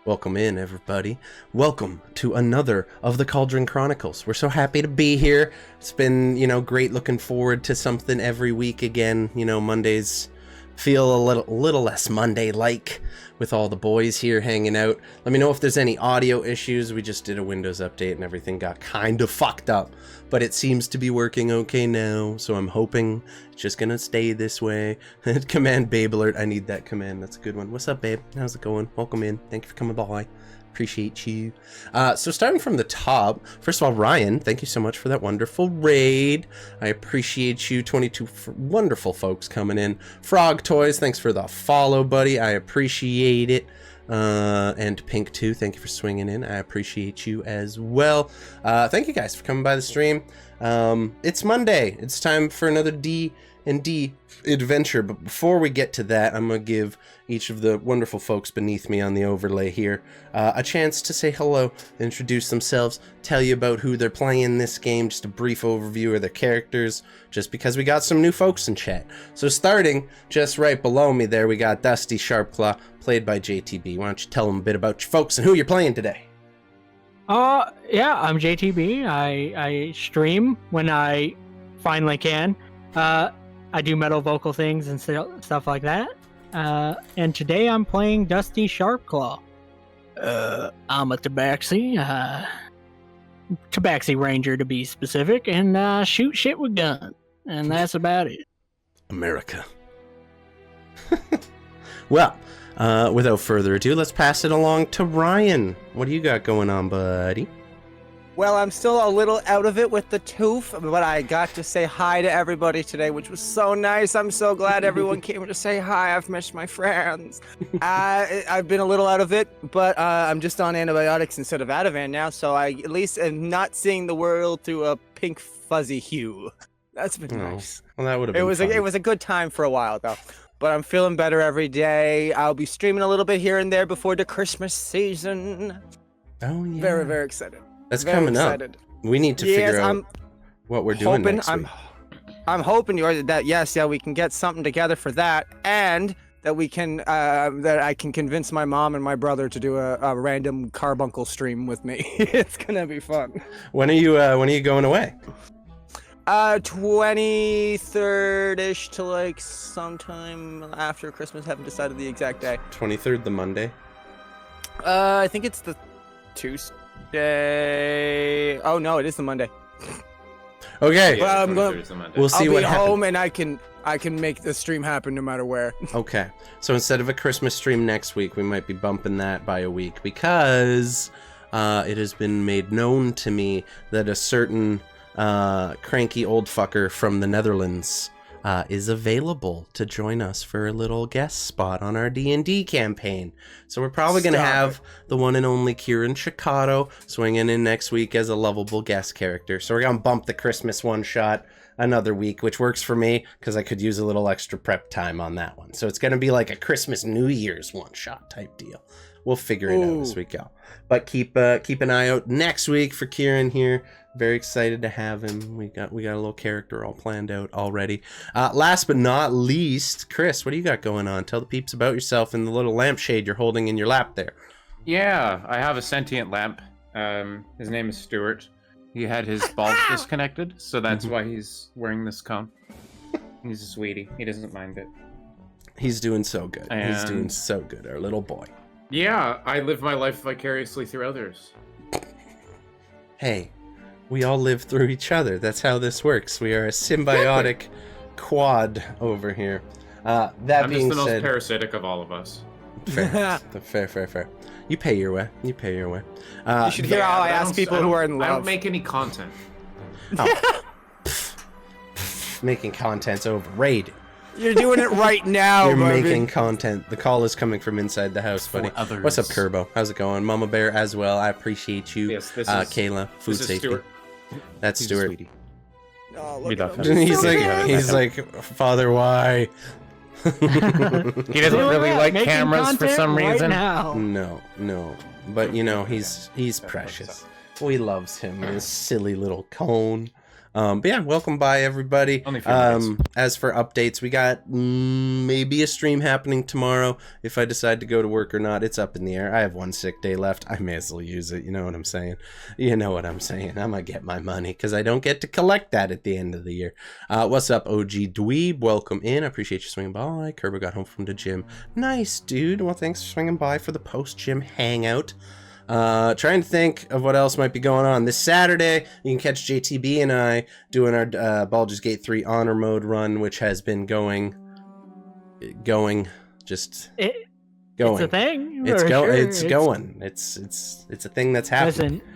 Welcome in, everybody. Welcome to another of the Cauldron Chronicles. We're so happy to be here. It's been, great looking forward to something every week again. Mondays feel a little less Monday-like with all the boys here hanging out. Let me know if there's any audio issues. We just did a Windows update and everything got kind of fucked up, but it seems to be working okay now, so I'm hoping it's just gonna stay this way. Command Babe Alert. I need that command. That's a good one. What's up, babe? How's it going? Welcome in. Thank you for coming by. Appreciate you. So starting from the top, first of all, Ryan, thank you so much for that wonderful raid. I appreciate you. 22 wonderful folks coming in. Frog Toys, thanks for the follow, buddy. I appreciate it. And Pink too, thank you for swinging in. I appreciate you as well. Thank you guys for coming by the stream. It's Monday. It's time for another D&D adventure, but before we get to that, I'm gonna give each of the wonderful folks beneath me on the overlay here a chance to say hello, introduce themselves, tell you about who they're playing this game, just a brief overview of their characters, just because we got some new folks in chat. So starting just right below me there, we got Dusty Sharpclaw, played by JTB. Why don't you tell them a bit about your folks and who you're playing today? Yeah, I'm JTB. I stream when I finally can. I do metal vocal things and stuff like that. And today I'm playing Dusty Sharpclaw. I'm a Tabaxi. Tabaxi Ranger to be specific, and shoot shit with guns. And that's about it. America. Well, without further ado, let's pass it along to Ryan. What do you got going on, buddy? Well, I'm still a little out of it with the tooth, but I got to say hi to everybody today, which was so nice. I'm so glad everyone came to say hi. I've missed my friends. I've been a little out of it, but I'm just on antibiotics instead of Ativan now, so I at least am not seeing the world through a pink fuzzy hue. That's been nice. Well, that would have been fun. It was a good time for a while, though. But I'm feeling better every day. I'll be streaming a little bit here and there before the Christmas season. Oh, yeah. Very, very excited. That's coming excited. Up. We need to figure out what we're doing next week. I'm hoping that we can get something together for that, and that we can that I can convince my mom and my brother to do a random carbuncle stream with me. It's gonna be fun. When are you going away? 23rd-ish to like sometime after Christmas. Haven't decided the exact day. 23rd, the Monday. I think it's the Tuesday. Oh no, it is the Monday. Okay. Well, we'll see what happens. I'll be home and I can make the stream happen no matter where. Okay. So instead of a Christmas stream next week, we might be bumping that by a week because it has been made known to me that a certain cranky old fucker from the Netherlands is available to join us for a little guest spot on our D&D campaign. So we're probably going to have the one and only Kieran Chikato swinging in next week as a lovable guest character. So we're going to bump the Christmas one-shot another week, which works for me because I could use a little extra prep time on that one. So it's going to be like a Christmas New Year's one-shot type deal. We'll figure it out as we go. But keep an eye out next week for Kieran here. Very excited to have him. We got a little character all planned out already. Last but not least, Chris, what do you got going on? Tell the peeps about yourself and the little lampshade you're holding in your lap there. Yeah, I have a sentient lamp. His name is Stuart. He had his balls disconnected, so that's why he's wearing this cone. He's a sweetie. He doesn't mind it. He's doing so good. He's doing so good, our little boy. Yeah, I live my life vicariously through others. Hey, we all live through each other. That's how this works. We are a symbiotic quad over here. That I'm being just the said, most parasitic of all of us. Fair. You pay your way. You should hear how I ask people who are in love. I don't make any content. Oh. Making content's overrated. You're doing it right now, You're Marvin. making content. The call is coming from inside the house, buddy. What's up, Kerbo? How's it going? Mama Bear as well. I appreciate you. Yes, this is Kayla, food safety. Stuart. That's He's Stuart. Oh, look at him. He's like, Father, why? He doesn't really like cameras for some reason. No. But he's precious. We loves him. His silly little cone. But yeah, welcome by everybody. Only a few minutes. As for updates, we got maybe a stream happening tomorrow. If I decide to go to work or not, it's up in the air. I have 1 sick day left. I may as well use it. You know what I'm saying? You know what I'm saying. I'm gonna get my money because I don't get to collect that at the end of the year. What's up, OG Dweeb? Welcome in. I appreciate you swinging by. Kerber got home from the gym. Nice, dude. Well, thanks for swinging by for the post-gym hangout. Trying to think of what else might be going on. This Saturday, you can catch JTB and I doing our Baldur's Gate 3 Honor Mode run, which has been going. It's a thing. It's going. It's a thing that's happening. Listen,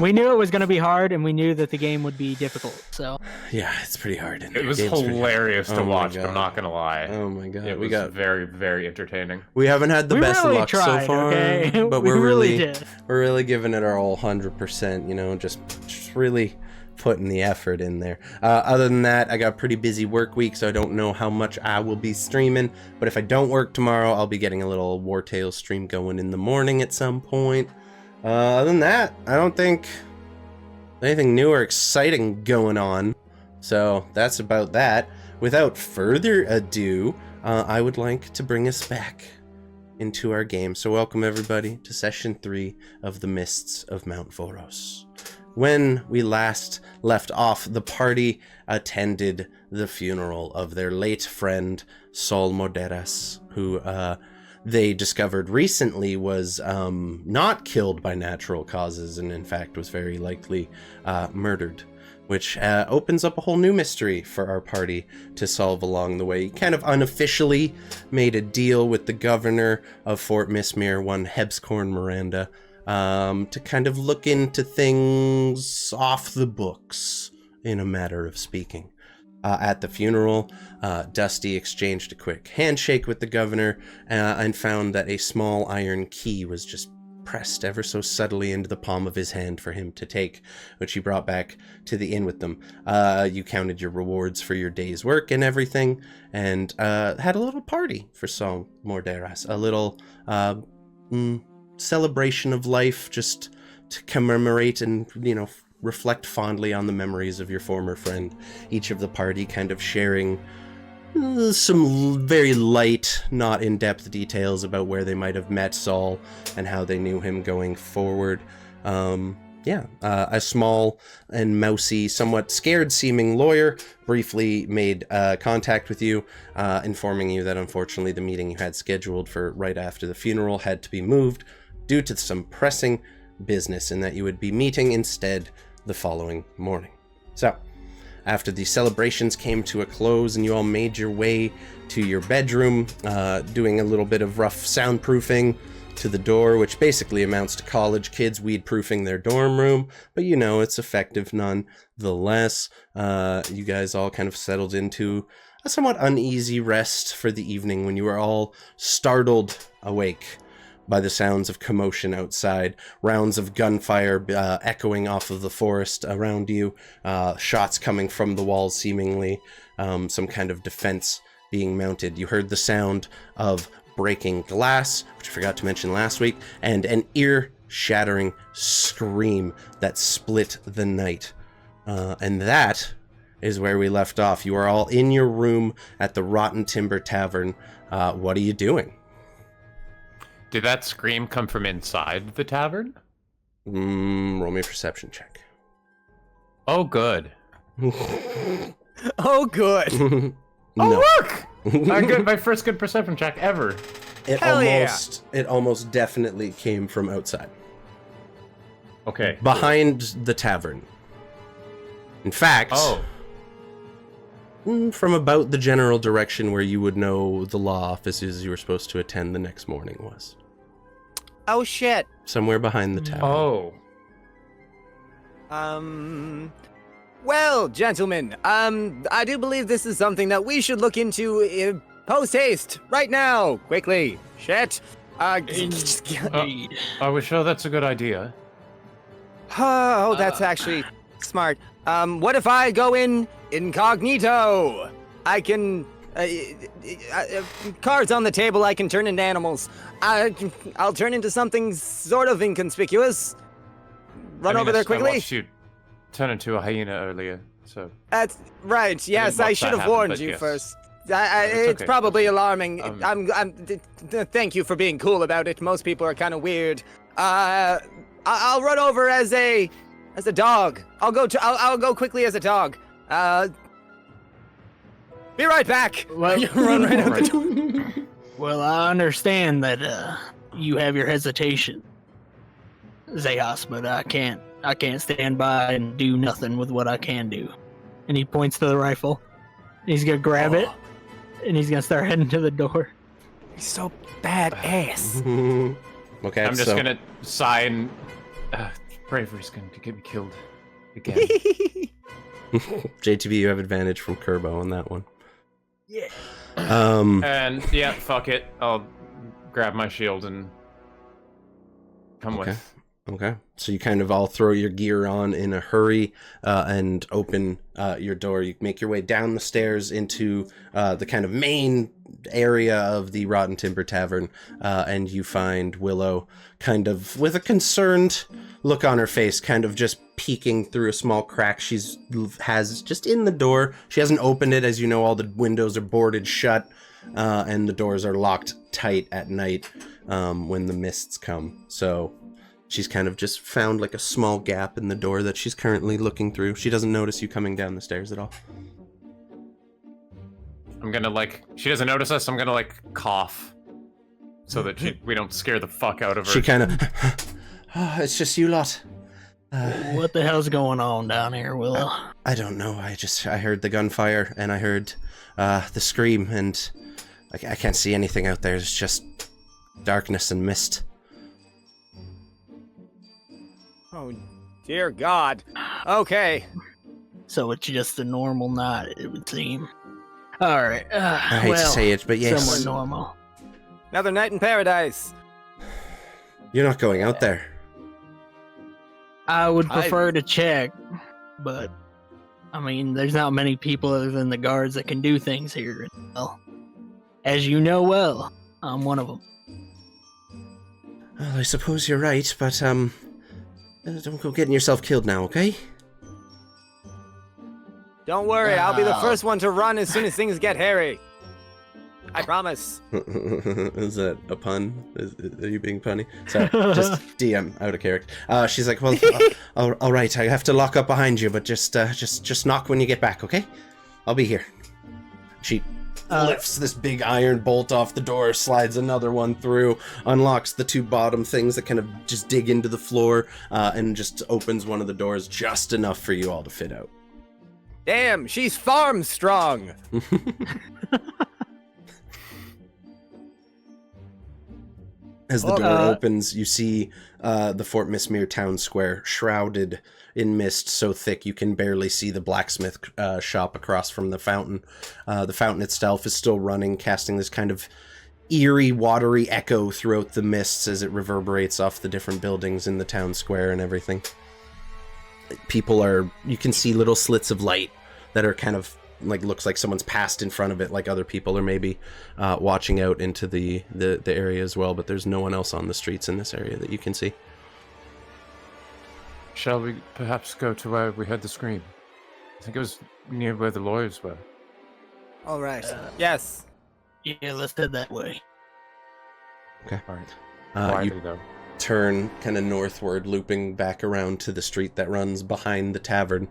we knew it was going to be hard, and we knew that the game would be difficult. So yeah, it's pretty hard. It was hilarious to watch. I'm not gonna lie. Oh my god, it was very, very entertaining. We haven't had the best really luck tried, so far, okay? but we we're really giving it our all 100%. You know, just really putting the effort in there. Other than that, I got a pretty busy work week, so I don't know how much I will be streaming. But if I don't work tomorrow, I'll be getting a little War Tales stream going in the morning at some point. Other than that, I don't think anything new or exciting going on. So that's about that. Without further ado, I would like to bring us back into our game. So welcome everybody to session 3 of the Mists of Mount Voros. When we last left off, the party attended the funeral of their late friend Sol Morderas, who they discovered recently was not killed by natural causes, and in fact was very likely murdered, which opens up a whole new mystery for our party to solve along the way. He kind of unofficially made a deal with the governor of Fort Mistmere, one Hebscorn Miranda, to kind of look into things off the books, in a matter of speaking. At the funeral, Dusty exchanged a quick handshake with the governor and found that a small iron key was just pressed ever so subtly into the palm of his hand for him to take, which he brought back to the inn with them. You counted your rewards for your day's work and everything, and had a little party for Sol Morderas, a little celebration of life, just to commemorate and, you know, reflect fondly on the memories of your former friend. Each of the party kind of sharing some very light, not in-depth details about where they might have met Sol and how they knew him going forward. A small and mousy, somewhat scared-seeming lawyer briefly made contact with you, informing you that unfortunately the meeting you had scheduled for right after the funeral had to be moved due to some pressing business, and that you would be meeting instead the following morning. So, after the celebrations came to a close and you all made your way to your bedroom, doing a little bit of rough soundproofing to the door, which basically amounts to college kids weed-proofing their dorm room, but you know, it's effective nonetheless. You guys all kind of settled into a somewhat uneasy rest for the evening when you were all startled awake by the sounds of commotion outside, rounds of gunfire echoing off of the forest around you, shots coming from the walls seemingly, some kind of defense being mounted. You heard the sound of breaking glass, which I forgot to mention last week, and an ear-shattering scream that split the night. And that is where we left off. You are all in your room at the Rotten Timber Tavern. What are you doing? Did that scream come from inside the tavern? Roll me a perception check. Oh, good. Oh, good. No. Oh, look! I got my first good perception check ever. It almost definitely came from outside. Okay. Behind the tavern. In fact, from about the general direction where you would know the law offices you were supposed to attend the next morning was. Oh, shit. Somewhere behind the tavern. Well, gentlemen, I do believe this is something that we should look into post-haste, right now, quickly. Shit. Are we sure that's a good idea? Oh, that's actually smart. What if I go in incognito? I can... cards on the table, I can turn into animals. I'll turn into something sort of inconspicuous. Run over there quickly. I watched you turn into a hyena earlier, So That's right. Yes, I watch should that have happen, warned but you yes. first. It's It's probably alarming. Um, Thank you for being cool about it. Most people are kind of weird. I'll run over as a dog. I'll go quickly as a dog. Be right back. Well- You run right out the Alright. door. Well, I understand that you have your hesitation, Xeos, but I can't stand by and do nothing with what I can do. And he points to the rifle. He's gonna grab it, and he's gonna start heading to the door. He's so badass. Okay, I'm just so gonna sigh and bravery's going to get me killed again. JTB, you have advantage from Kerbo on that one. Yeah. And yeah, fuck it. I'll grab my shield and come Okay. with. Okay, so you kind of all throw your gear on in a hurry and open your door. You make your way down the stairs into the kind of main area of the Rotten Timber Tavern, and you find Willow kind of with a concerned look on her face, kind of just peeking through a small crack has just in the door. She hasn't opened it. As you know, all the windows are boarded shut, and the doors are locked tight at night when the mists come. So she's kind of just found like a small gap in the door that she's currently looking through. She doesn't notice you coming down the stairs at all. I'm gonna she doesn't notice us. I'm gonna cough so that we don't scare the fuck out of her. She kind of, it's just you lot. What the hell's going on down here, Willow? I don't know. I heard the gunfire and I heard the scream, and I can't see anything out there. It's just darkness and mist. Oh, dear God. Okay. So it's just a normal night, it would seem. All right. I hate to say it, but yes, somewhat normal. Another night in paradise. you're not going out there. I would prefer to check, but I mean, there's not many people other than the guards that can do things here. Well, as you know well, I'm one of them. Well, I suppose you're right, but don't go getting yourself killed now, okay? Don't worry, I'll be the Wow. first one to run as soon as things get hairy. I promise. Is that a pun? Are you being punny? Sorry, just DM out of character. She's like, well, all right. I have to lock up behind you, but just knock when you get back, okay? I'll be here. She lifts this big iron bolt off the door, slides another one through, unlocks the two bottom things that kind of just dig into the floor, and just opens one of the doors just enough for you all to fit out. Damn, she's farm strong. As the door opens, you see the Fort Mistmere town square shrouded in mist so thick you can barely see the blacksmith shop across from the fountain. The fountain itself is still running, casting this kind of eerie, watery echo throughout the mists as it reverberates off the different buildings in the town square and everything. You can see little slits of light that are kind of looks like someone's passed in front of it, like other people are maybe watching out into the area as well, but there's no one else on the streets in this area that you can see. Shall we perhaps go to where we heard the scream? I think it was near where the lawyers were. All right. Yes. Yeah, let's head that way. Okay. All right. You Quietly, though. turn kind of northward, looping back around to the street that runs behind the tavern,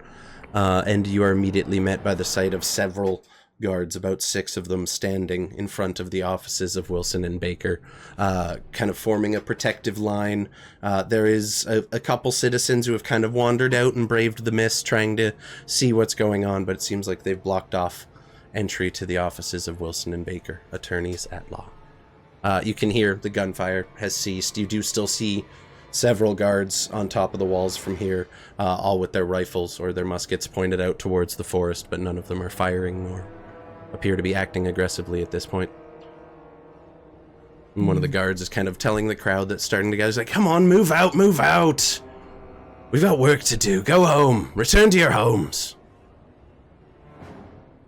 and you are immediately met by the sight of several guards, about 6 of them standing in front of the offices of Wilson and Baker, kind of forming a protective line. There is a couple citizens who have kind of wandered out and braved the mist, trying to see what's going on, but it seems like they've blocked off entry to the offices of Wilson and Baker, attorneys at law. You can hear the gunfire has ceased. You do still see several guards on top of the walls from here, all with their rifles or their muskets pointed out towards the forest, but none of them are firing or appear to be acting aggressively at this point. And one of the guards is kind of telling the crowd that's starting to gather, he's like, come on, move out, move out! We've got work to do. Go home. Return to your homes.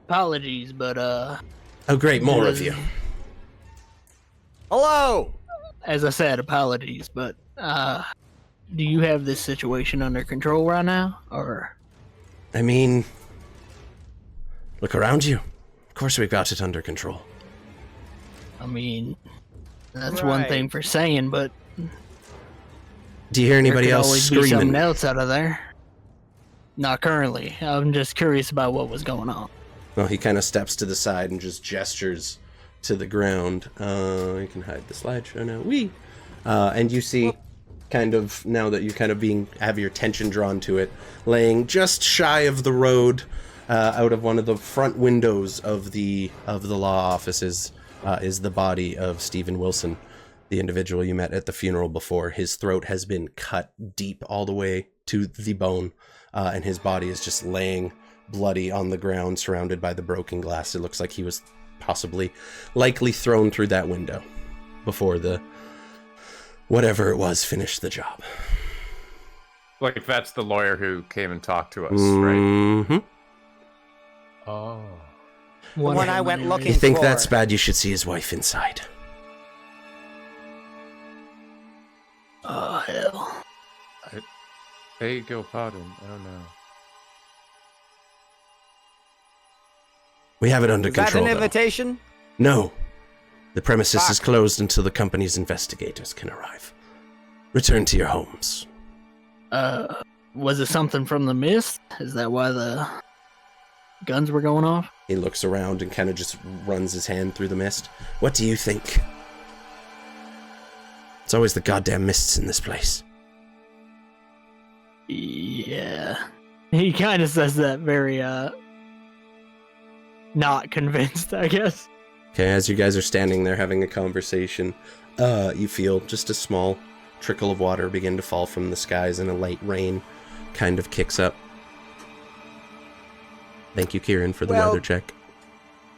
Apologies, but Oh, great, more of you. Hello. as I said, apologies, but do you have this situation under control right now, or? I mean, Look around you. Of course we've got it under control. I mean, that's one thing for saying, but Do you hear anybody there could else always be something screaming? else out of there. Not currently. I'm just curious about what was going on. Well, he kind of steps to the side and just gestures to the ground. You can hide the slideshow now. Wee! And you see, kind of, now that you kind of have your attention drawn to it, laying just shy of the road, out of one of the front windows of the law offices, is the body of Stephen Wilson, the individual you met at the funeral before. His throat has been cut deep all the way to the bone, and his body is just laying bloody on the ground, surrounded by the broken glass. It looks like he was likely thrown through that window before the whatever it was finished the job. Like, that's the lawyer who came and talked to us, right? Mm-hmm. Oh. The one I went looking You think for. that's bad? You should see his wife inside. Oh, hell. Beg your pardon. Oh, no. We have it under Is that control, an though. invitation? No. The premises Fuck. is closed until the company's investigators can arrive. Return to your homes. Was it something from the mist? Is that why the guns were going off? He looks around and kind of just runs his hand through the mist. What do you think? It's always the goddamn mists in this place. Yeah. He kind of says that very, not convinced, I guess. Okay, as you guys are standing there having a conversation, you feel just a small trickle of water begin to fall from the skies, and a light rain kind of kicks up. Thank you, Kieran, for the weather check.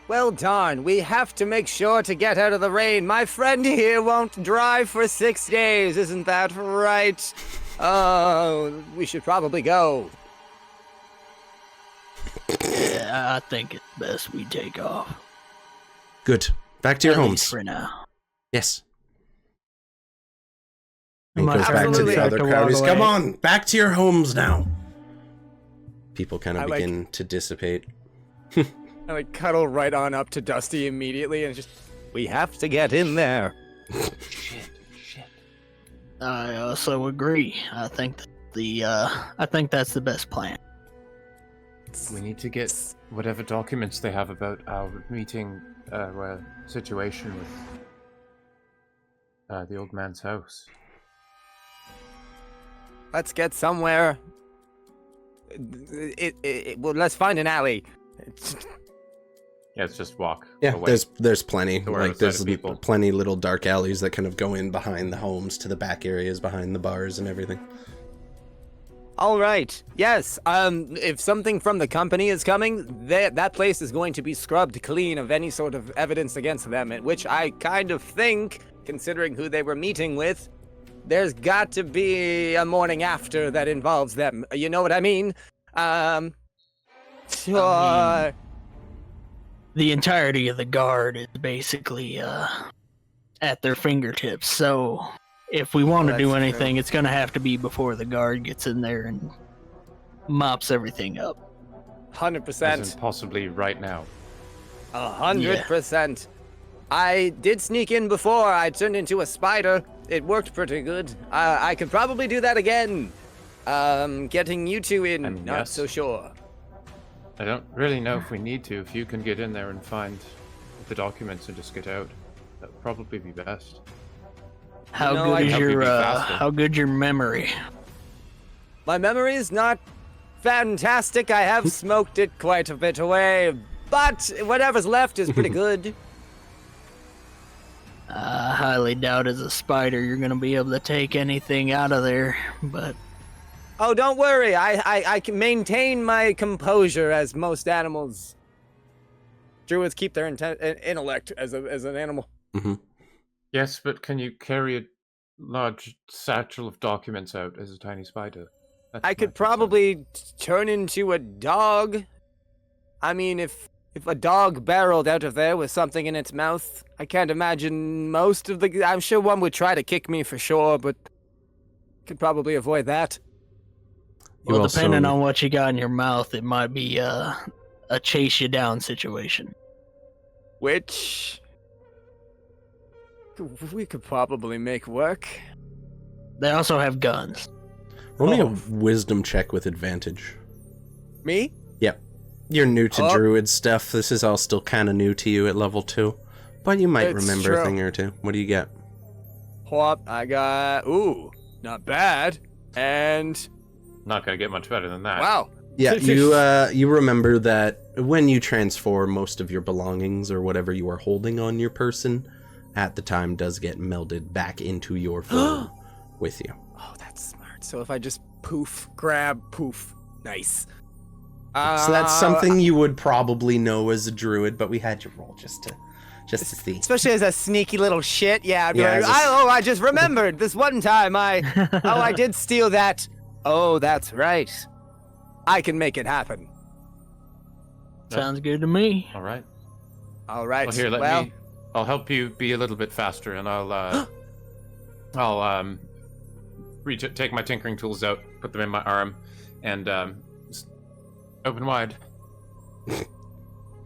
Well, darn, we have to make sure to get out of the rain. My friend here won't drive for 6 days, isn't that right? Oh, we should probably go. Yeah, I think it's best we take off. Good. Back to your At homes. least for now. Yes. I And might goes back to absolutely the have other to crowd. walk He's, come away. on, back to your homes now. People kind of I like- begin to dissipate. I would cuddle right on up to Dusty immediately and just, we have to get in there. Shit. I also agree. I think that's the best plan. We need to get whatever documents they have about our meeting, situation with the old man's house. Let's get somewhere. Well, let's find an alley. Yeah, let's just walk Yeah, away. there's plenty. So we're Like outside there's of people. plenty little dark alleys that kind of go in behind the homes to the back areas behind the bars and everything. All right. Yes. If something from the company is coming, that place is going to be scrubbed clean of any sort of evidence against them. Which I kind of think, considering who they were meeting with, there's got to be a morning after that involves them. You know what I mean? Sure. The entirety of the guard is basically at their fingertips. So if we want to do that's anything, it's going to have to be before the guard gets in there and mops everything up. 100%. As in possibly right now. 100%. I did sneak in before. I turned into a spider. It worked pretty good. I could probably do that again. Getting you two in, I mean, not yes. so sure. I don't really know if we need to. If you can get in there and find the documents and just get out, that would probably be best. How No, good I'd is help you your be faster. how good your memory? My memory is not fantastic. I have smoked it quite a bit away, but whatever's left is pretty good. I highly doubt as a spider you're going to be able to take anything out of there, but Oh, don't worry. I can maintain my composure as most animals. Druids keep their intellect as an animal. Mm-hmm. Yes, but can you carry a large satchel of documents out as a tiny spider? That's I my could concern. probably turn into a dog. I mean, if a dog barreled out of there with something in its mouth, I can't imagine most of the... I'm sure one would try to kick me for sure, but could probably avoid that. You well, also- depending on what you got in your mouth, it might be a chase you down situation. Which we could probably make work. They also have guns. Roll me a wisdom check with advantage. Me? Yep. You're new to Oh. druid stuff. This is all still kind of new to you at level 2. But you might It's remember a true. thing or two. What do you get? Hop, I got, not bad. And, Not gonna get much better than that. wow. Yeah, you remember that when you transform, most of your belongings or whatever you are holding on your person at the time does get melded back into your form with you. Oh, that's smart. So if I just grab, poof. Nice. So that's something you would probably know as a druid, but we had you roll just to see. Especially as a sneaky little shit. Yeah, I'd be Yeah, like, as a- I just remembered this one time I did steal that. Oh, that's right. I can make it happen. Sounds good to me. All right. All right. Well, here, I'll help you be a little bit faster, and I'll take my tinkering tools out, put them in my arm, and just open wide.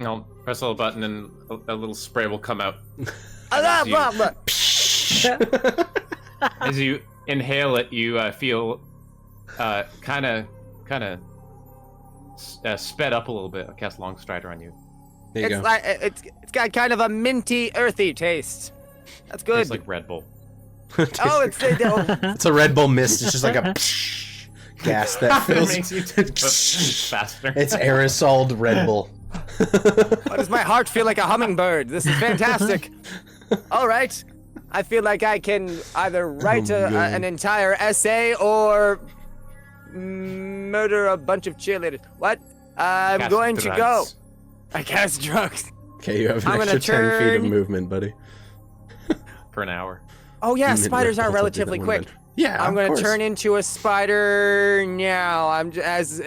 I'll press a little button, and a little spray will come out. As you inhale it, you feel kind of sped up a little bit. I'll cast Long Strider on you. There you It's go. like it's got kind of a minty, earthy taste. That's good. Tastes like Red Bull. Oh, It's a Red Bull mist. It's just like a gas that fills. Makes you faster. It's aerosoled Red Bull. why does my heart feel like a hummingbird? This is fantastic. All right. I feel like I can either write God. an entire essay or murder a bunch of cheerleaders. What? I'm Cast going to go. drugs. I cast drugs. Okay, you have an I'm gonna extra 10 feet of turn- movement, buddy. For an hour. Oh yeah, You meant spiders Red are Bull to do relatively that one quick. then. Yeah, I'm of gonna course. turn into a spider now. As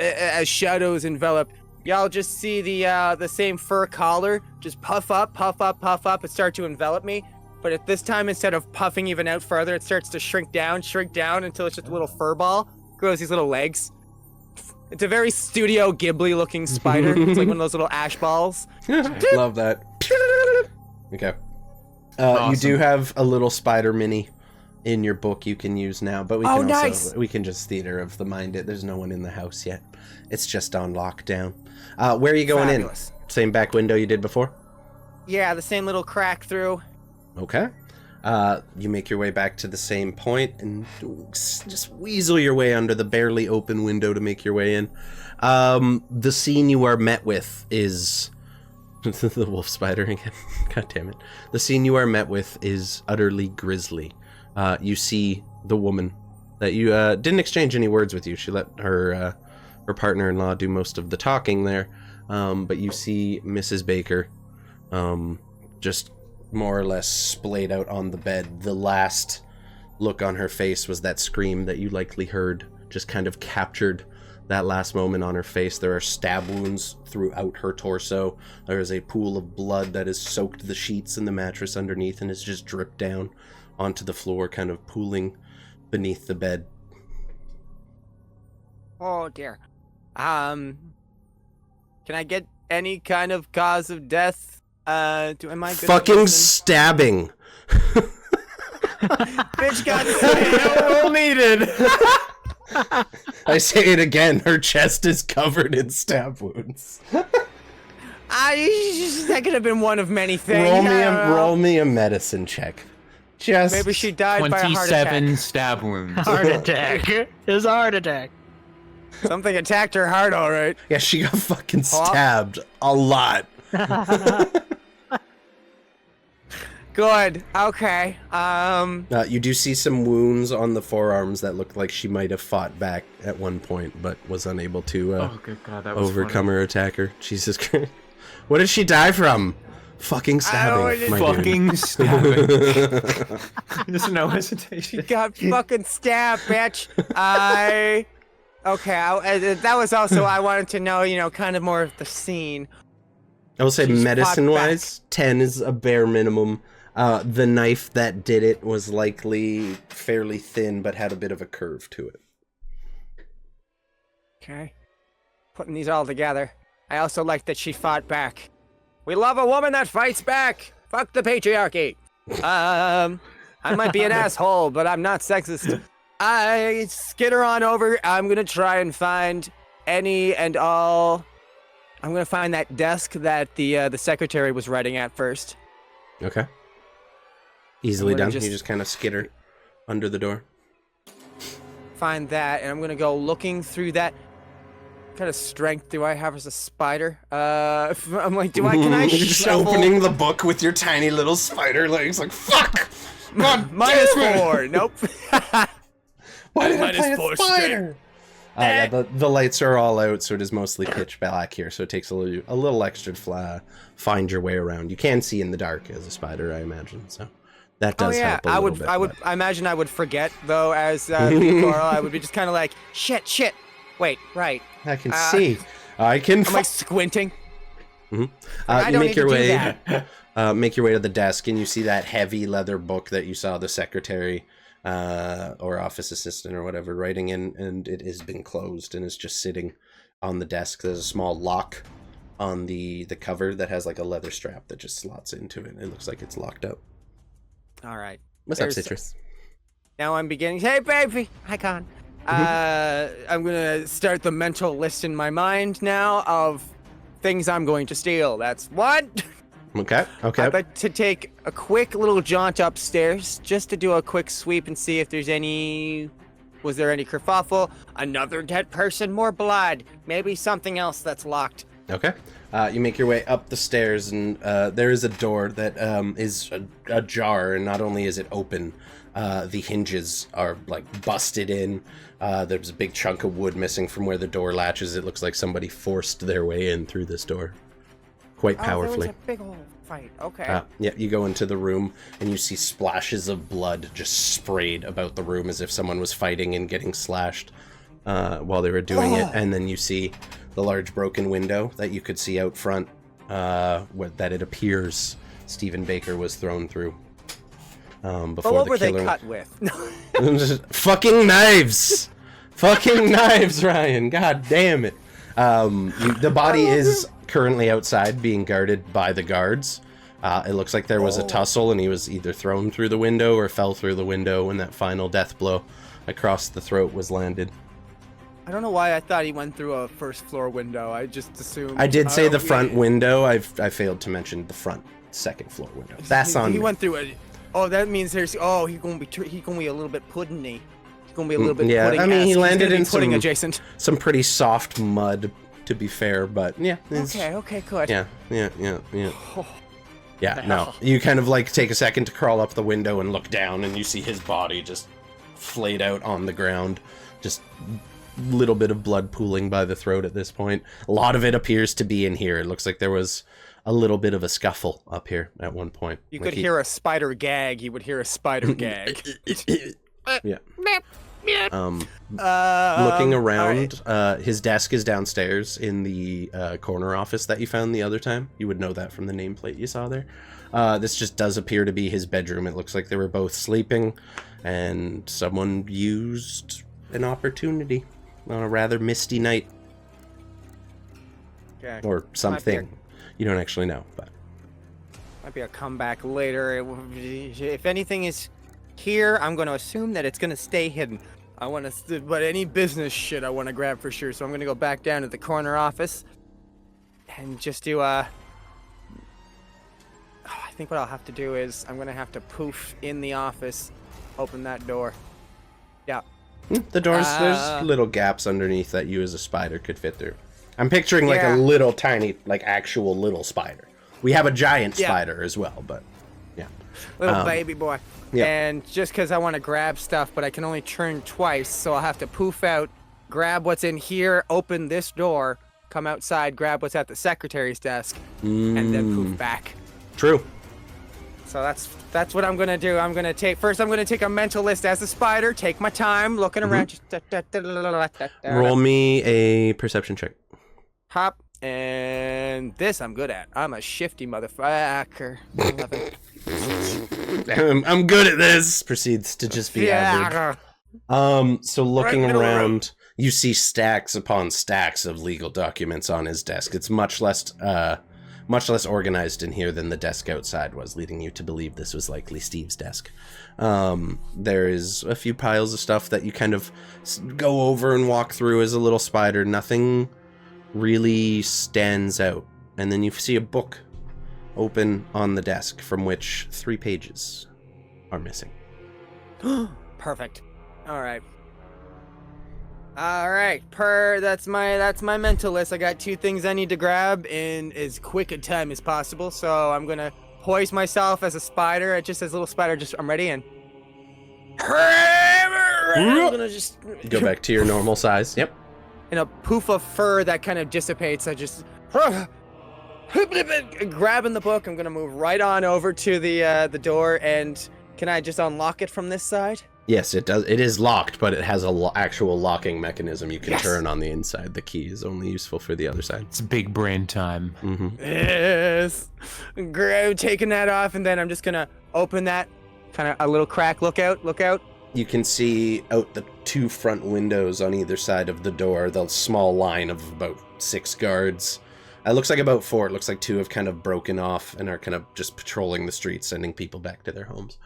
shadows envelop. Y'all just see the same fur collar just puff up, and start to envelop me. But at this time, instead of puffing even out further, it starts to shrink down until it's just a little fur ball. Grows these little legs. It's a very Studio Ghibli-looking spider. It's like one of those little ash balls. Love that. Okay. You Awesome. do have a little spider mini in your book you can use now, but we Oh, can nice. we can just theater of the mind it. There's no one in the house yet. It's just on lockdown. Where are you going Fabulous. in? Same back window you did before? Yeah, the same little crack through. Okay. You make your way back to the same point and just weasel your way under the barely open window to make your way in. The scene you are met with is the wolf spider again. God damn it. The scene you are met with is utterly grisly. You see the woman that you didn't exchange any words with you. She let her partner-in-law do most of the talking there. But you see Mrs. Baker just more or less splayed out on the bed. The last look on her face was that scream that you likely heard, just kind of captured that last moment on her face. There are stab wounds throughout her torso. There is a pool of blood that has soaked the sheets and the mattress underneath and has just dripped down onto the floor, kind of pooling beneath the bed. Oh dear. Can I get any kind of cause of death? Am I good at Fucking medicine? stabbing! Bitch got stabbed. Roll needed! I say it again, her chest is covered in stab wounds. That could have been one of many things. Roll I don't know. roll me a medicine check. Just Maybe she died by a heart 27 attack. stab wounds. Heart attack. It was a heart attack. Something attacked her heart, all right. Yeah, she got fucking stabbed a lot. Good. Okay. You do see some wounds on the forearms that look like she might have fought back at one point, but was unable to Oh, good God, that was overcome funny. her attacker. Jesus Christ. What did she die from? Fucking stabbing. my dude. Fucking stabbing. There's no hesitation. Got fucking stabbed, bitch. Okay. That was also I wanted to know, kind of more of the scene. I will say She's fought medicine-wise, 10 is a bare minimum. The knife that did it was likely fairly thin, but had a bit of a curve to it. Okay. Putting these all together. I also like that she fought back. We love a woman that fights back. Fuck the patriarchy. I might be an asshole, but I'm not sexist. I skitter on over. I'm gonna try and find any and all. I'm gonna find that desk that the secretary was writing at first. Okay. Easily done. Just You just kind of skitter under the door. Find that, and I'm gonna go looking through that. What kind of strength do I have as a spider? I'm like, can I You're just shuffle? opening the book with your tiny little spider legs, like, fuck! God Minus damn it! 4. Nope. Why did I Minus play 4 a spider? Yeah, the lights are all out, so it is mostly pitch black here, so it takes a little extra to find your way around. You can see in the dark as a spider, I imagine, so that does help a little bit. I imagine I would forget, though, as Carl. I would be just kind of like, shit. Wait, right. I can see. I can. I'm like squinting. Mm-hmm. You make your way. Make your way to the desk, and you see that heavy leather book that you saw the secretary or office assistant or whatever writing in, and it has been closed and is just sitting on the desk. There's a small lock on the cover that has like a leather strap that just slots into it. It looks like it's locked up. All right. What's up, Citrus? Now I'm beginning. Hey, baby. Hi, Con. I'm gonna start the mental list in my mind now of things I'm going to steal. That's one. Okay. I'd like to take a quick little jaunt upstairs just to do a quick sweep and see if there's any. Was there any kerfuffle? Another dead person? More blood? Maybe something else that's locked. Okay. You make your way up the stairs, and there is a door that is ajar, and not only is it open, the hinges are like busted in. There's a big chunk of wood missing from where the door latches. It looks like somebody forced their way in through this door quite powerfully. There was a big old fight. Okay. Yeah, you go into the room, and you see splashes of blood just sprayed about the room as if someone was fighting and getting slashed while they were doing it. And then you see the large broken window that you could see out front, that it appears Stephen Baker was thrown through. Before what the were they killer... cut with? Fucking knives! Fucking knives, Ryan! God damn it! The body is currently outside being guarded by the guards. It looks like there was a tussle, and he was either thrown through the window or fell through the window when that final death blow across the throat was landed. I don't know why I thought he went through a first floor window. I just assumed. I did say the front window. I failed to mention the front second floor window. That's on He me. went through it. Oh, that means there's. Oh, he's gonna be a little bit puddingy. He's gonna be a little bit. Yeah, I mean, he landed in pudding some adjacent. Some pretty soft mud, to be fair, but yeah. Okay, good. Yeah. Oh, Yeah, no. You kind of like take a second to crawl up the window and look down, and you see his body just flayed out on the ground. Just little bit of blood pooling by the throat at this point. A lot of it appears to be in here. It looks like there was a little bit of a scuffle up here at one point. You could hear a spider gag. You would hear a spider gag. Yeah. Looking around, his desk is downstairs in the corner office that you found the other time. You would know that from the nameplate you saw there. This just does appear to be his bedroom. It looks like they were both sleeping, and someone used an opportunity on a rather misty night. Okay. Or something. You don't actually know, but Might be a comeback later. If anything is here, I'm going to assume that it's going to stay hidden. But any business shit I want to grab for sure. So I'm going to go back down to the corner office and just do I think what I'll have to do is I'm going to have to poof in the office, open that door. Yeah. The doors, there's little gaps underneath that you as a spider could fit through. I'm picturing like a little tiny, like actual little spider. We have a giant spider as well, but yeah. Little baby boy. Yeah. And just because I want to grab stuff, but I can only turn twice, so I'll have to poof out, grab what's in here, open this door, come outside, grab what's at the secretary's desk, and then poof back. True. So that's what I'm gonna do. I'm gonna take a mental list as a spider, take my time, looking around. Just Roll me a perception check. hop, and this I'm good at. I'm a shifty motherfucker. 11. I'm good at this. Proceeds to just be average. So looking around, You see stacks upon stacks of legal documents on his desk. It's much less organized in here than the desk outside was, leading you to believe this was likely Steve's desk. There is a few piles of stuff that you kind of go over and walk through as a little spider. Nothing really stands out. And then you see a book open on the desk from which 3 pages are missing. Perfect. All right. That's my mental list. I got 2 things I need to grab in as quick a time as possible. So I'm gonna poise myself as a spider. It just says little spider. I'm ready and I'm gonna just Go back to your normal size. Yep. In a poof of fur that kind of dissipates. I just grabbing the book. I'm gonna move right on over to the door. And can I just unlock it from this side? Yes, it does. It is locked, but it has a actual locking mechanism you can Yes. turn on the inside. The key is only useful for the other side. It's big brain time. Mm-hmm. Yes. Taking that off, and then I'm just gonna open that. Kind of a little crack. Look out. You can see out the 2 front windows on either side of the door, the small line of about 6 guards. It looks like about 4. It looks like 2 have kind of broken off and are kind of just patrolling the streets, sending people back to their homes.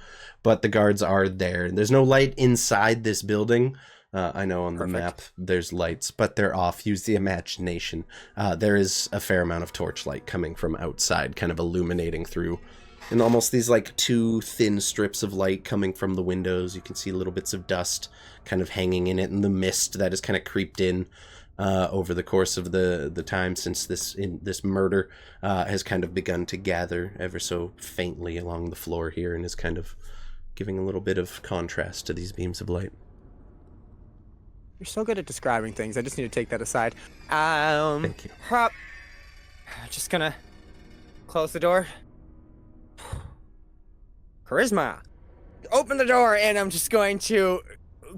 But the guards are there. There's no light inside this building. I know on the map there's lights, but they're off. Use the imagination. There is a fair amount of torchlight coming from outside, kind of illuminating through. And almost these like 2 thin strips of light coming from the windows. You can see little bits of dust kind of hanging in it, and the mist that has kind of creeped in over the course of the time since this murder has kind of begun to gather ever so faintly along the floor here, and is kind of giving a little bit of contrast to these beams of light. You're so good at describing things. I just need to take that aside. Thank you. Hop. Just gonna close the door. Charisma. Open the door, and I'm just going to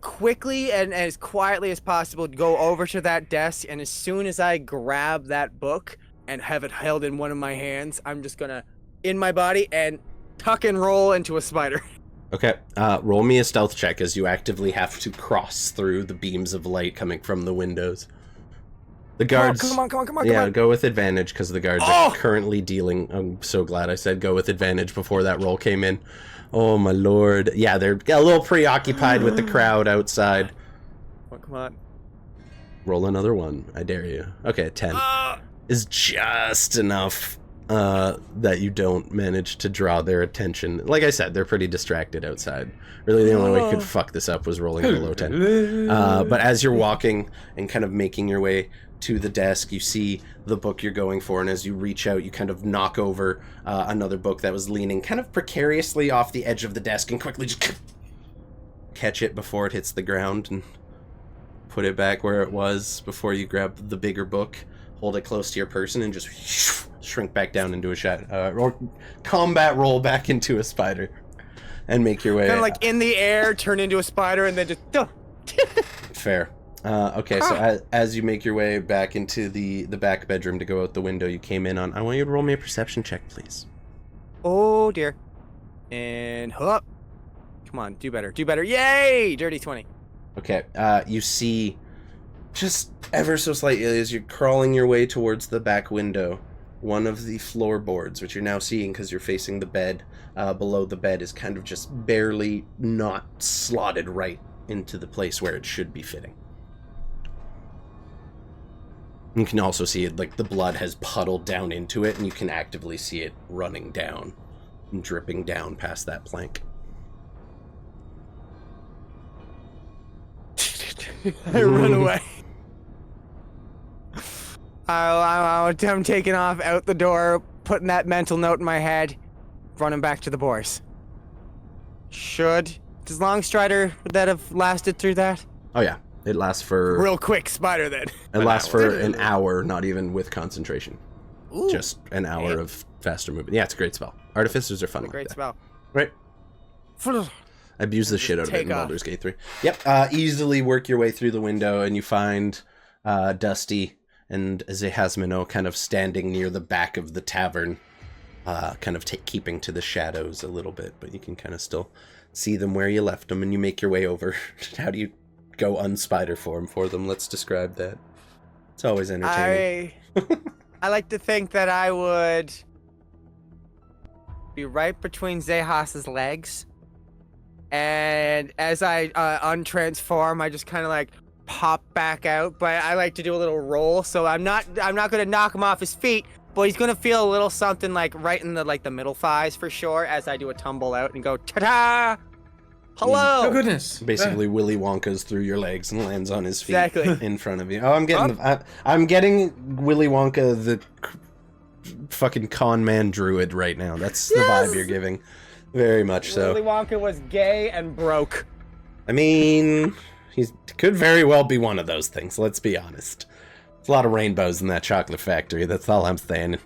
quickly and as quietly as possible go over to that desk, and as soon as I grab that book and have it held in one of my hands, I'm just gonna, in my body, and tuck and roll into a spider. Okay, roll me a stealth check as you actively have to cross through the beams of light coming from the windows. The guards... Come on. Yeah, go with advantage because the guards are currently dealing... I'm so glad I said go with advantage before that roll came in. Oh, my lord. Yeah, they're a little preoccupied with the crowd outside. Come on. Roll another 1. I dare you. Okay, 10. Is just enough that you don't manage to draw their attention. Like I said, they're pretty distracted outside. Really, the only way you could fuck this up was rolling a low 10. But as you're walking and kind of making your way to the desk, you see the book you're going for, and as you reach out, you kind of knock over another book that was leaning kind of precariously off the edge of the desk, and quickly just catch it before it hits the ground and put it back where it was before you grab the bigger book, hold it close to your person, and just shrink back down into a shadow, or combat roll back into a spider, and make your way. Kind of like in the air, turn into a spider, and then just... Fair. Okay, so as you make your way back into the back bedroom to go out the window you came in on, I want you to roll me a perception check, please. Oh, dear. And hop. Come on, do better. Yay! Dirty 20. Okay, you see, just ever so slightly as you're crawling your way towards the back window, one of the floorboards, which you're now seeing because you're facing the bed, below the bed is kind of just barely not slotted right into the place where it should be fitting. You can also see it, like the blood has puddled down into it, and you can actively see it running down and dripping down past that plank. I run away. I'm taking off out the door, putting that mental note in my head, running back to the boys. Does Longstrider, would that have lasted through that? Oh yeah, it lasts for... Real quick spider then. It lasts for an hour, not even with concentration. Ooh, Just an hour of faster movement. Yeah, it's a great spell. Artificers are fun. great like spell. Right. I've used the shit out of it in take off. Baldur's Gate 3. Yep, easily work your way through the window, and you find Dusty and Xechasmeno kind of standing near the back of the tavern, kind of keeping to the shadows a little bit, but you can kind of still see them where you left them, and you make your way over. How do you go unspider form for them. Let's describe that. It's always entertaining. I like to think that I would be right between Xechas's legs, and as I untransform, I just kind of like pop back out. But I like to do a little roll, so I'm not gonna knock him off his feet, but he's gonna feel a little something like right in the middle thighs for sure as I do a tumble out and go ta-da! Hello! Oh goodness! Basically, Willy Wonka's through your legs and lands on his feet Exactly. in front of you. Oh, I'm getting Willy Wonka, the fucking con man druid right now. That's the vibe you're giving. Very much so. Willy Wonka was gay and broke. I mean, he could very well be one of those things, let's be honest. There's a lot of rainbows in that chocolate factory, that's all I'm saying.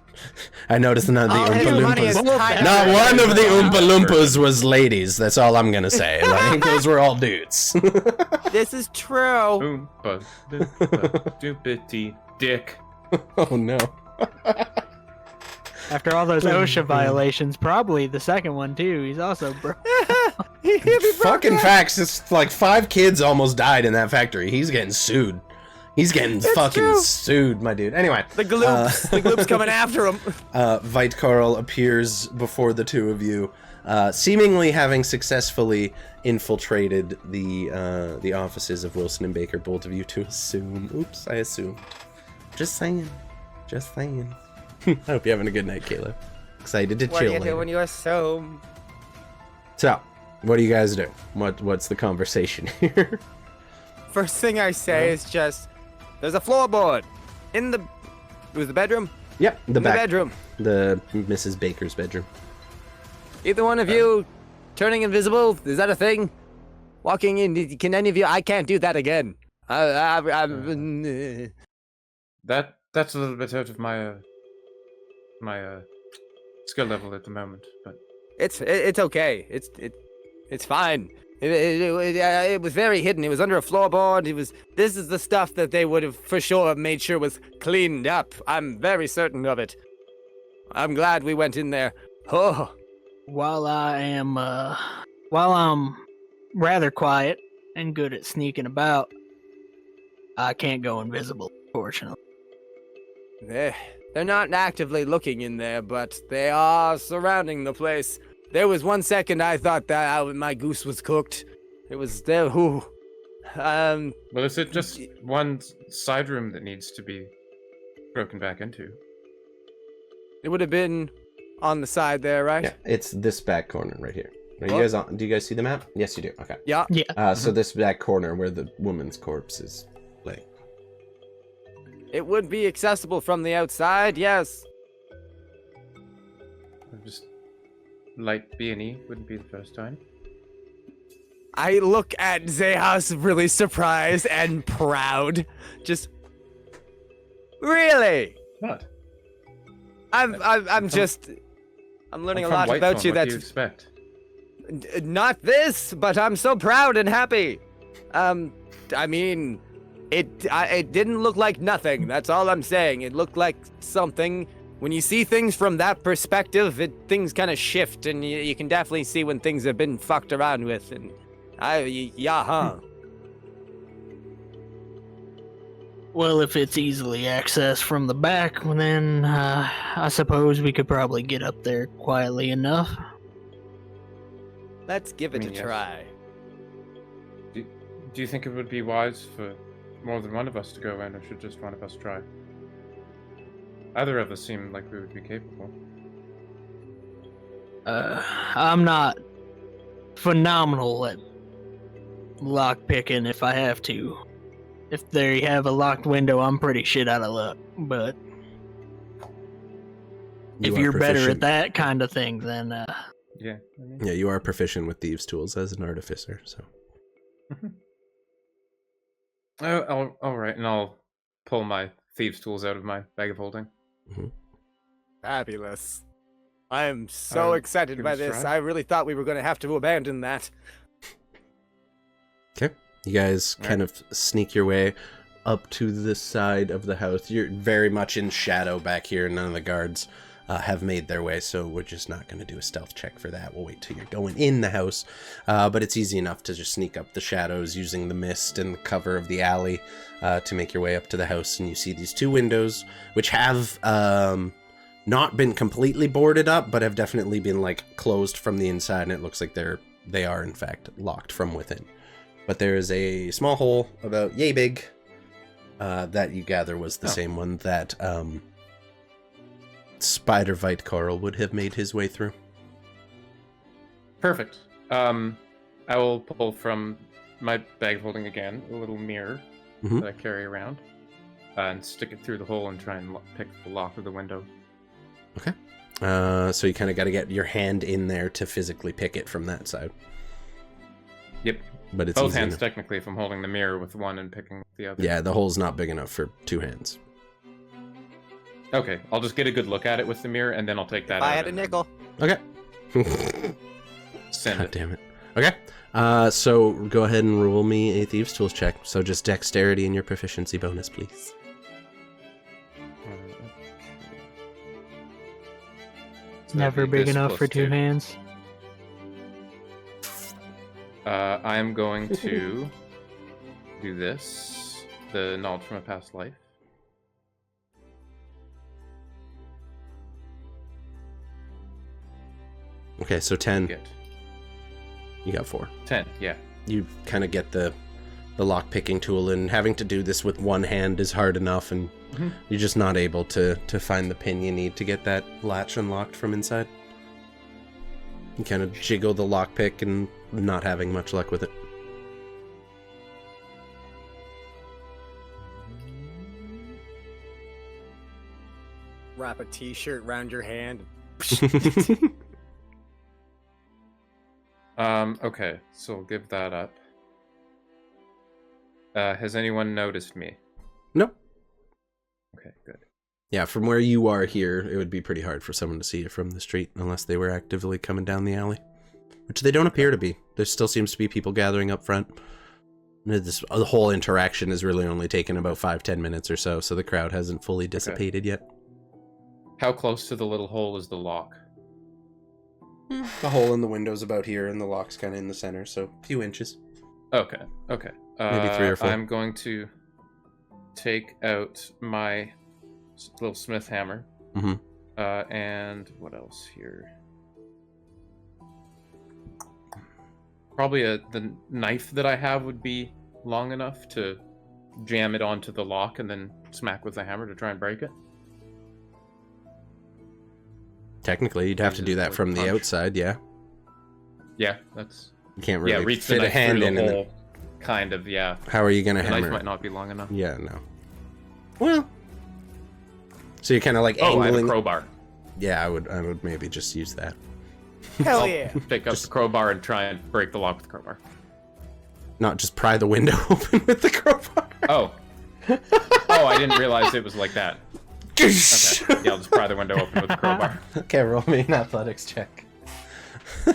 I noticed none of the Oompa Loompas. Not one of the Oompa Loompas was ladies, that's all I'm gonna say. Like, those were all dudes. This is true. Oompa Loompa doopity dick. Oh no. After all those OSHA violations, probably the second one too. He's also broke. Fucking facts, it's like 5 kids almost died in that factory. He's getting sued. He's getting fucking sued, my dude. Anyway. The gloop's coming after him. Vitekarl appears before the two of you, seemingly having successfully infiltrated the offices of Wilson and Baker, both of you to assume. Oops, I assumed. Just saying. Just saying. I hope you're having a good night, Caleb. Excited to What do chill you do later. when you assume? So, what do you guys do? What's the conversation here? First thing I say is just, there's a floorboard in the. It was the bedroom. Yep, the The back. bedroom. The Mrs. Baker's bedroom. Either one of you turning invisible, is that a thing? Walking in, can any of you? I can't do that again. That's a little bit out of my skill level at the moment, but It's okay. It's fine. It was very hidden. It was under a floorboard. This is the stuff that they would have for sure made sure was cleaned up. I'm very certain of it. I'm glad we went in there. Oh, While I'm rather quiet and good at sneaking about, I can't go invisible, fortunately. they're not actively looking in there, but they are surrounding the place. There was 1 second I thought that my goose was cooked. It was there. Who? well, is it just one side room that needs to be broken back into? It would have been on the side there, right? Yeah, it's this back corner right here. Are you guys on? Do you guys see the map? Yes, you do. Okay. Yeah. Yeah. So this back corner where the woman's corpse is laying. It would be accessible from the outside, yes. Just light B&E wouldn't be the first time. I look at Xechas really surprised and proud. Just really? What? I'm learning a I'm from lot about Whitethorn, you. what That's do you expect? not this, but I'm so proud and happy. I mean, it didn't look like nothing. That's all I'm saying. It looked like something. When you see things from that perspective, things kind of shift, and you can definitely see when things have been fucked around with. And Well, if it's easily accessed from the back, then I suppose we could probably get up there quietly enough. Let's give it I mean, a yes. try. Do you think it would be wise for more than one of us to go in, or should just one of us try? Either of us seem like we would be capable. I'm not phenomenal at lock picking if I have to. If they have a locked window, I'm pretty shit out of luck. But if you're better at that kind of thing, then Yeah. I mean, Yeah, you are proficient with thieves' tools as an artificer, so. Oh, all right, and I'll pull my thieves' tools out of my bag of holding. Fabulous. I am so excited give by it a this. try. I really thought we were going to have to abandon that. Okay. You guys kind of sneak your way up to the side of the house. You're very much in shadow back here. None of the guards have made their way, so we're just not going to do a stealth check for that. We'll wait till you're going in the house, but it's easy enough to just sneak up the shadows using the mist and the cover of the alley to make your way up to the house, and you see these 2 windows, which have not been completely boarded up, but have definitely been like closed from the inside, and it looks like they are in fact locked from within. But there is a small hole about yay big that you gather was the same one that Spider Vite Carl would have made his way through. Perfect. I will pull from my bag holding again a little mirror that I carry around and stick it through the hole and try and pick the lock of the window. Okay. So you kind of got to get your hand in there to physically pick it from that side. Yep. But it's both easy hands enough. technically if I'm holding the mirror with one and picking the other. Yeah, the hole's not big enough for 2 hands. Okay, I'll just get a good look at it with the mirror, and then I'll take that out. I had a nickel. Okay. Send God it. damn it. Okay. So go ahead and roll me a Thieves' Tools check. So just dexterity and your proficiency bonus, please. It's never big enough for 2 hands. I am going to do this. The knowledge from a past life. Okay, so 10. Get You got 4. 10. Yeah. You kind of get the lock picking tool, and having to do this with one hand is hard enough, and you're just not able to find the pin you need to get that latch unlocked from inside. You kind of jiggle the lockpick and not having much luck with it. Wrap a t-shirt around your hand. Okay, so we'll give that up. Has anyone noticed me? Nope. Okay, good. Yeah, from where you are here, it would be pretty hard for someone to see you from the street unless they were actively coming down the alley, which they don't appear to be. There still seems to be people gathering up front. The whole interaction has really only taken about 5-10 minutes or so, so the crowd hasn't fully dissipated yet. How close to the little hole is the lock? The hole in the window's about here, and the lock's kind of in the center, so a few inches. Okay, okay. Maybe 3 or 4. I'm going to take out my little smith hammer. And what else here? Probably the knife that I have would be long enough to jam it onto the lock and then smack with the hammer to try and break it. Technically, you'd have to do that from the outside, yeah. Yeah, that's... You can't really reach fit the a knife hand through in the and hole, kind of, yeah. How are you going to The hammer knife it? might not be long enough. Yeah, no. Well... So you're kind of like Oh, I have a angling... crowbar. Yeah, I would maybe just use that. Hell I'll yeah. pick up the crowbar and try and break the lock with the crowbar. Not just pry the window open with the crowbar. Oh. Oh, I didn't realize it was like that. Okay. Yeah, I'll just pry the window open with the crowbar. Okay, roll me an athletics check.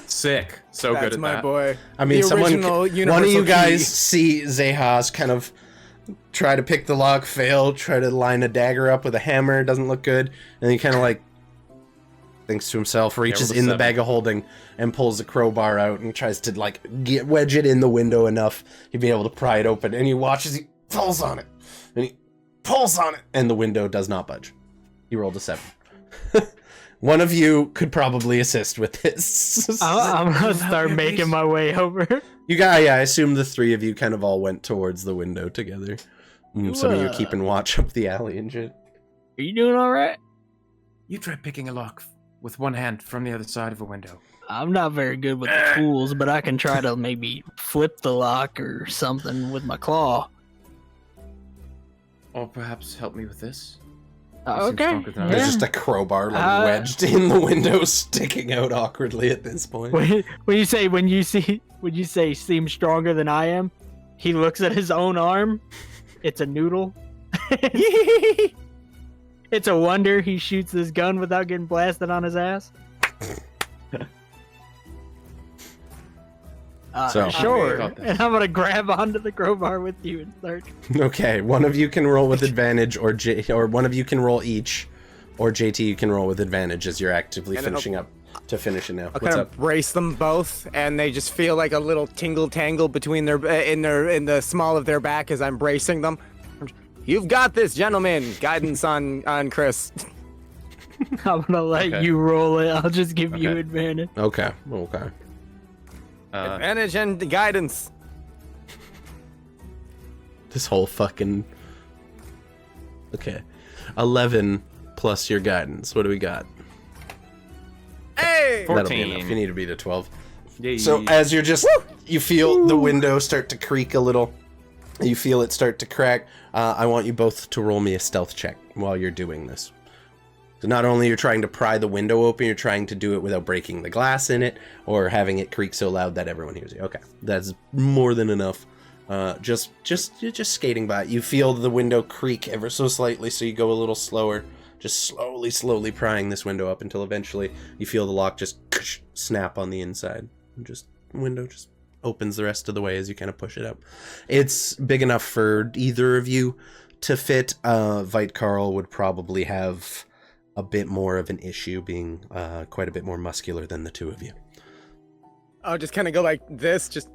Sick. So That's good at my that. boy. I mean, The original one of universal you guys key. see Xechas kind of try to pick the lock, fail, try to line a dagger up with a hammer, doesn't look good, and he kind of like thinks to himself, reaches rolled a in the 7. bag of holding and pulls the crowbar out and tries to like wedge it in the window enough he'd be able to pry it open, and he watches, he pulls on it, and he pulls on it, and the window does not budge. He rolled a 7. One of you could probably assist with this. I'm gonna start making my way over. You got, yeah, I assume the 3 of you kind of all went towards the window together. Some of you are keeping watch up the alley and shit. Are you doing all right? You try picking a lock with one hand from the other side of a window. I'm not very good with the tools, but I can try to maybe flip the lock or something with my claw. Or perhaps help me with this. Okay. stronger than I There's Yeah. just a crowbar like wedged in the window, sticking out awkwardly at this point. When you say seems stronger than I am, he looks at his own arm. It's a noodle. It's a wonder he shoots this gun without getting blasted on his ass. So- Sure. Got this. And I'm gonna grab onto the crowbar with you and start. Okay, one of you can roll with advantage, or one of you can roll each Or JT, you can roll with advantage as you're actively And finishing up to finish it now. I'll What's kind up? of brace them both, and they just feel like a little tingle tangle between in the small of their back as I'm bracing them. You've got this, gentlemen. Guidance on Chris. I'm gonna let Okay. you roll it. I'll just give you Okay. advantage. Okay. Advantage and guidance. This whole fucking... Okay. 11 plus your guidance. What do we got? Hey! Four- That'll be 14. enough. You need to beat a 12. Yay. So as you're just... You feel the window start to creak a little. You feel it start to crack. I want you both to roll me a stealth check while you're doing this. So not only you're trying to pry the window open, you're trying to do it without breaking the glass in it or having it creak so loud that everyone hears you. Okay, that's more than enough. You're just skating by. You feel the window creak ever so slightly, so you go a little slower, just slowly prying this window up until eventually you feel the lock just snap on the inside. And just window just opens the rest of the way as you kind of push it up. It's big enough for either of you to fit. Vite Carl would probably have a bit more of an issue, being quite a bit more muscular than the two of you. I'll just kind of go like this, just...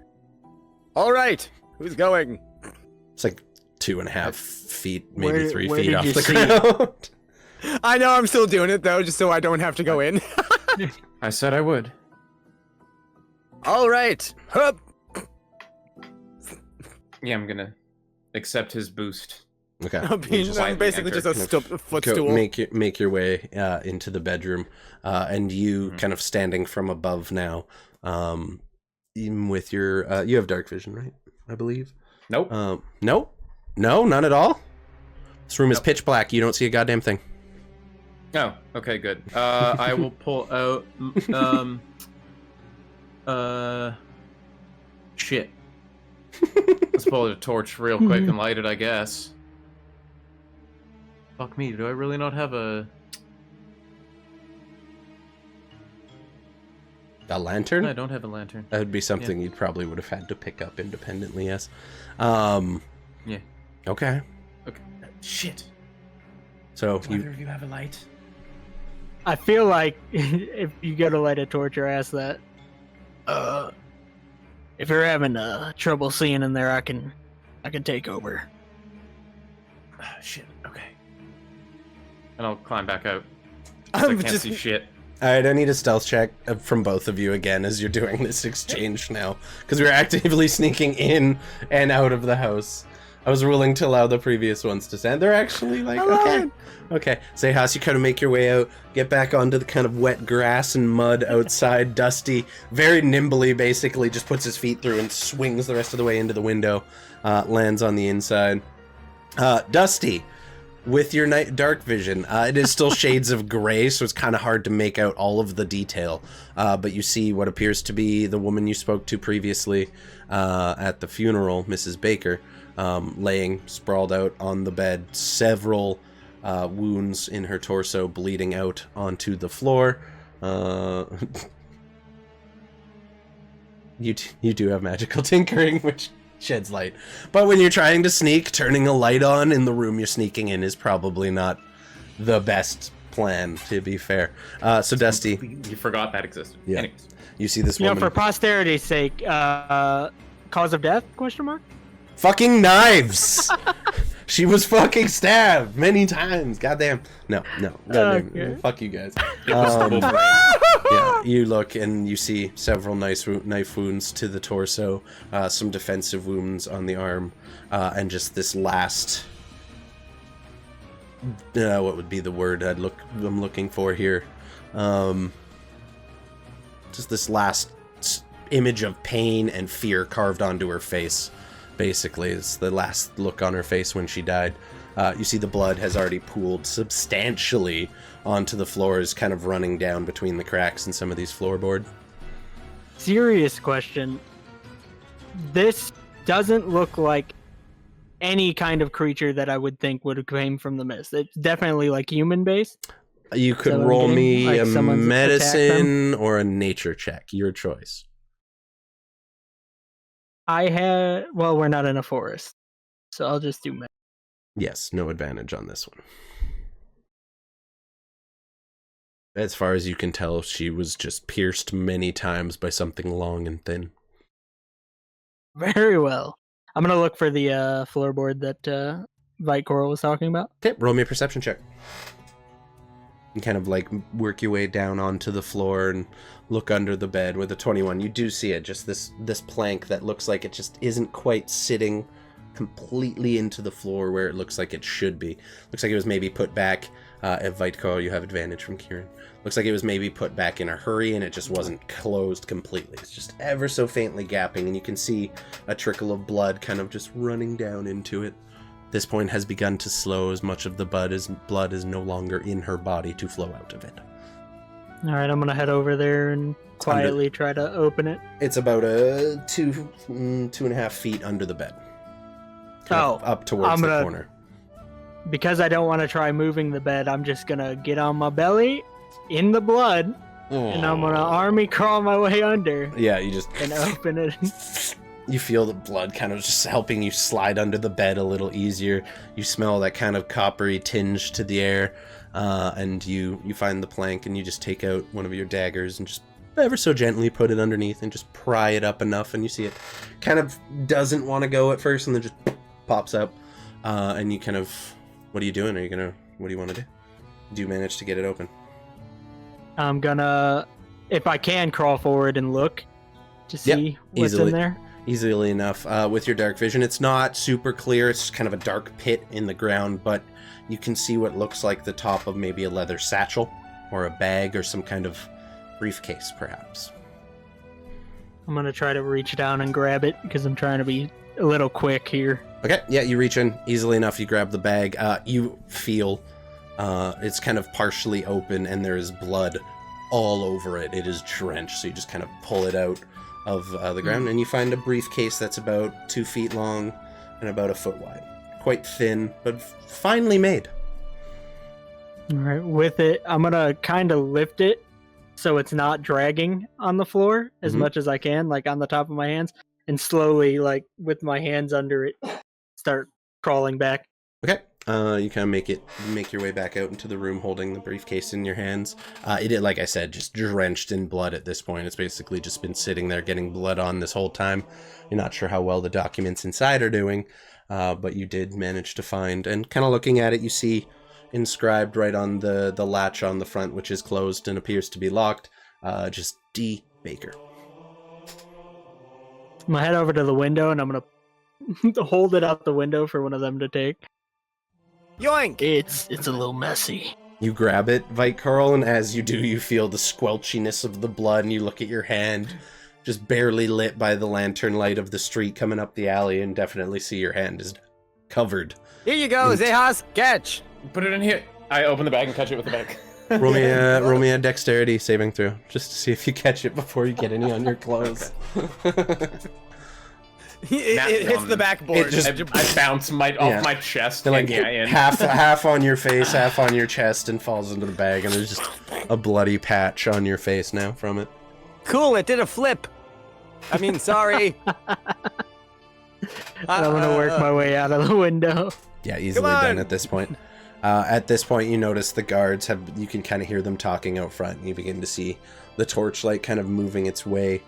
All right, who's going? It's like 2.5 feet, maybe Where- 3 where feet did off you the see ground. I know I'm still doing it, though, just so I don't have to go in. I said I would. All right, hup. Yeah, I'm gonna accept his boost. Okay. I'm quietly basically just enter. a footstool. Make your way into the bedroom, and you kind of standing from above now, even with your you have dark vision, right? I believe. Nope. No, none at all. This room is pitch black. You don't see a goddamn thing. Oh, okay, good. I will pull out. Shit. Let's pull out a torch real quick and light it, I guess. Fuck me, do I really not have a... A lantern? I don't have a lantern. That would be something you probably would have had to pick up independently. Yes. Yeah. Okay. Okay. Shit. So Do either of you have a light? I feel like if you go to light a torch or ask that, if you're having trouble seeing in there, I can take over. Shit, okay. And I'll climb back out. I'm I can't just- see shit. All right, I need a stealth check from both of you again as you're doing this exchange now, because we're actively sneaking in and out of the house. I was willing to allow the previous ones to stand. They're actually like, okay. Xechas, you kind of make your way out, get back onto the kind of wet grass and mud outside. Dusty, very nimbly, basically just puts his feet through and swings the rest of the way into the window, lands on the inside. Dusty, with your dark vision, it is still shades of gray, so it's kind of hard to make out all of the detail. But you see what appears to be the woman you spoke to previously at the funeral, Mrs. Baker, laying sprawled out on the bed, several wounds in her torso bleeding out onto the floor. You do have magical tinkering, which sheds light. But when you're trying to sneak, turning a light on in the room you're sneaking in is probably not the best plan, to be fair. So Dusty, You forgot that existed. Yeah. Anyways. you see this You know, woman. for posterity's sake, cause of death? Question mark. Fucking knives! She was fucking stabbed many times. Goddamn. No. Goddamn. Okay. Fuck you guys. It was the Um, Wolverine. Yeah, you look and you see several nice knife wounds to the torso, some defensive wounds on the arm, and just this last... what would be the word I'm looking for here? Just this last image of pain and fear carved onto her face. Basically, it's the last look on her face when she died. You see the blood has already pooled substantially onto the floors, kind of running down between the cracks in some of these floorboard. Serious question. This doesn't look like any kind of creature that I would think would have came from the mist. It's definitely like human based. You could So roll I'm me getting, a like, someone's attacked medicine or a nature check. Your choice. We're not in a forest, so I'll just do Yes, no advantage on this one. As far as you can tell, she was just pierced many times by something long and thin. Very well. I'm gonna look for the floorboard that Vite Coral was talking about. Okay, roll me a perception check. And kind of like work your way down onto the floor and look under the bed with a 21. You do see it, just this plank that looks like it just isn't quite sitting completely into the floor where it looks like it should be. Looks like it was maybe put back. At Viteco, you have advantage from Kieran. Looks like it was maybe put back in a hurry and it just wasn't closed completely. It's just ever so faintly gapping, and you can see a trickle of blood kind of just running down into it. This point has begun to slow as much of the blood is no longer in her body to flow out of it. All right, I'm gonna head over there and quietly try to open it. It's about a 2.5 feet under the bed. Kind of up towards the corner. Because I don't want to try moving the bed, I'm just gonna get on my belly in the blood, and I'm gonna army crawl my way under. Yeah, you just and open it. You feel the blood kind of just helping you slide under the bed a little easier. You smell that kind of coppery tinge to the air, and you find the plank, and you just take out one of your daggers and just ever so gently put it underneath and just pry it up enough, and you see it kind of doesn't want to go at first, and then just pops up, and you kind of, what are you doing? What do you want to do? Do you manage to get it open? I'm gonna, if I can, crawl forward and look to see what's in there. Easily enough. With your dark vision, it's not super clear. It's kind of a dark pit in the ground, but you can see what looks like the top of maybe a leather satchel or a bag or some kind of briefcase, perhaps. I'm gonna try to reach down and grab it because I'm trying to be a little quick here. Okay, yeah, you reach in easily enough. You grab the bag. You feel it's kind of partially open, and there is blood all over it. It is drenched, so you just kind of pull it out of the ground, and you find a briefcase that's about 2 feet long and about 1 foot wide. Quite thin, but finely made. All right, with it, I'm gonna kind of lift it so it's not dragging on the floor as much as I can, like on the top of my hands, and slowly, like with my hands under it, start crawling back. Okay. You kind of make your way back out into the room holding the briefcase in your hands. It, like I said, just drenched in blood at this point. It's basically just been sitting there getting blood on this whole time. You're not sure how well the documents inside are doing, but you did manage to find, and kind of looking at it, you see inscribed right on the latch on the front, which is closed and appears to be locked, just D. Baker. I'm gonna head over to the window and I'm gonna hold it out the window for one of them to take. Yoink! It's a little messy. You grab it, Vite Carl, and as you do, you feel the squelchiness of the blood, and you look at your hand, just barely lit by the lantern light of the street coming up the alley, and definitely see your hand is covered. Here you go, Xechas, catch! Put it in here. I open the bag and catch it with the bag. Roll me a dexterity saving throw, just to see if you catch it before you get any on your clothes. It hits the backboard. I bounce off my chest. Like half on your face, half on your chest, and falls into the bag, and there's just a bloody patch on your face now from it. Cool, it did a flip. I mean, sorry. I'm gonna work my way out of the window. Yeah, easily done at this point. At this point, you notice the guards you can kind of hear them talking out front, and you begin to see the torchlight kind of moving its way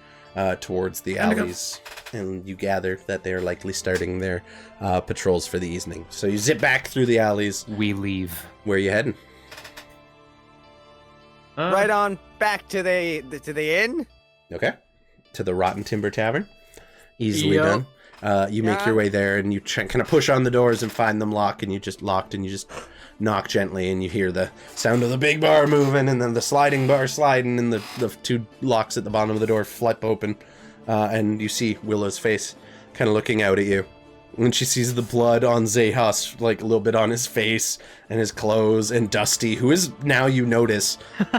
towards the alleys, and you gather that they're likely starting their patrols for the evening. So you zip back through the alleys. We leave. Where are you heading? Right on back to the inn. Okay, to the Rotten Timber Tavern. Easily done. You make your way there, and you kind of push on the doors and find them locked, and you just knock gently, and you hear the sound of the big bar moving, and then the sliding bar sliding, and the two locks at the bottom of the door flip open, and you see Willow's face kind of looking out at you. When she sees the blood on Xechas, like a little bit on his face and his clothes, and Dusty, who is now, you notice,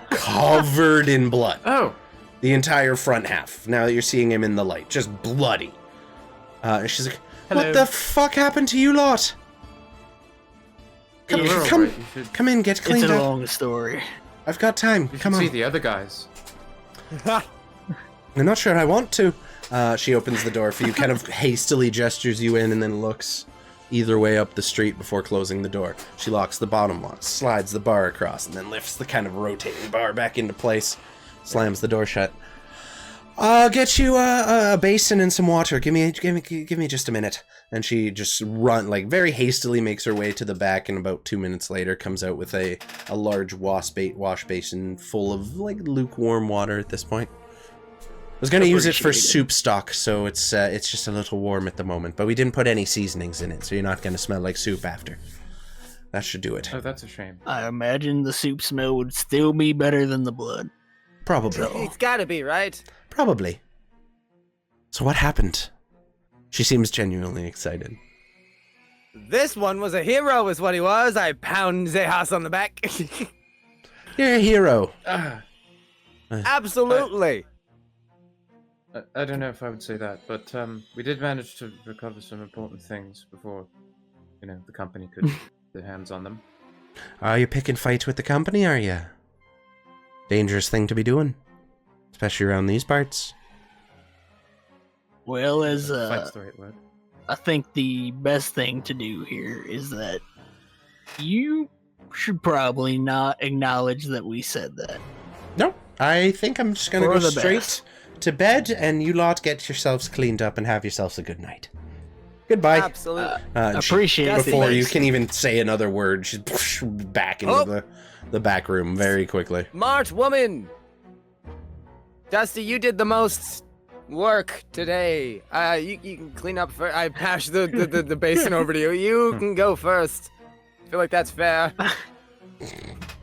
covered in blood. Oh. The entire front half, now that you're seeing him in the light, just bloody. She's like, Hello. What the fuck happened to you lot? Come in, get cleaned It's a up. long story. I've got time. You Come should on. see the other guys. I'm not sure I want to. She opens the door for you, kind of hastily gestures you in, and then looks either way up the street before closing the door. She locks the bottom lock, slides the bar across, and then lifts the kind of rotating bar back into place, slams the door shut. I'll get you a basin and some water. Give me just a minute. And she just very hastily makes her way to the back, and about 2 minutes later comes out with a large wash basin full of lukewarm water at this point. I was going to use it for soup stock, so it's just a little warm at the moment, but we didn't put any seasonings in it, so you're not going to smell like soup after. That should do it. Oh, that's a shame. I imagine the soup smell would still be better than the blood. Probably. It's gotta be, right? Probably. So what happened? She seems genuinely excited. This one was a hero, is what he was. I pound Xechas on the back. You're a hero. Absolutely. I don't know if I would say that, but we did manage to recover some important things before, the company could get their hands on them. Are you picking fights with the company, are you? Dangerous thing to be doing. Especially around these parts. Well, Fight's the right word. I think the best thing to do here is that you should probably not acknowledge that we said that. Nope. I think I'm just going to For go the straight best. to bed, and you lot get yourselves cleaned up and have yourselves a good night. Goodbye. Absolutely. And she- Appreciate it. Before you can even say another word, she's back into the back room very quickly. Smart woman. Dusty, you did the most work today. You can clean up first. I pass the basin over to you. You can go first. I feel like that's fair.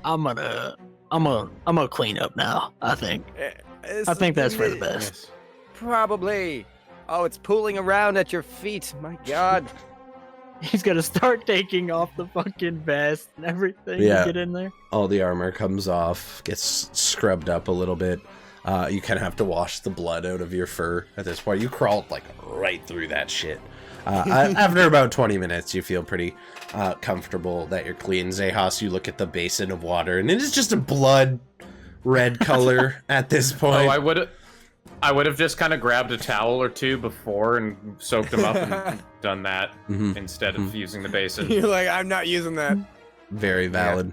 I'm gonna clean up now. I think that's for the best. Yes. Probably. Oh, it's pooling around at your feet. My God. He's gonna start taking off the fucking vest and everything Yeah. to get in there. All the armor comes off, gets scrubbed up a little bit. You kind of have to wash the blood out of your fur at this point. You crawled right through that shit. After about 20 minutes, you feel pretty comfortable that you're clean. Xechas, you look at the basin of water, and it is just a blood red color at this point. Oh, I would have just kind of grabbed a towel or two before and soaked them up and done that instead of using the basin. You're like, I'm not using that. Very valid.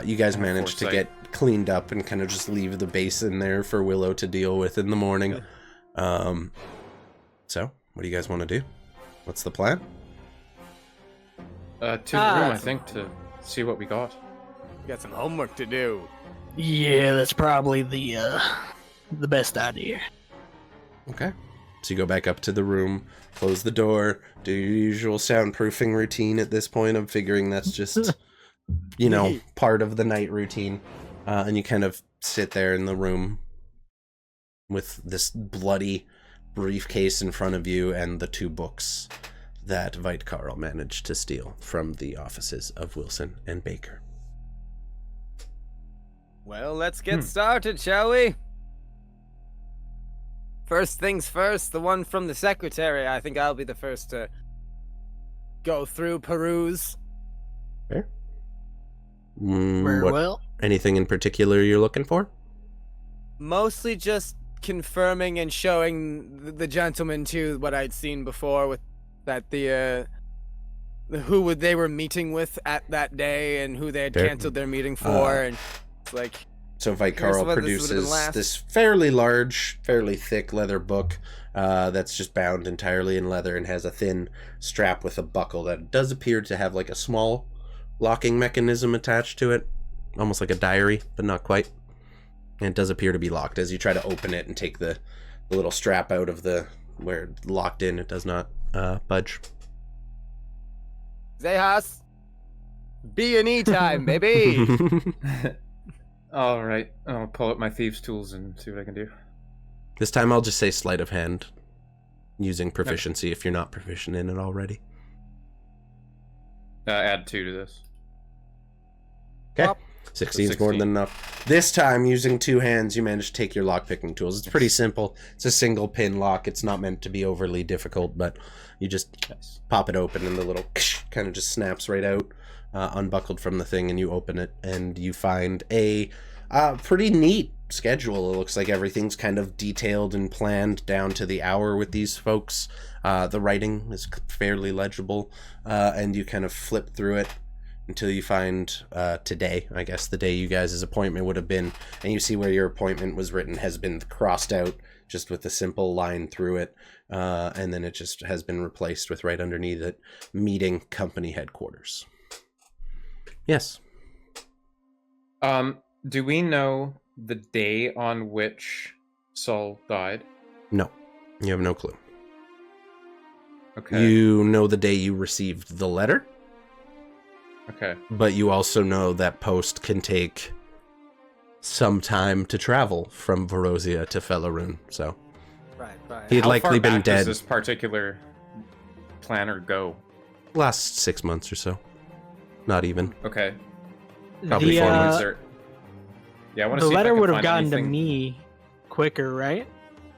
You guys managed to foresight. get cleaned up and kind of just leave the basin there for Willow to deal with in the morning. So, what do you guys want to do? What's the plan? To the room, I think, to see what we got. We got some homework to do. Yeah, that's probably the best idea. Okay. So you go back up to the room, close the door, do your usual soundproofing routine at this point. I'm figuring that's just, part of the night routine. And you kind of sit there in the room with this bloody briefcase in front of you and the 2 books that Veit Karl managed to steal from the offices of Wilson and Baker. Well, let's get started, shall we? First things first, the one from the secretary. I think I'll be the first to go through, peruse. Fair. Very well. Anything in particular you're looking for? Mostly just confirming and showing the gentleman too what I'd seen before with that who they were meeting with at that day and who they had Fair. canceled their meeting for, and it's like. So Veit Here's Karl what this would've been produces last. this fairly large, fairly thick leather book that's just bound entirely in leather and has a thin strap with a buckle that does appear to have a small locking mechanism attached to it, almost like a diary, but not quite. And it does appear to be locked. As you try to open it and take the little strap out of where it's locked in, it does not budge. Xechas, B&E time, baby. All right, I'll pull up my thieves' tools and see what I can do. This time I'll just say sleight of hand, using proficiency if you're not proficient in it already. Add 2 to this. Okay. Well, 16 is 16. more than enough. This time, using 2 hands, you manage to take your lock-picking tools. It's pretty simple. It's a single pin lock. It's not meant to be overly difficult, but you just pop it open and the little kind of just snaps right out, unbuckled from the thing, and you open it, and you find a pretty neat schedule, it looks like everything's kind of detailed and planned down to the hour with these folks. The writing is fairly legible, and you kind of flip through it until you find today, I guess the day you guys' appointment would have been, and you see where your appointment was written has been crossed out just with a simple line through it, and then it just has been replaced with right underneath it, meeting company headquarters. Yes. Do we know the day on which Saul died? No, you have no clue. Okay. You know the day you received the letter, Okay. but you also know that post can take some time to travel from Vorosia to Fellarune, so Right. he'd How likely far been back dead does this particular planner go? last 6 months or so. Not even. Okay. Probably The, 4 Is months. there... Yeah, I want to the see if I letter can would have find gotten anything... to me quicker, right?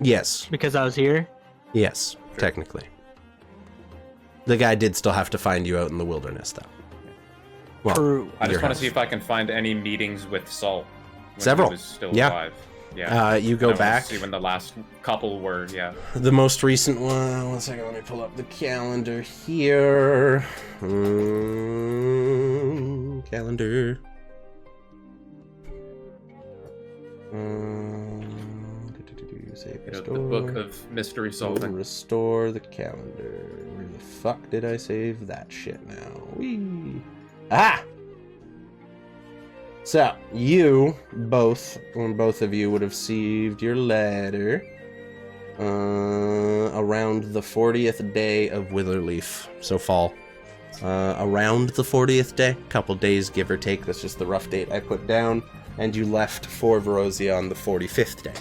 Yes. Because I was here. Yes, Sure. technically. The guy did still have to find you out in the wilderness, though. Well, True. I your just want house. to see if I can find any meetings with Saul when Several. he was still Yeah. alive. Yeah. You And go I wanna back. see when the last couple were. Yeah. The most recent one. One second, let me pull up the calendar here. Calendar. Save You know, restore. the book of mystery solving. Restore the calendar. Where the fuck did I save that shit now? Whee! Ah! So, you both of you would have received your letter around the 40th day of Witherleaf, so fall. Around the 40th day, couple days give or take, that's just the rough date I put down, and you left for Vorosia on the 45th day.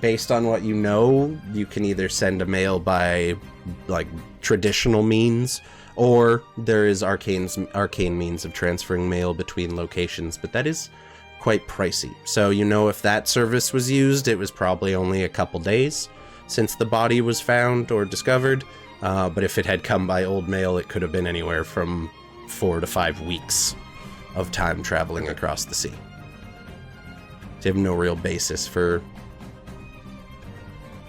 Based on what you know, you can either send a mail by, like, traditional means, or there is arcane means of transferring mail between locations, but that is quite pricey. So you know if that service was used, it was probably only a couple days since the body was found or discovered, but if it had come by old mail, it could have been anywhere from 4 to 5 weeks of time traveling across the sea. They have no real basis for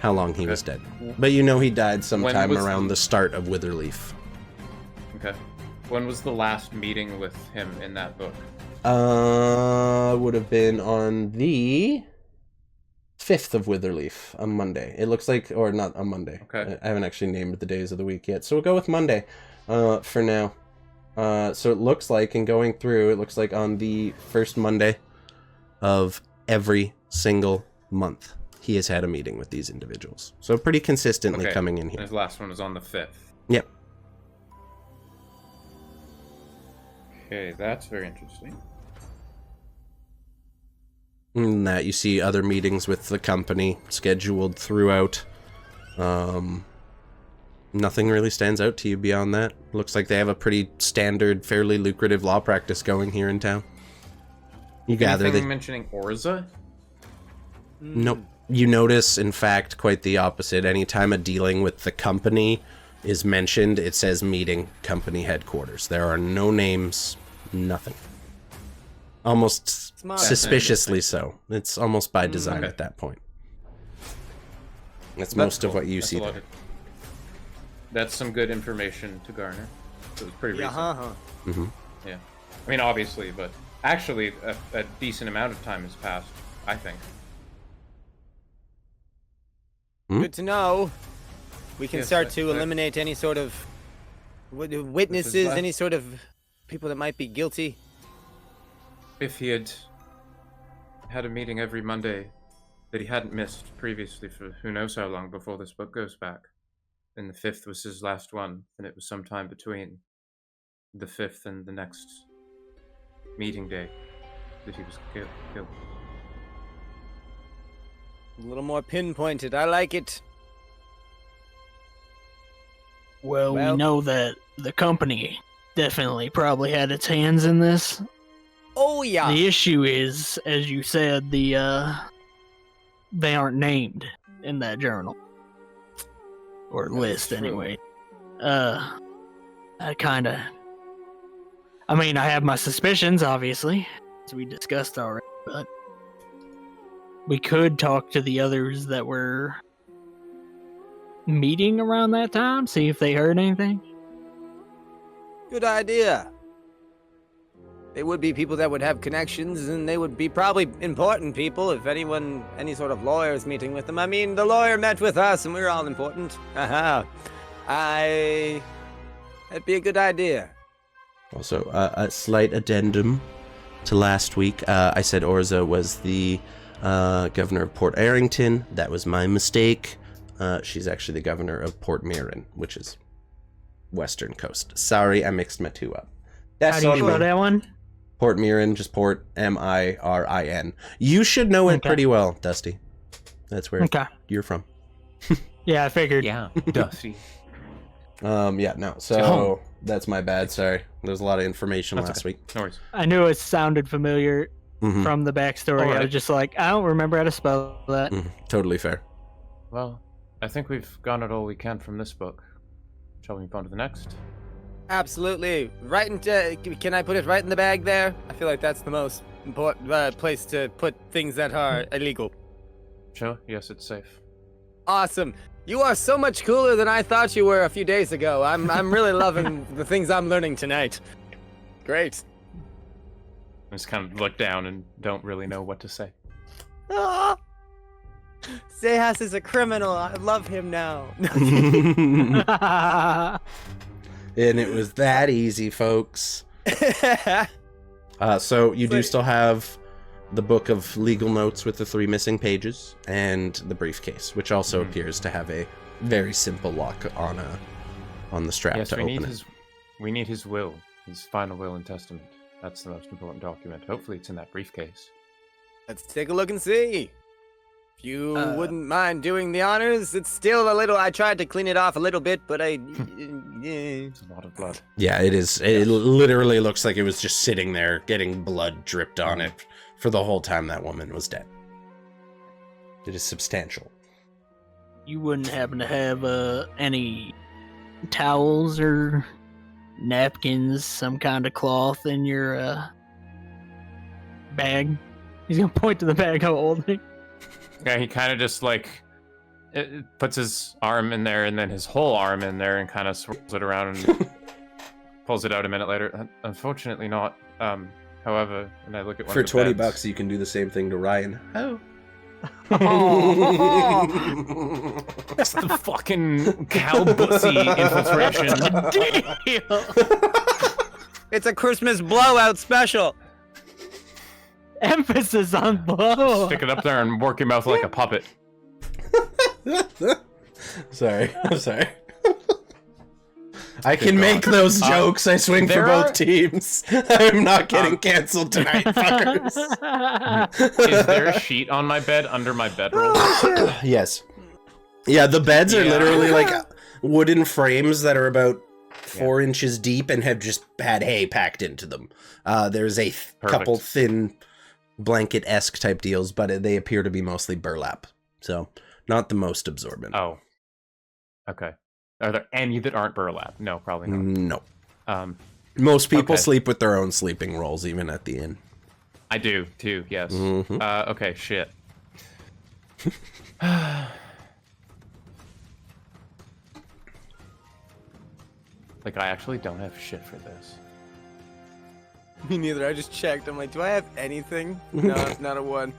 how long he was dead. But you know he died sometime was around he- the start of Witherleaf. Okay. When was the last meeting with him in that book? Would have been on the 5th of Witherleaf, on Monday. It looks like, or not on Monday. Okay. I haven't actually named the days of the week yet, so we'll go with Monday for now. So it looks like, in going through, it looks like on the first Monday of every single month, he has had a meeting with these individuals. So pretty consistently Okay. coming in And here. his last one was on the 5th. Yep. Okay, that's very interesting. And that you see other meetings with the company scheduled throughout. Nothing really stands out to you beyond that. Looks like they have a pretty standard, fairly lucrative law practice going here in town. You gather Anything that. mentioning Orza? Nope. You notice, in fact, quite the opposite. Anytime a dealing with the company is mentioned, it says meeting company headquarters. There are no names, nothing. Almost Smart. suspiciously so. It's almost by design Okay. at that point. That's That's most of cool. what you That's see a lot there. That's some good information to garner. It was pretty Yeah, recent. Hmm. Yeah. I mean, obviously, but actually, a decent amount of time has passed, I think. Good to know. We can Yes, start I- to I- eliminate any sort of witnesses, last- any sort of people that might be guilty. If he had had a meeting every Monday that he hadn't missed previously for who knows how long before this book goes back, and the 5th was his last one, and it was sometime between the 5th and the next meeting day that he was killed. A little more pinpointed. I like it. Well, Well- we know that the company definitely probably had its hands in this. Oh yeah. The issue is, as you said, they aren't named in that journal or list true. anyway. I kind of I mean, I have my suspicions, obviously, as we discussed already, but we could talk to the others that were meeting around that time, see if they heard anything. Good idea. They would be people that would have connections, and they would be probably important people if anyone, any sort of lawyer is meeting with them. I mean, the lawyer met with us, and we were all important. That'd be a good idea. Also, a slight addendum to last week. I said Orza was the governor of Port Arrington. That was my mistake. She's actually the governor of Port Mistmere, which is western coast. Sorry, I mixed my two up. That's How do you spell that one? Port Mistmere, just Port, Mirin. You should know it pretty well, Dusty. That's where you're from. Yeah, I figured. Yeah, Dusty. So that's my bad. Sorry, there's a lot of information last week. No worries. I knew it sounded familiar from the backstory. Right. I was just like, I don't remember how to spell that. Totally fair. Well, I think we've gone at all we can from this book. Shall we move on to the next? Absolutely. Right into. Can I put it right in the bag there? I feel like that's the most important place to put things that are illegal. Sure. Yes, it's safe. Awesome. You are so much cooler than I thought you were a few days ago. I'm really loving the things I'm learning tonight. Great. I just kind of look down and don't really know what to say. Ah! Xechas is a criminal. I love him now. And it was that easy, folks. So you do still have the book of legal notes with the 3 missing pages and the briefcase, which also appears to have a very simple lock on the strap to open it. We need his will, his final will and testament. That's the most important document. Hopefully it's in that briefcase. Let's take a look and see. If you wouldn't mind doing the honors, it's still a little. I tried to clean it off a little bit, but It's a lot of blood. Yeah, it is. It literally looks like it was just sitting there getting blood dripped on it for the whole time that woman was dead. It is substantial. You wouldn't happen to have any towels or napkins, some kind of cloth in your bag? He's gonna point to the bag I'm holding. Yeah, he kind of just puts his arm in there and then his whole arm in there and kind of swirls it around and pulls it out a minute later. Unfortunately not. However, and I look at one For of the $20, beds. you can do the same thing to Ryan. Oh. That's the fucking cow bussy infiltration. it's a Christmas blowout special. Emphasis on blow. Stick it up there and work your mouth like a puppet. Sorry, I'm sorry. I can make those jokes. I swing for both teams. I'm not getting canceled tonight, fuckers. Is there a sheet on my bed under my bedroll? Yes. Yeah, the beds are literally like wooden frames that are about 4 inches deep and have just had hay packed into them. There's a couple thin blanket-esque type deals, but they appear to be mostly burlap. So, not the most absorbent. Oh. Okay. Are there any that aren't burlap? No, probably not. No. Most people sleep with their own sleeping rolls, even at the inn. I do, too, yes. Okay, shit. Like, I actually don't have shit for this. Me neither. I just checked. I'm like, do I have anything? No, it's not a one.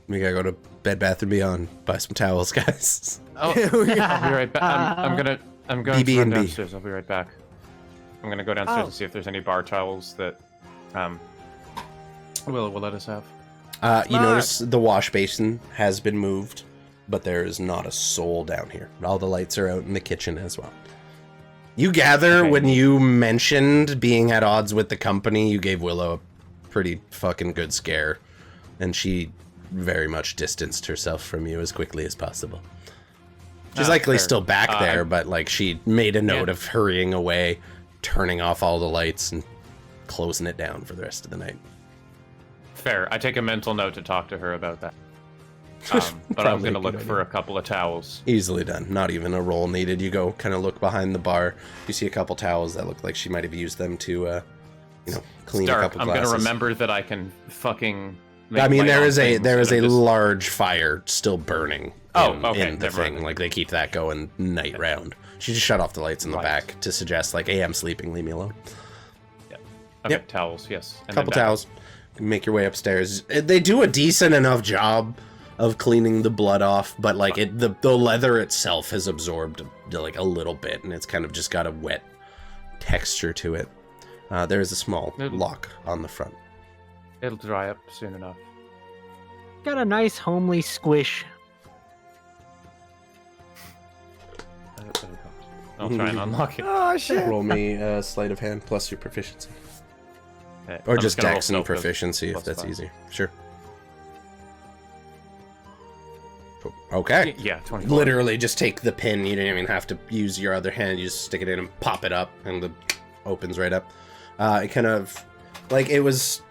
We gotta go to Bed Bath & Beyond, buy some towels, guys. Oh, I'll be right back. I'm going to run BB&B. downstairs. I'll be right back. I'm gonna go downstairs and see if there's any bar towels that will let us have. You notice the wash basin has been moved, but there is not a soul down here. All the lights are out in the kitchen as well. You gather when you mentioned being at odds with the company, you gave Willow a pretty fucking good scare, and she very much distanced herself from you as quickly as possible. She's likely still back there, but like she made a note of hurrying away, turning off all the lights, and closing it down for the rest of the night. Fair. I take a mental note to talk to her about that. But I'm Probably going to a look good for idea. a couple of towels. Easily done. Not even a roll needed. You go kind of look behind the bar. You see a couple towels that look like she might have used them to, clean It's dark. a couple I'm glasses. going to remember that I can fucking make I mean, light there on is a things, and I'm just- large fire still burning. Oh, in, okay, in the never thing. mind. Like they keep that going night round. She just shut off the lights in the Right. back to suggest like, "Hey, I'm sleeping. Leave me alone." Okay, Yep. towels, yes. And Couple then back up. towels. Make your way upstairs. They do a decent enough job of cleaning the blood off, but like the leather itself has absorbed like a little bit, and it's kind of just got a wet texture to it. There is a small lock on the front. It'll dry up soon enough. Got a nice homely squish. I'll try and unlock it. Oh shit! Roll me sleight of hand plus your proficiency, Okay, or I'm just gonna roll dex and stealth 'cause proficiency if plus that's 5. easier. Sure. Okay. Yeah, 24. Literally, just take the pin. You don't even have to use your other hand. You just stick it in and pop it up, and it opens right up. It kind of, like, it was,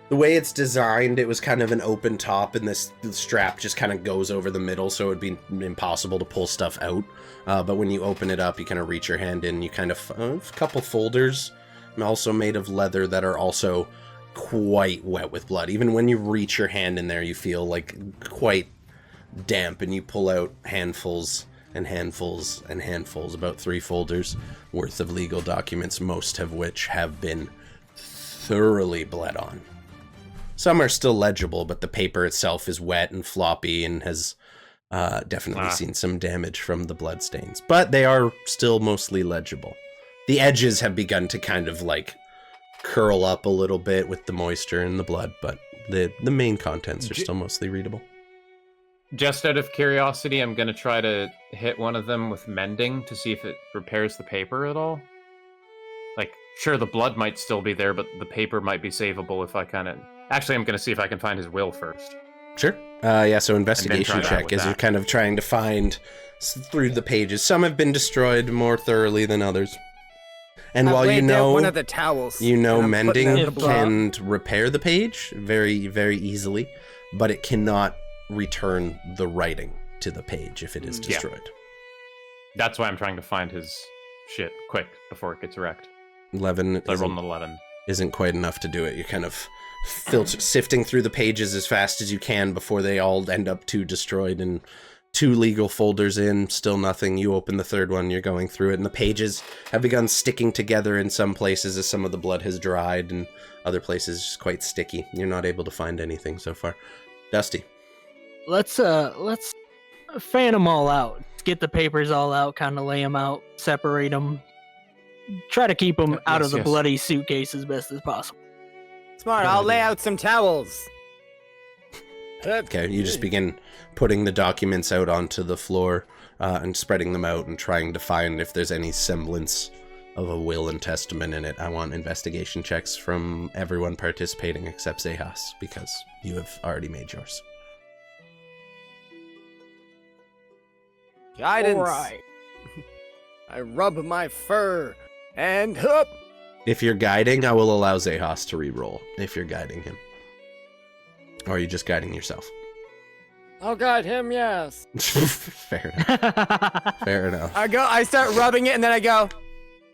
the way it's designed, it was kind of an open top, and the strap just kind of goes over the middle, so it would be impossible to pull stuff out. But when you open it up, you kind of reach your hand in, you kind of, a couple folders, also made of leather that are also quite wet with blood. Even when you reach your hand in there, you feel, like, quite damp, and you pull out handfuls and handfuls and handfuls, about 3 folders worth of legal documents, most of which have been thoroughly bled on. Some are still legible, but the paper itself is wet and floppy and has definitely seen some damage from the blood stains, but they are still mostly legible. The edges have begun to kind of like curl up a little bit with the moisture and the blood, but the main contents are still mostly readable. Just out of curiosity, I'm gonna try to hit one of them with mending to see if it repairs the paper at all. Like, sure, the blood might still be there, but the paper might be savable if I kind of... Actually, I'm gonna see if I can find his will first. Sure. Yeah, so investigation try that check with as you're that. kind of trying to find through the pages. Some have been destroyed more thoroughly than others. And I've while you laid down know... one of the towels, You know and I'm putting mending out the blood. can repair the page very, very easily, but it cannot return the writing to the page if it is Yeah. destroyed. That's why I'm trying to find his shit quick before it gets wrecked. 11 So I rolled an 11. isn't quite enough to do it. You're kind of sifting through the pages as fast as you can before they all end up too destroyed, and 2 legal folders in, still nothing. You open the 3rd one, you're going through it, and the pages have begun sticking together in some places as some of the blood has dried, and other places just quite sticky. You're not able to find anything so far. Dusty. Let's fan them all out. Let's get the papers all out, kind of lay them out, separate them. Try to keep them out of the yes. bloody suitcase as best as possible. Smart. I'll lay out some towels. Okay, you just begin putting the documents out onto the floor and spreading them out and trying to find if there's any semblance of a will and testament in it. I want investigation checks from everyone participating except Xechas, because you have already made yours. Guidance. All right. I rub my fur and hup. If you're guiding, I will allow Xechas to re-roll if you're guiding him. Or are you just guiding yourself? I'll guide him. Yes. Fair enough. Fair enough. I start rubbing it, and then I go,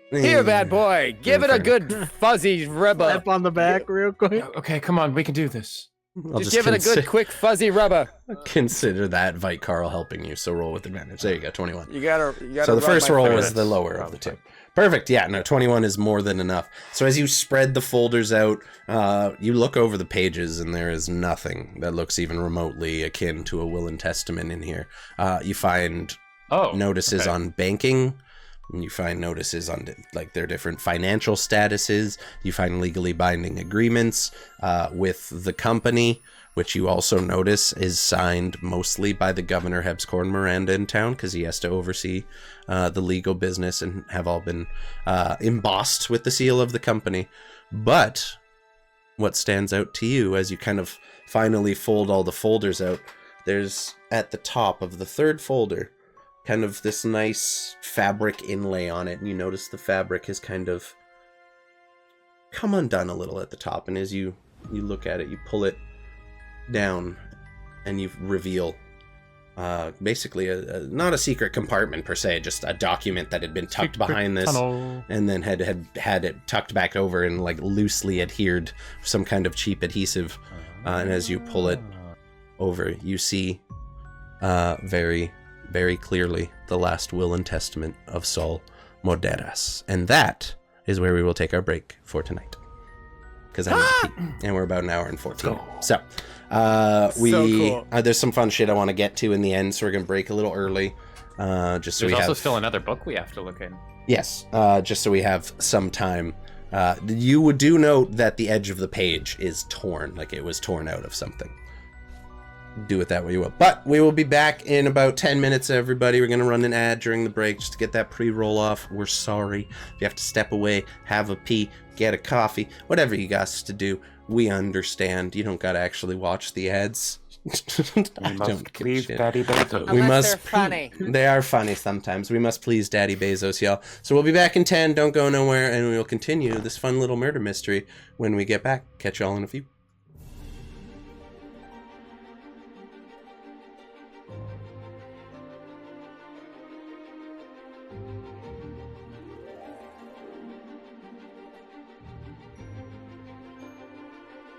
"Here, bad boy, give it a Fair good fuzzy rubber. Slap on the back real quick. Okay, come on, we can do this. I'll Just give it a good, quick fuzzy rubber." Consider that Vite Carl helping you, so roll with advantage. There you go, 21. You gotta. So the rub first my roll fur. was the lower of the 2. Perfect. Yeah, no, 21 is more than enough. So as you spread the folders out, you look over the pages, and there is nothing that looks even remotely akin to a will and testament in here. You find notices okay. on banking. You find notices on like their different financial statuses. You find legally binding agreements with the company, which you also notice is signed mostly by the Governor Hebscorn Miranda in town, because he has to oversee the legal business, and have all been embossed with the seal of the company. But what stands out to you as you kind of finally fold all the folders out, there's at the top of the 3rd folder kind of this nice fabric inlay on it, and you notice the fabric has kind of come undone a little at the top, and as you look at it, you pull it down, and you reveal basically not a secret compartment per se, just a document that had been tucked behind this and then had it tucked back over and like loosely adhered some kind of cheap adhesive. And as you pull it over, you see very, very clearly the last will and testament of Sol Morderas. And that is where we will take our break for tonight. Because and we're about an hour and 14. So cool. There's some fun shit I want to get to in the end, so we're gonna break a little early. Just so There's we also have... still another book we have to look in. Yes, just so we have some time. You do note that the edge of the page is torn, like it was torn out of something. Do it that way you will. But we will be back in about 10 minutes, everybody. We're going to run an ad during the break just to get that pre-roll off. We're sorry. If you have to step away, have a pee, get a coffee, whatever you got to do, we understand. You don't got to actually watch the ads. I don't please Daddy Bezos. We must. They're funny. They are funny sometimes. We must please Daddy Bezos, y'all. So we'll be back in 10. Don't go nowhere, and we'll continue this fun little murder mystery when we get back. Catch y'all in a few.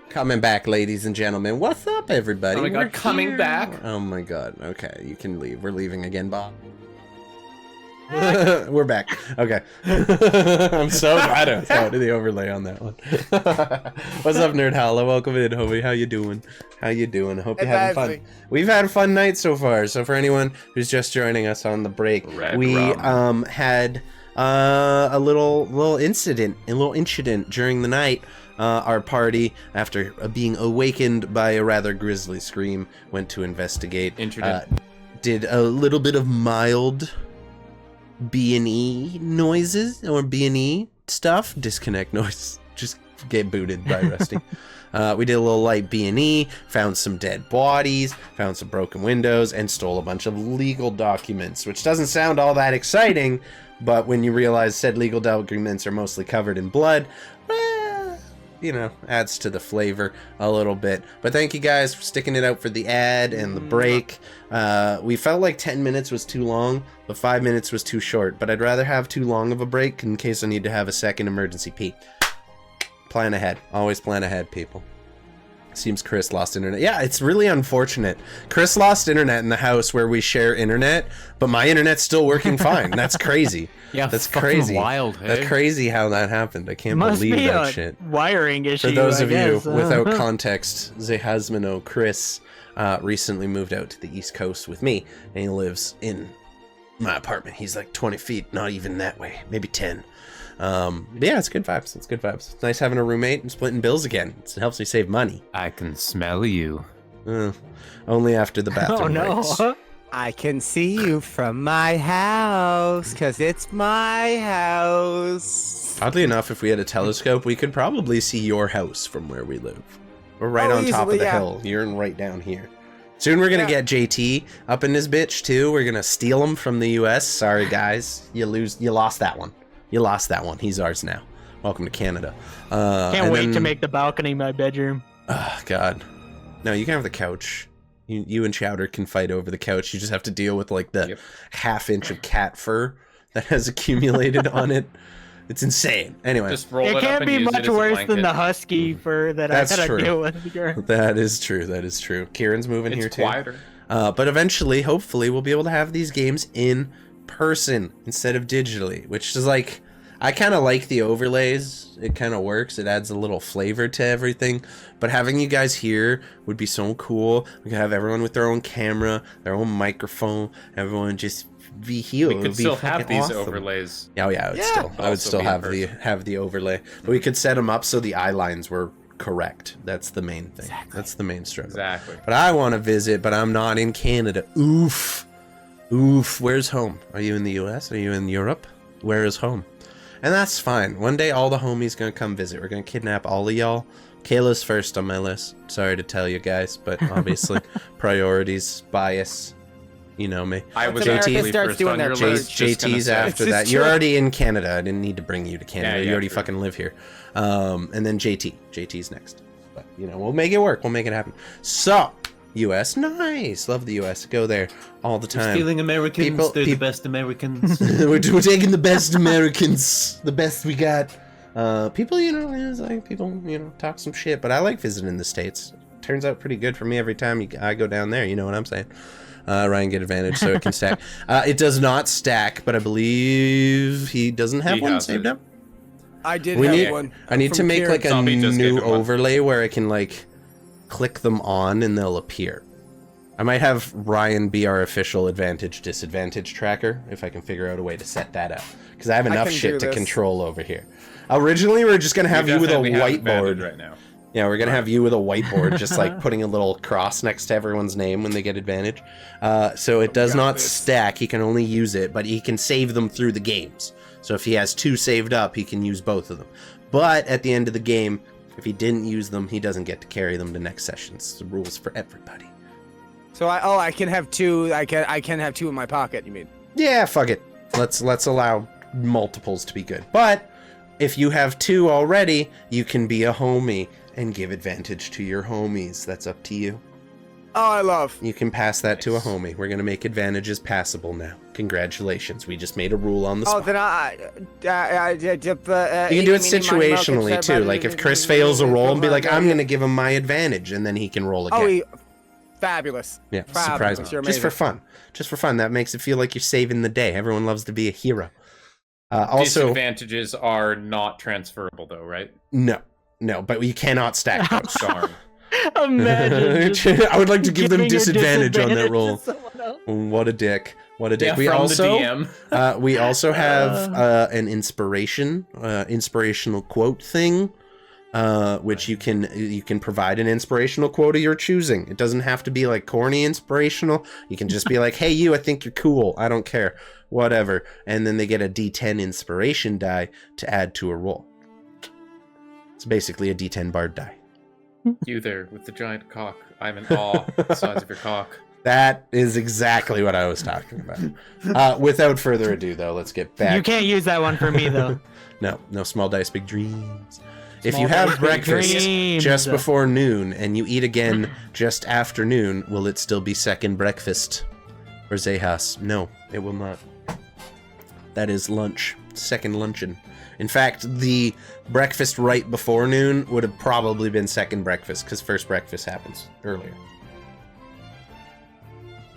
Coming back, ladies and gentlemen. What's up, everybody? Oh my god, coming back? Oh my god. Okay, you can leave. We're leaving again, Bob. We're back. Okay. I'm so glad I thought of the overlay on that one. What's up, Nerd Holla? Welcome in, homie. How you doing? How you doing? I hope you're having fun. We've had a fun night so far. So for anyone who's just joining us on the break, we had a little incident during the night. Our party, after being awakened by a rather grisly scream, went to investigate. Did a little bit of mild B&E noises or B&E stuff. Disconnect noise. Just get booted by Rusty. We did a little light B&E, found some dead bodies, found some broken windows, and stole a bunch of legal documents, which doesn't sound all that exciting, but when you realize said legal documents are mostly covered in blood, you know, adds to the flavor a little bit. But thank you guys for sticking it out for the ad and the break. We felt like 10 minutes was too long, but 5 minutes was too short. But I'd rather have too long of a break in case I need to have a second emergency pee. Plan ahead. Always plan ahead, people. Seems Chris lost internet. Yeah, it's really unfortunate. Chris lost internet in the house where we share internet, but my internet's still working fine. That's crazy. Yeah, that's crazy. Wild. Hey? That's crazy how that happened. I can't believe that shit. Wiring issue. For those of you without context, Xechasmeno Chris recently moved out to the East Coast with me, and he lives in my apartment. He's like 20 feet, not even that way, maybe 10. But yeah, it's good vibes. It's good vibes. It's nice having a roommate and splitting bills again. It helps me save money. I can smell you. Only after the bathroom breaks. I can see you from my house, because it's my house. Oddly enough, if we had a telescope, we could probably see your house from where we live. We're right on top of the hill. You're right down here. Soon we're going to get JT up in this bitch, too. We're going to steal him from the U.S. Sorry, guys. You lost that one. You lost that one. He's ours now. Welcome to Canada. Can't wait to make the balcony my bedroom. Oh, God. No, you can have the couch. You and Chowder can fight over the couch. You just have to deal with like the half-inch of cat fur that has accumulated on it. It's insane. Anyway, just roll it can't be much worse than the husky fur that I had to deal with. That is true. That is true. Kieran's moving here too. Quieter. But eventually, hopefully, we'll be able to have these games in person instead of digitally, which is like, I kind of like the overlays. It kind of works. It adds a little flavor to everything. But having you guys here would be so cool. We could have everyone with their own camera, their own microphone. Everyone just be here. We could still have these overlays. Oh yeah, I would still have the overlay. But we could set them up so the eye lines were correct. That's the main thing. Exactly. That's the main struggle. Exactly. But I want to visit, but I'm not in Canada. Oof. Where's home? Are you in the US? Are you in Europe? Where is home? And that's fine. One day all the homies gonna come visit. We're gonna kidnap all of y'all. Kayla's first on my list. Sorry to tell you guys, but obviously priorities, bias. You know me. I was JT starts doing their JT's after that. You're already in Canada. I didn't need to bring you to Canada. You already fucking live here. And then JT's next. But you know, we'll make it work. We'll make it happen. So U.S. Nice. Love the U.S. Go there all the time. Stealing Americans. They're the best Americans. we're taking the best Americans, the best we got. People, it's like people, talk some shit, but I like visiting the States. Turns out pretty good for me every time I go down there. You know what I'm saying? Ryan, get advantage so it can stack. It does not stack, but I believe he doesn't have one saved up. I did have one. I need to make like a Zombie just gave new him one. overlay where I can like click them on and they'll appear. I might have Ryan be our official advantage disadvantage tracker if I can figure out a way to set that up, because I have enough can shit do to this. control over here. Originally, we were just gonna have you with a definitely have advantage whiteboard. right now. Yeah, we're gonna have you with a whiteboard, just like putting a little cross next to everyone's name when they get advantage. So it does not stack. He can only use it, but he can save them through the games. So if he has 2 saved up, he can use both of them. But at the end of the game, if he didn't use them, he doesn't get to carry them to next sessions. The rules for everybody. So I can have 2. I can have 2 in my pocket. You mean? Yeah, fuck it. Let's allow multiples to be good. But if you have 2 already, you can be a homie and give advantage to your homies. That's up to you. Oh, I love. You can pass that to a homie. We're gonna make advantages passable now. Congratulations. We just made a rule on the spot. Oh, then You can do it situationally too. Like if Chris fails a roll and be like, I'm gonna give him my advantage, and then he can roll again. Fabulous. Yeah, Fabulous. surprise me. You're Just for amazing. fun. Just for fun. That makes it feel like you're saving the day. Everyone loves to be a hero. Also, Disadvantages are not transferable, though, right? no, but you cannot stack those. Darn. Imagine just I would like to give them giving your disadvantage on that disadvantage roll. to someone else. What a dick. What a dick. Yeah, we from also the DM. we also have an inspirational quote thing, which you can provide an inspirational quote of your choosing. It doesn't have to be like corny inspirational. You can just be like, hey, you, I think you're cool. I don't care. Whatever. And then they get a D10 inspiration die to add to a roll. It's basically a D10 bard die. You there with the giant cock. I'm in awe of the size of your cock. That is exactly what I was talking about. Without further ado, though, let's get back. You can't use that one for me though. No small dice, big dreams. If Small you have dice, big breakfast dreams. just before noon and you eat again just after noon, will it still be second breakfast? Or Xechas? No, it will not. That is lunch. Second luncheon. In fact, the breakfast right before noon would have probably been second breakfast, because first breakfast happens earlier.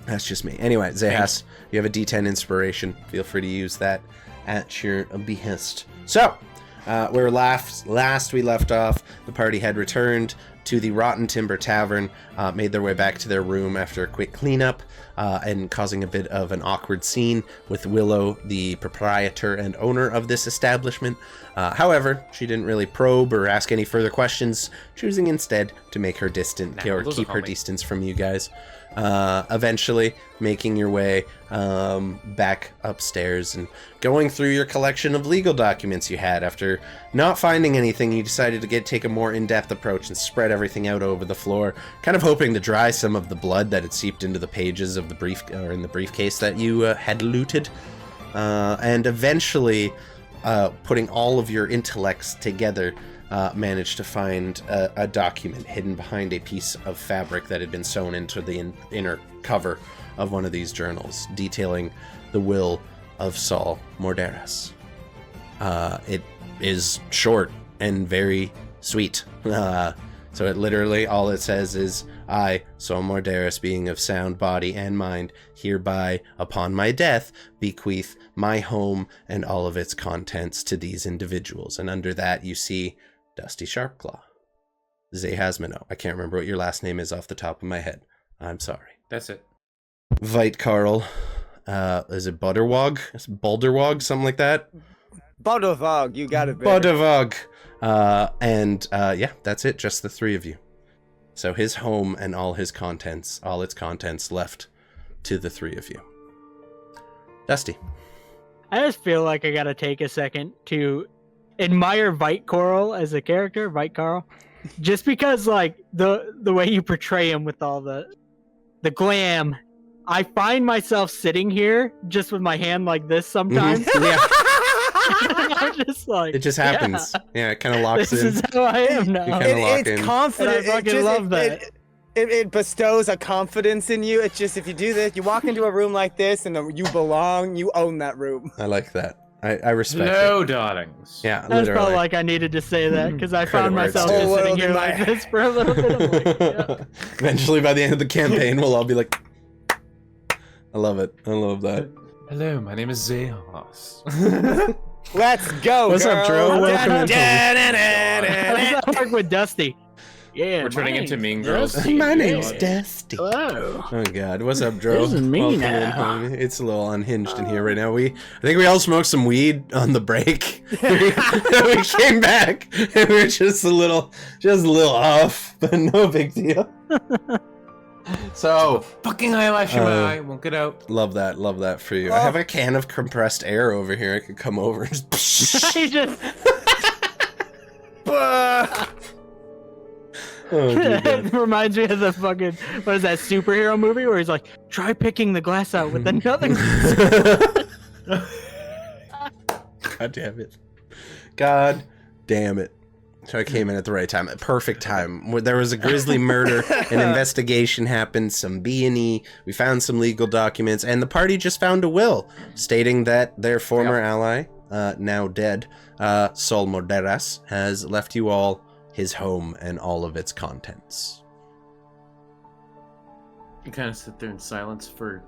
That's just me. Anyway, Xechas, you have a D10 inspiration. Feel free to use that at your behest. So, where last we left off, the party had returned to the Rotten Timber Tavern, made their way back to their room after a quick cleanup, and causing a bit of an awkward scene with Willow, the proprietor and owner of this establishment. However, she didn't really probe or ask any further questions, choosing instead to make her distant, or those keep are her homie. distance from you guys. Eventually making your way back upstairs and going through your collection of legal documents you had. After not finding anything, you decided to take a more in-depth approach and spread everything out over the floor, kind of hoping to dry some of the blood that had seeped into the pages of the briefcase that you had looted, and eventually putting all of your intellects together, managed to find a document hidden behind a piece of fabric that had been sewn into the inner cover of one of these journals, detailing the will of Saul Morderas. It is short and very sweet. So it literally, all it says is, I, Saul Morderas, being of sound body and mind, hereby, upon my death, bequeath my home and all of its contents to these individuals. And under that you see Dusty Sharpclaw. Xechasmeno. I can't remember what your last name is off the top of my head. I'm sorry. That's it. Veit Carl. Is it Butterwog? Boulderwog? Something like that? Bodovog, you got it. baby. Butterwog. Yeah, that's it. Just the three of you. So his home and all its contents left to the three of you. Dusty. I just feel like I gotta take a second to admire Veit Coral as a character, Veit Carl, just because like the way you portray him with all the glam. I find myself sitting here just with my hand like this sometimes. Yeah, I'm just like, it just happens. Yeah, it kind of locks This in. is how I am now. You kinda lock in. It's confident. And I fucking love that. it bestows a confidence in you. It's just if you do this, you walk into a room like this and you belong, you own that room. I like that. I respect Hello, it. darlings. Yeah, I just literally. felt like I needed to say that because I found words, myself dude. just sitting here World like in my- this for a little bit. I'm like, yeah. Eventually, by the end of the campaign, we'll all be like, I love it. I love that. Hello, my name is Xechas. Let's go, What's up, Dro? girls. Welcome into- How does that work with Dusty? Yeah, We're turning my into name's Mean Girls. Dusty. My name's Yeah. Dusty. Hello. Oh God, what's up, Dro? This is me Welcome now. in, homie. It's a little unhinged in here right now. I think we all smoked some weed on the break. We came back and we were just a little off, but no big deal. So, Fucking eyelash in my eye. Won't get out. love that for you. I have a can of compressed air over here. I could come over and just. He just Oh, dear God. it reminds me of the fucking what is that superhero movie where he's like, try picking the glass out with another. God damn it. God damn it. So I came in at the right time, at perfect time. Where there was a grisly murder, an investigation happened, some B&E, we found some legal documents, and the party just found a will stating that their former ally, now dead, Sol Morderas, has left you all his home and all of its contents. You kind of sit there in silence for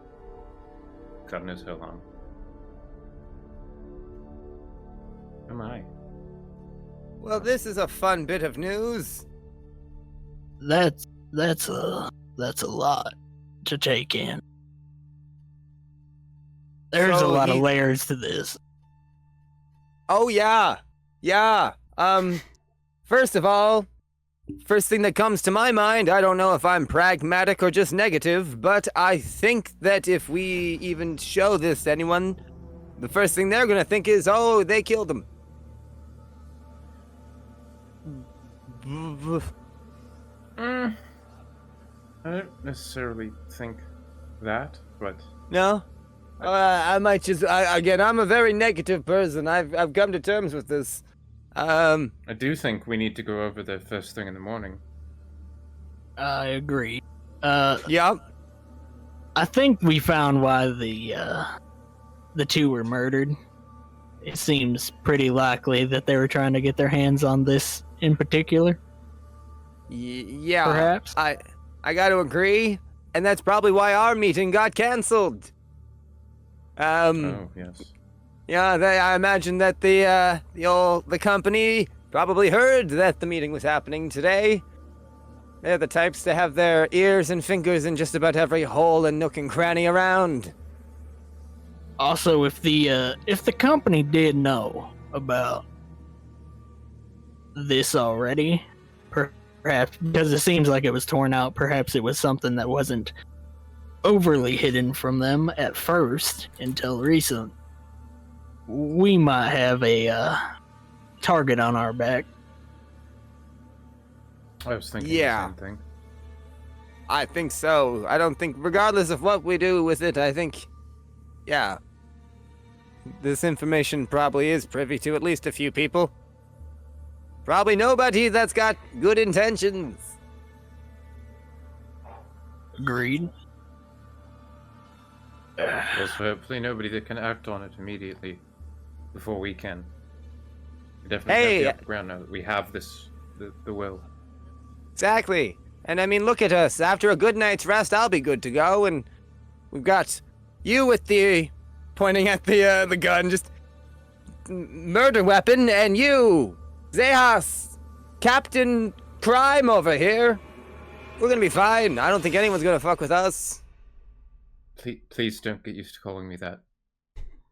God knows how long. Am I? Well, this is a fun bit of news. That's a lot to take in. There's So a lot of he- layers to this. Oh yeah. First of all, first thing that comes to my mind, I don't know if I'm pragmatic or just negative, but I think that if we even show this to anyone, the first thing they're gonna think is, oh, they killed him. I don't necessarily think that, but No? I might just, again, I'm a very negative person. I've come to terms with this. I do think we need to go over the first thing in the morning. I agree. Yep. I think we found why the two were murdered. It seems pretty likely that they were trying to get their hands on this in particular. Yeah. Perhaps. I got to agree, and that's probably why our meeting got canceled. Oh, yes. Yeah, I imagine that the company probably heard that the meeting was happening today. They're the types to have their ears and fingers in just about every hole and nook and cranny around. Also, if the company did know about this already, perhaps because it seems like it was torn out, perhaps it was something that wasn't overly hidden from them at first until recent. We might have a target on our back. I was thinking Yeah. the same thing. I think so. I don't think, regardless of what we do with it, I think, yeah, this information probably is privy to at least a few people. Probably nobody that's got good intentions. Agreed. Also, hopefully nobody that can act on it immediately before we can. We definitely Hey! have the upper ground now that we have this, the will. Exactly. And I mean, look at us. After a good night's rest, I'll be good to go. And we've got you with the pointing at the gun, just murder weapon, and you, Xechas, Captain Crime over here. We're gonna be fine. I don't think anyone's gonna fuck with us. Please don't get used to calling me that.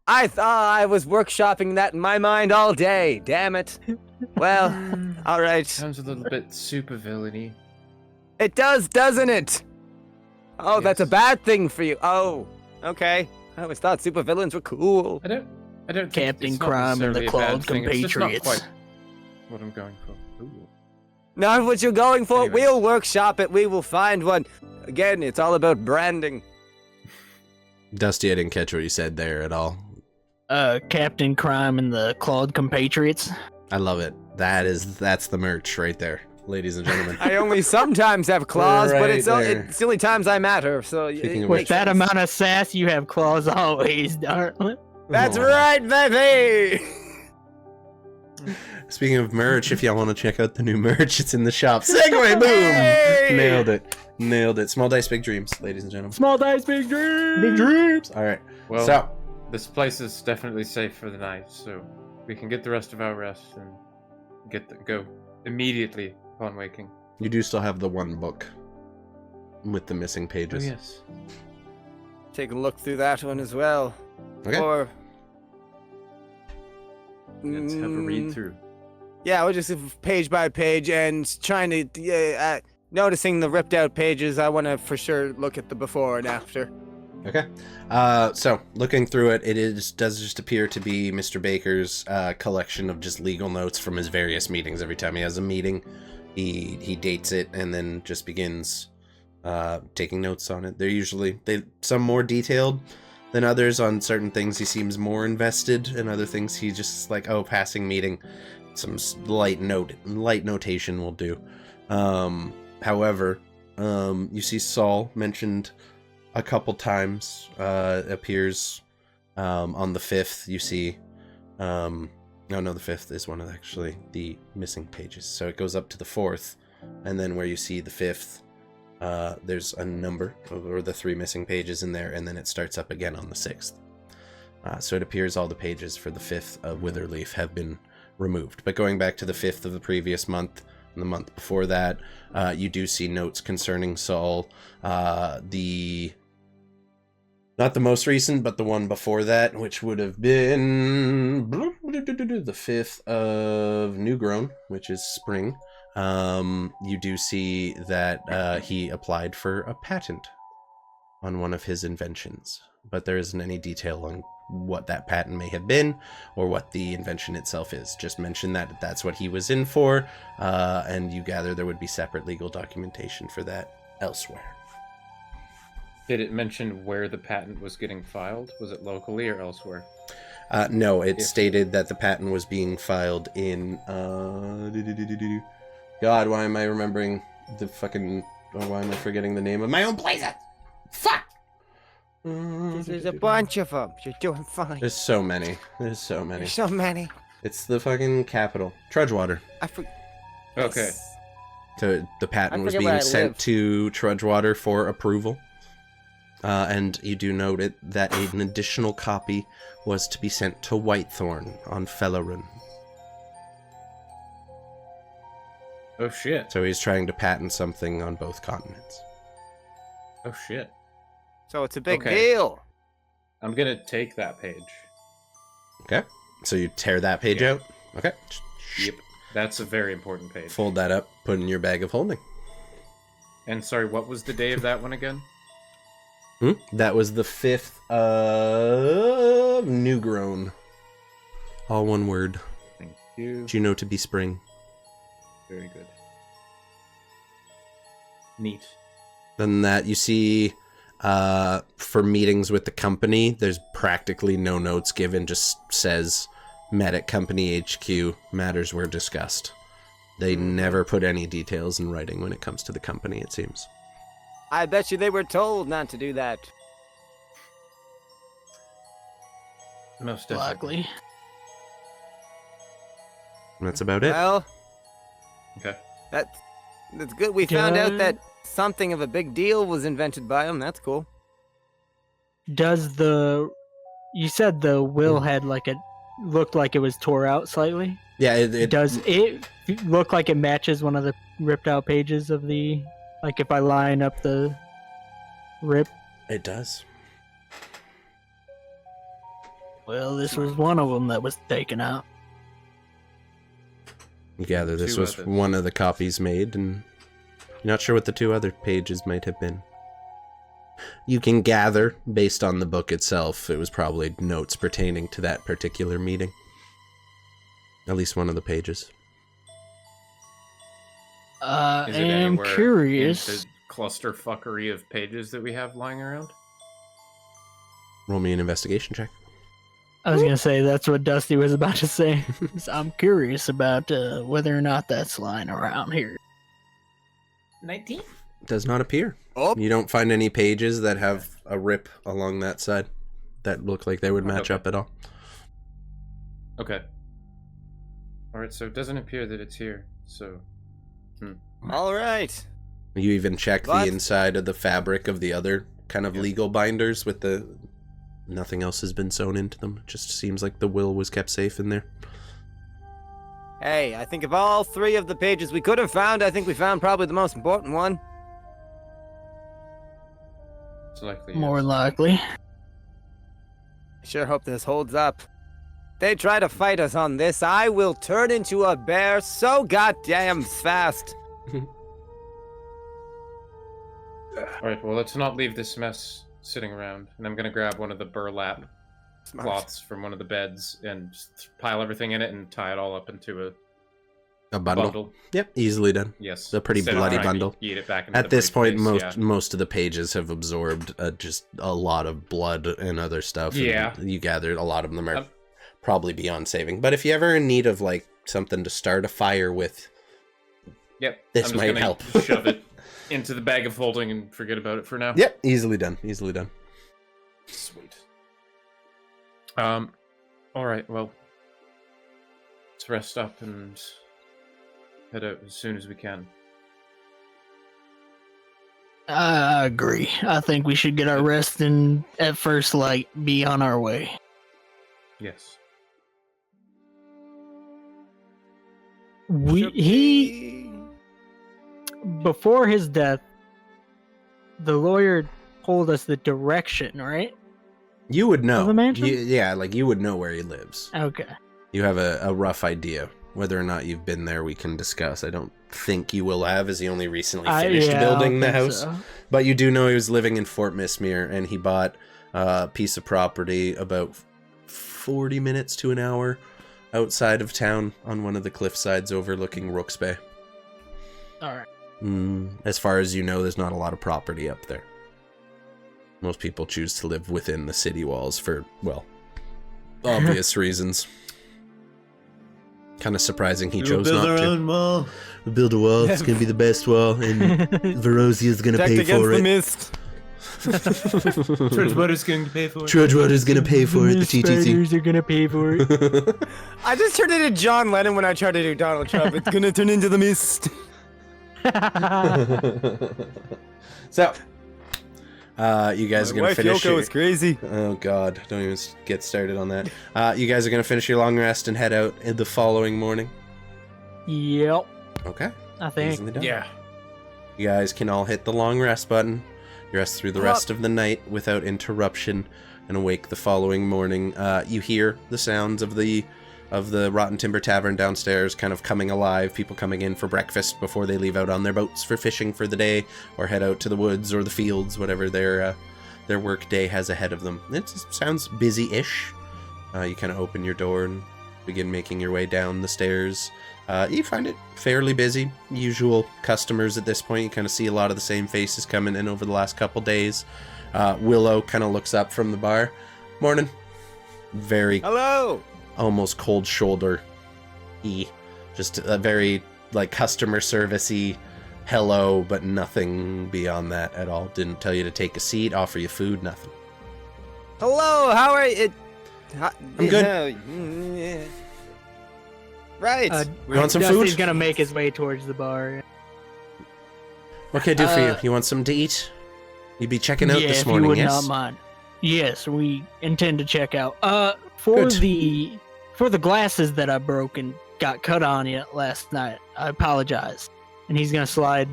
I thought I was workshopping that in my mind all day. Damn it. Well, all right. Sounds a little bit super villainy. It does, doesn't it? Oh, that's a Yes. bad thing for you. Oh, okay. I always thought supervillains were cool. I don't think Captain it's not Crime and the necessarily a bad Claude thing, it's just not compatriots. quite what I'm going for. Ooh. Not what you're going for. Anyway. We'll workshop it. We will find one. Again, it's all about branding. Dusty, I didn't catch what you said there at all. Captain Crime and the Claude compatriots. I love it. That's the merch right there. ladies and gentlemen. I only sometimes have claws, but Right it's there. the only times I matter. So Speaking of it With makes that sense. amount of sass, you have claws always, darling. That's Aw. right, baby. Speaking of merch, if y'all want to check out the new merch, it's in the shop. Segway, boom! Hey! Nailed it. Nailed it. Small dice, big dreams, ladies and gentlemen. Small dice, big dreams. Big dreams. All right. Well, So, this place is definitely safe for the night, so we can get the rest of our rest and go immediately upon waking. you do still have the one book with the missing Oh pages. yes. Take a look through that one as well. Okay. Or Let's have a read through. yeah, we'll just page by page and trying to noticing the ripped out pages. I want to for sure look at the before and after. Okay. So looking through it, does just appear to be Mr. Baker's collection of just legal notes from his various meetings. Every time he has a meeting, he dates it and then just begins taking notes on it. They're usually some more detailed than others. On certain things he seems more invested, and other things he just like, oh, passing meeting, some light notation will do. However, you see Saul mentioned a couple times, appears on the 5th. You see no, the 5th is one of actually the missing pages, so it goes up to the 4th, and then where you see the 5th, there's a number or the 3 missing pages in there, and then it starts up again on the 6th. So it appears all the pages for the 5th of Witherleaf have been removed. But going back to the 5th of the previous month and the month before that, you do see notes concerning Saul. Not the most recent, but the one before that, which would have been the 5th of New Grown, which is spring. You do see that he applied for a patent on one of his inventions, but there isn't any detail on what that patent may have been or what the invention itself is. Just mention that that's what he was in for, and you gather there would be separate legal documentation for that elsewhere. Did it mention where the patent was getting filed? Was it locally or elsewhere? No, it If- stated that the patent was being filed in God, why am I remembering the fucking... Oh, why am I forgetting the name of my own place? Fuck! There's a bunch of them. You're doing fine. There's so many. There's so many. There's so many. It's the fucking capital. Trudgewater. I forget. Okay. So the patent I was forget being where I sent live. to Trudgewater for approval. And you do note it that an additional copy was to be sent to Whitethorn on Fellerun. Oh shit. So he's trying to patent something on both continents. Oh shit. So it's a big Okay. deal. I'm gonna take that page. Okay? So you tear that page Yeah. out. Okay. Yep. That's a very important page. Fold that up, put in your bag of holding. And sorry, what was the day of that one again? That was the 5th of New Grown. All one word. Thank you. Juno to be spring. Very good. Neat. Than that, you see, for meetings with the company, there's practically no notes given, just says, met at company HQ, matters were discussed. They never put any details in writing when it comes to the company, it seems. I bet you they were told not to do that. Most definitely. Luckily. And that's about it. Well, Okay. that's good. We found out Good. that something of a big deal was invented by him. That's cool. Does you said the will had looked like it was tore out slightly? Yeah, it Does it look like it matches one of the ripped out pages of the, like if I line up the rip? It does. Well, this was one of them that was taken out. You gather this Two was others. one of the copies made, and you're not sure what the 2 other pages might have been. You can gather, based on the book itself, it was probably notes pertaining to that particular meeting. At least one of the pages. I Is it am anywhere in curious. the cluster fuckery of pages that we have lying around? Roll me an investigation check. I was gonna say that's what Dusty was about to say. I'm curious about whether or not that's lying around here. 19? Does not appear. Oh. You don't find any pages that have a rip along that side that look like they would match Okay. up at all. Okay. Alright, so it doesn't appear that it's here, so... All right. You even check But- the inside of the fabric of the other kind of legal binders with the... Nothing else has been sewn into them. It just seems like the will was kept safe in there. Hey, I think of all 3 of the pages we could have found, I think we found probably the most important one. It's likely. More yes. likely. I sure hope this holds up. They try to fight us on this, I will turn into a bear so goddamn fast. Alright, well, let's not leave this mess sitting around. And I'm gonna grab one of the burlap Smart. cloths from one of the beds and just pile everything in it and tie it all up into A a bundle. bundle. Yep, easily done. Yes. A pretty Instead of bloody trying to bundle. eat it back into At the this point, briefcase, most of the pages have absorbed just a lot of blood and other stuff. and Yeah. you gathered a lot of them are probably beyond saving. But if you're ever in need of like something to start a fire with, Yep. This I'm just might gonna help. shove it into the bag of holding and forget about it for now. yep, easily done. Easily done. Sweet. Alright, well. Let's rest up and head out as soon as we can. I agree. I think we should get our rest and at first light be on our way. Yes. Before his death, the lawyer told us the direction, right? You would know. Of the mansion? Yeah, like you would know where he lives. Okay. You have a rough idea. Whether or not you've been there, we can discuss. I don't think you will have, as he only recently finished Yeah, I don't building the think house. so. But you do know he was living in Fort Mistmere, and he bought a piece of property about 40 minutes to an hour outside of town on one of the cliff sides overlooking Rooks Bay. All right. As far as you know, there's not a lot of property up there. Most people choose to live within the city walls for, well, obvious reasons. Kind of surprising he chose not to. wall. We'll build a wall. It's going to be the best wall, and Verosia's going to Protect pay against for the it. mist. Trudgewater's going to pay for it. Trudgewater's going to pay for it, the TTC. Spiders are gonna pay for it. I just turned into John Lennon when I tried to do Donald Trump. It's gonna turn into the mist. So, you guys are My going to wife finish Yoko is crazy. Oh god, don't even get started on that. You guys are going to finish your long rest and head out in the following morning. Yep. Okay. I think. Easily done. Yeah. You guys can all hit the long rest button. You rest through the rest of the night without interruption and awake the following morning. You hear the sounds of the Rotten Timber Tavern downstairs kind of coming alive, people coming in for breakfast before they leave out on their boats for fishing for the day or head out to the woods or the fields, whatever their work day has ahead of them. It sounds busy-ish. You kind of open your door and begin making your way down the stairs. You find it fairly busy. Usual customers at this point. You kind of see a lot of the same faces coming in over the last couple days. Willow kind of looks up from the bar. Morning. Very Hello. almost cold shoulder-y. Just a very like customer service-y hello, but nothing beyond that at all. Didn't tell you to take a seat, offer you food, nothing. Hello. How are you? I'm good. Yeah. Right. You want some Dusty's food? gonna make his way towards the bar. What can I do for you? You want something to eat? You'd be checking out yeah, this if morning, you would yes? not mind. Yes, we intend to check out. For Good. the glasses that I broke and got cut on you last night, I apologize. And he's gonna slide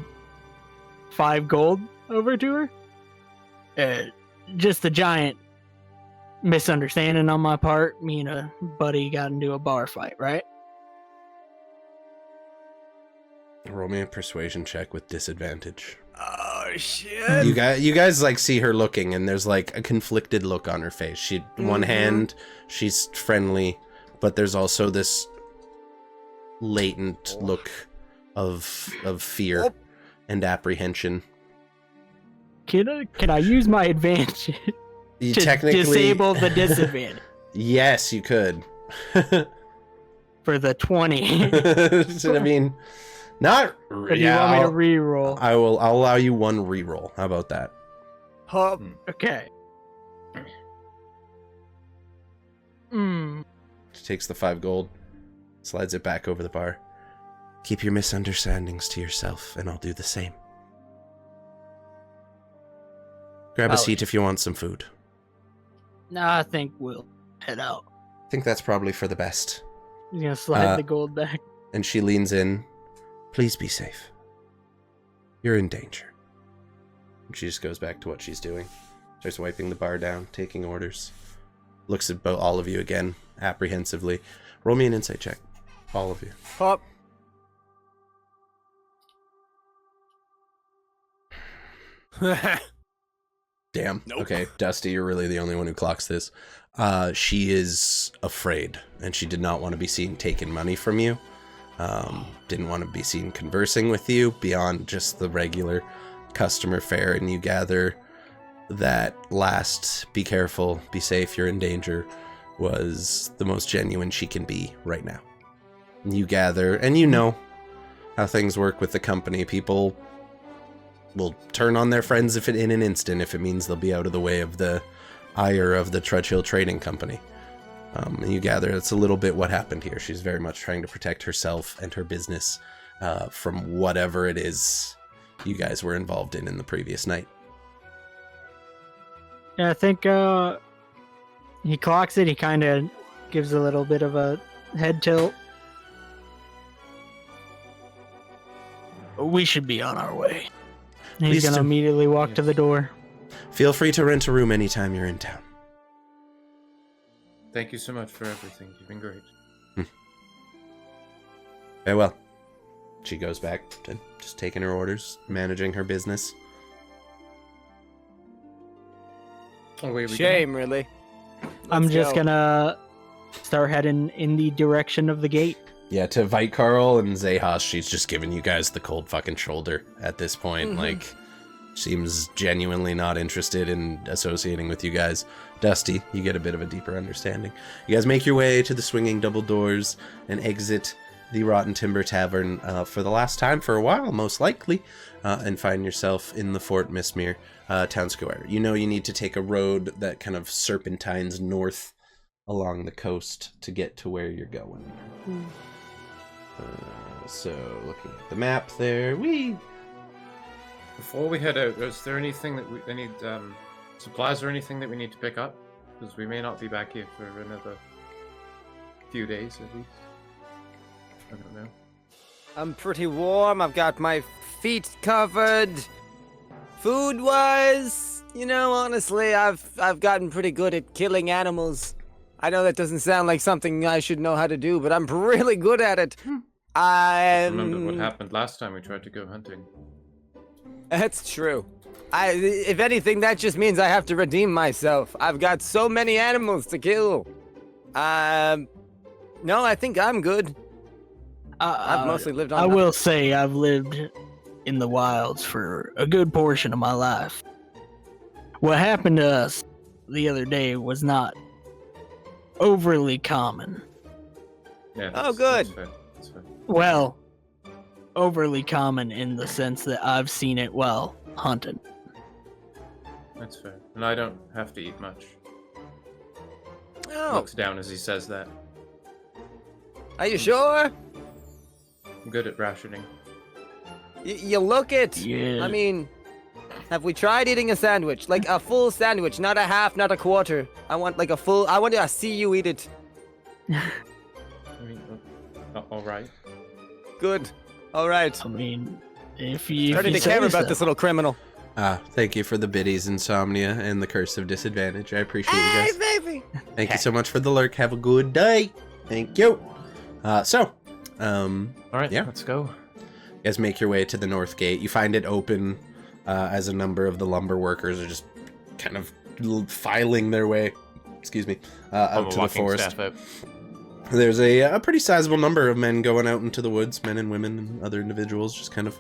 5 gold over to her. Just a giant misunderstanding on my part. Me and a buddy got into a bar fight, right? Roll me a persuasion check with disadvantage. Oh shit. You guys like see her looking, and there's like a conflicted look on her face. She one hand, she's friendly, but there's also this latent look of fear Oh. and apprehension. Can I use my advantage You to technically disable the disadvantage Yes, you could. for the 20? So, I mean, Not. Or do you want me to re-roll? I'll allow you one re-roll. How about that? Hup. Okay. She takes the 5 gold, slides it back over the bar. Keep your misunderstandings to yourself, and I'll do the same. Grab a seat if you want some food. Nah, I think we'll head out. I think that's probably for the best. He's gonna slide the gold back. And she leans in. Please be safe. You're in danger. And she just goes back to what she's doing. Starts wiping the bar down, taking orders. Looks at all of you again, apprehensively. Roll me an insight check. All of you. Hup. Damn. Nope. Okay, Dusty, you're really the only one who clocks this. She is afraid, and she did not want to be seen taking money from you. Didn't want to be seen conversing with you beyond just the regular customer fare, and you gather that last, be careful, be safe, you're in danger, was the most genuine she can be right now. You gather, and you know how things work with the company. People will turn on their friends in an instant if it means they'll be out of the way of the ire of the Trudge Hill Trading Company. And you gather it's a little bit what happened here. She's very much trying to protect herself and her business from whatever it is you guys were involved in the previous night. Yeah, I think he clocks it. He kind of gives a little bit of a head tilt. We should be on our way. And he's Please going to do. immediately walk to the door. Feel free to rent a room anytime you're in town. Thank you so much for everything. You've been great. Very well. She goes back to just taking her orders, managing her business. Away we Shame, really. I'm Let's just go. going to start heading in the direction of the gate. Yeah, to Vitekarl and Xechas, she's just giving you guys the cold fucking shoulder at this point. Like, seems genuinely not interested in associating with you guys. Dusty, you get a bit of a deeper understanding. You guys make your way to the swinging double doors and exit the Rotten Timber Tavern for the last time for a while, most likely, and find yourself in the Fort Mistmere town square. You know you need to take a road that kind of serpentines north along the coast to get to where you're going. So, looking at the map there, Before we head out, is there anything that we need, supplies or anything that we need to pick up? Because we may not be back here for another few days at least. I don't know. I'm pretty warm. I've got my feet covered. Food-wise, you know, honestly, I've gotten pretty good at killing animals. I know that doesn't sound like something I should know how to do, but I'm really good at it. Remember what happened last time we tried to go hunting? That's true. If anything, that just means I have to redeem myself. I've got so many animals to kill. No, I think I'm good. I've mostly lived on. I will say I've lived in the wilds for a good portion of my life. What happened to us the other day was not overly common. Yeah. Oh, good. That's fair. That's fair. Well, overly common in the sense that I've seen it while hunting. That's fair. And I don't have to eat much. Oh, Looks down as he says that. are you sure? I'm good at rationing. You look it. Yeah. I mean, have we tried eating a sandwich? Like a full sandwich, not a half, not a quarter. I want like a full. I want to see you eat it. I mean, all right. Good. All right. I mean, if you Starting to care about this little criminal. Thank you for the biddies, Insomnia, and the Curse of Disadvantage. I appreciate you guys. baby. Thank you so much for the lurk. Have a good day. Thank you. All right, yeah. let's go. You guys make your way to the north gate. You find it open as a number of the lumber workers are just kind of filing their way, out to the forest. There's a pretty sizable number of men going out into the woods, men and women and other individuals just kind of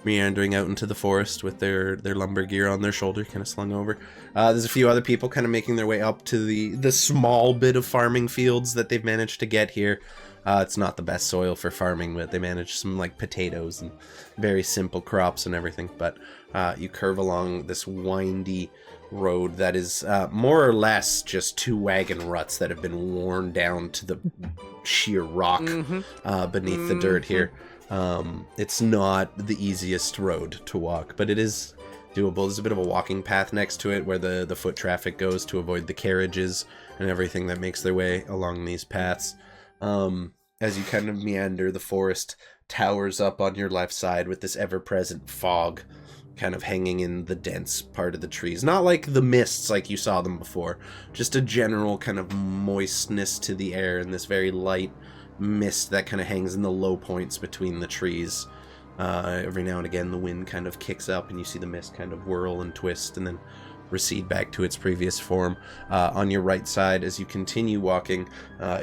meandering out into the forest with their lumber gear on their shoulder, kind of slung over. There's a few other people kind of making their way up to the small bit of farming fields that they've managed to get here. It's not the best soil for farming, but they manage some like potatoes and very simple crops and everything. But you curve along this windy road that is more or less just 2 wagon ruts that have been worn down to the sheer rock beneath the dirt here. It's not the easiest road to walk, but it is doable. There's a bit of a walking path next to it where the foot traffic goes to avoid the carriages and everything that makes their way along these paths. As you kind of meander, the forest towers up on your left side with this ever-present fog kind of hanging in the dense part of the trees. Not like the mists like you saw them before, just a general kind of moistness to the air and this very light mist that kind of hangs in the low points between the trees. Every now and again the wind kind of kicks up and you see the mist kind of whirl and twist and then recede back to its previous form. On your right side, as you continue walking,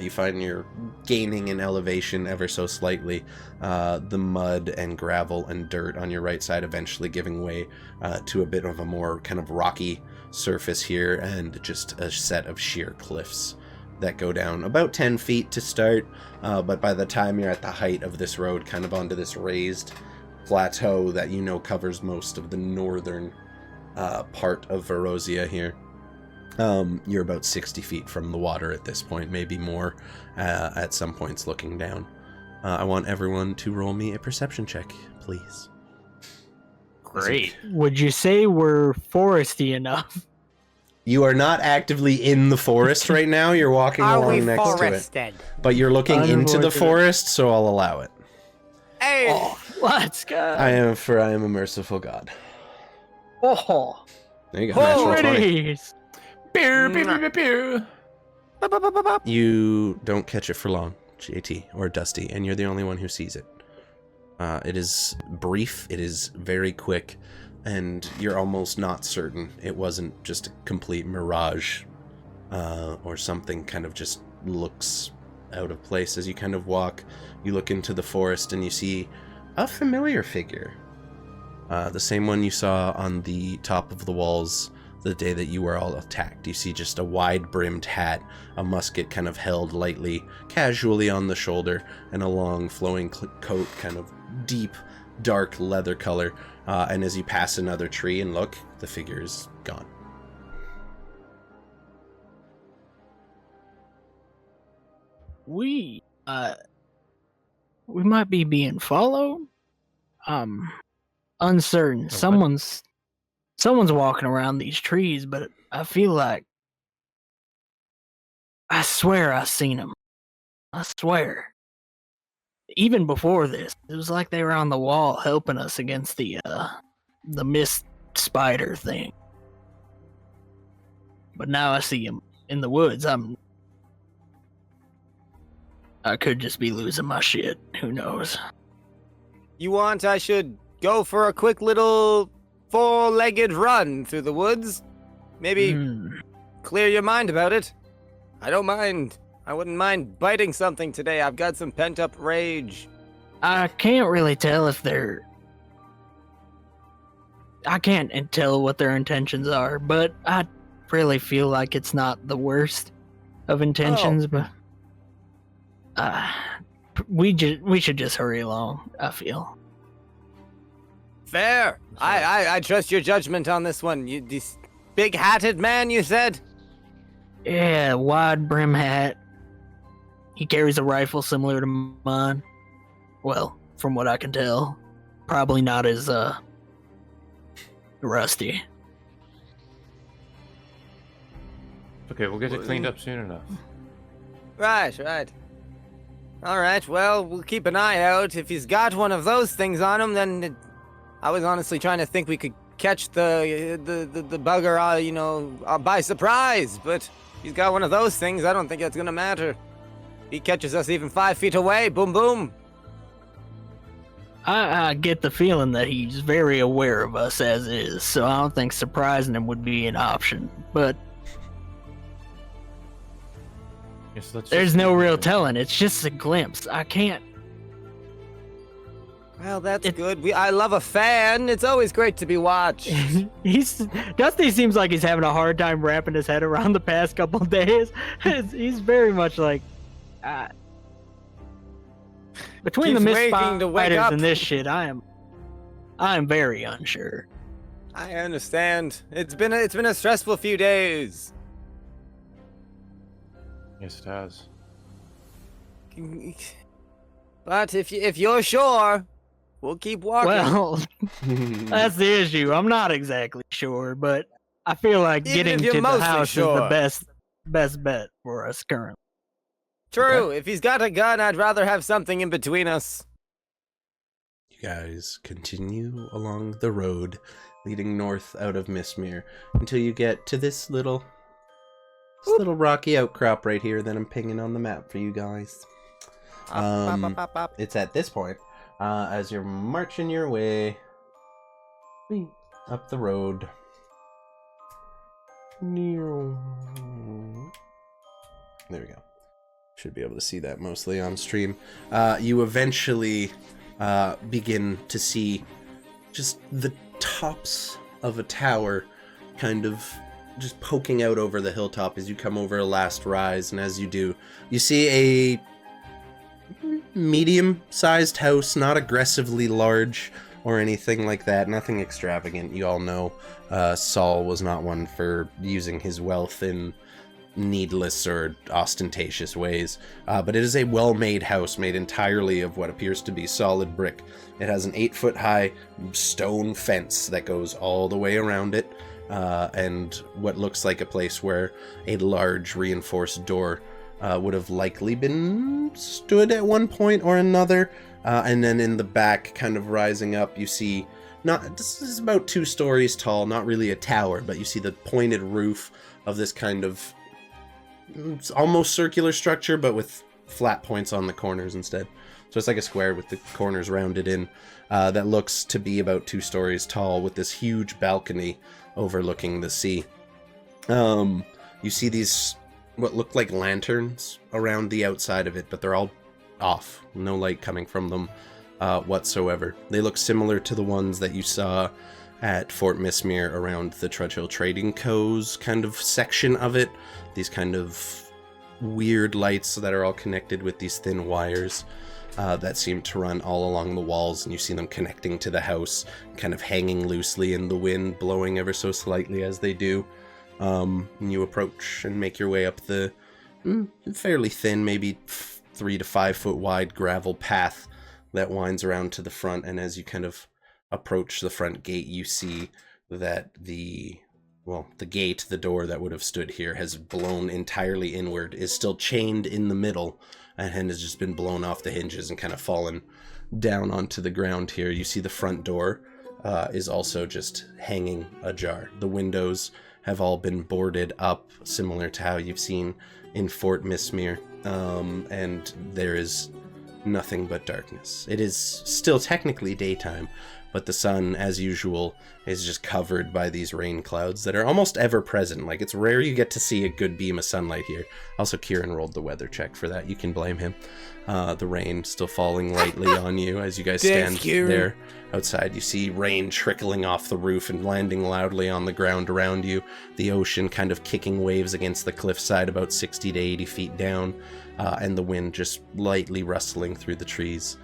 you find you're gaining in elevation ever so slightly. The mud and gravel and dirt on your right side eventually giving way to a bit of a more kind of rocky surface here and just a set of sheer cliffs that go down about 10 feet to start, but by the time you're at the height of this road, kind of onto this raised plateau that you know covers most of the northern part of Vorosia here, you're about 60 feet from the water at this point, maybe more at some points looking down. I want everyone to roll me a perception check, please. Great. Would you say we're foresty enough? You are not actively in the forest right now. You're walking along next to it. But you're looking into the forest, so I'll allow it. Hey! Oh, let's go. I am a merciful god. Oh, There you go. Natural 20. pretties. Pew, pew, pew, pew, pew. You don't catch it for long, JT or Dusty, and you're the only one who sees it. It is brief, it is very quick, and you're almost not certain it wasn't just a complete mirage or something kind of just looks out of place. As you kind of walk, you look into the forest and you see a familiar figure. The same one you saw on the top of the walls the day that you were all attacked. You see just a wide-brimmed hat, a musket kind of held lightly, casually on the shoulder, and a long flowing coat, kind of deep, dark leather color. And as you pass another tree and look, the figure is gone. We might be being followed. Uncertain. Someone's walking around these trees, but I feel like I swear I've seen them. I swear. Even before this, it was like they were on the wall helping us against the mist spider thing. But now I see them in the woods. I could just be losing my shit. Who knows? You want I should go for a quick little 4-legged run through the woods? Maybe clear your mind about it. I don't mind. I wouldn't mind biting something today. I've got some pent-up rage. I can't really tell if they're... I can't tell what their intentions are, but I really feel like it's not the worst of intentions, but... we should just hurry along, I feel. Fair. I trust your judgment on this one. You, this big-hatted man, you said? Yeah, wide brim hat. He carries a rifle similar to mine. Well, from what I can tell. Probably not as, rusty. Okay, we'll get it cleaned up soon enough. Right. All right, well, we'll keep an eye out. If he's got one of those things on him, then I was honestly trying to think we could catch the bugger, by surprise. But if he's got one of those things, I don't think that's gonna matter. He catches us even 5 feet away. Boom, boom. I get the feeling that he's very aware of us as is, so I don't think surprising him would be an option. But there's no real telling. It's just a glimpse. I can't. Well, that's good. I love a fan. It's always great to be watched. Dusty seems like he's having a hard time wrapping his head around the past couple days. He's very much like, Between the Keeps mist waking to wake spiders up. and this shit, I am very unsure. I understand. It's been a stressful few days. Yes, it has. But if you're sure, we'll keep walking. Well, that's the issue. I'm not exactly sure, but I feel like Even if getting you're to the mostly house sure. is the best bet for us currently. True. Okay. If he's got a gun, I'd rather have something in between us. You guys continue along the road leading north out of Mistmere until you get to this little rocky outcrop right here that I'm pinging on the map for you guys. It's at this point, as you're marching your way up the road. There we go. Should be able to see that mostly on stream. You eventually begin to see just the tops of a tower kind of just poking out over the hilltop as you come over a last rise, and as you do, you see a medium-sized house, not aggressively large or anything like that, nothing extravagant. You all know Saul was not one for using his wealth in needless or ostentatious ways, but it is a well-made house made entirely of what appears to be solid brick. It has an 8-foot-high stone fence that goes all the way around it, and what looks like a place where a large reinforced door would have likely been stood at one point or another. And then in the back, kind of rising up, you see, this is about 2 stories tall, not really a tower, but you see the pointed roof of this kind of it's almost circular structure, but with flat points on the corners instead. So it's like a square with the corners rounded in, that looks to be about 2 stories tall with this huge balcony overlooking the sea. You see these, what look like lanterns around the outside of it, but they're all off. No light coming from them whatsoever. They look similar to the ones that you saw at Fort Mistmere around the Trudge Hill Trading Co.'s kind of section of it. These kind of weird lights that are all connected with these thin wires that seem to run all along the walls, and you see them connecting to the house, kind of hanging loosely in the wind, blowing ever so slightly as they do. And you approach and make your way up the fairly thin, maybe 3 to 5 foot wide gravel path that winds around to the front, and as you kind of approach the front gate, you see that the gate, the door that would have stood here, has blown entirely inward, is still chained in the middle, and has just been blown off the hinges and kind of fallen down onto the ground here. You see the front door is also just hanging ajar. The windows have all been boarded up, similar to how you've seen in Fort Mistmere, and there is nothing but darkness. It is still technically daytime, but the sun, as usual, is just covered by these rain clouds that are almost ever present. Like, it's rare you get to see a good beam of sunlight here. Also, Kieran rolled the weather check for that. You can blame him. The rain still falling lightly on you as you guys stand there outside. You see rain trickling off the roof and landing loudly on the ground around you. The ocean kind of kicking waves against the cliffside about 60 to 80 feet down, and the wind just lightly rustling through the trees.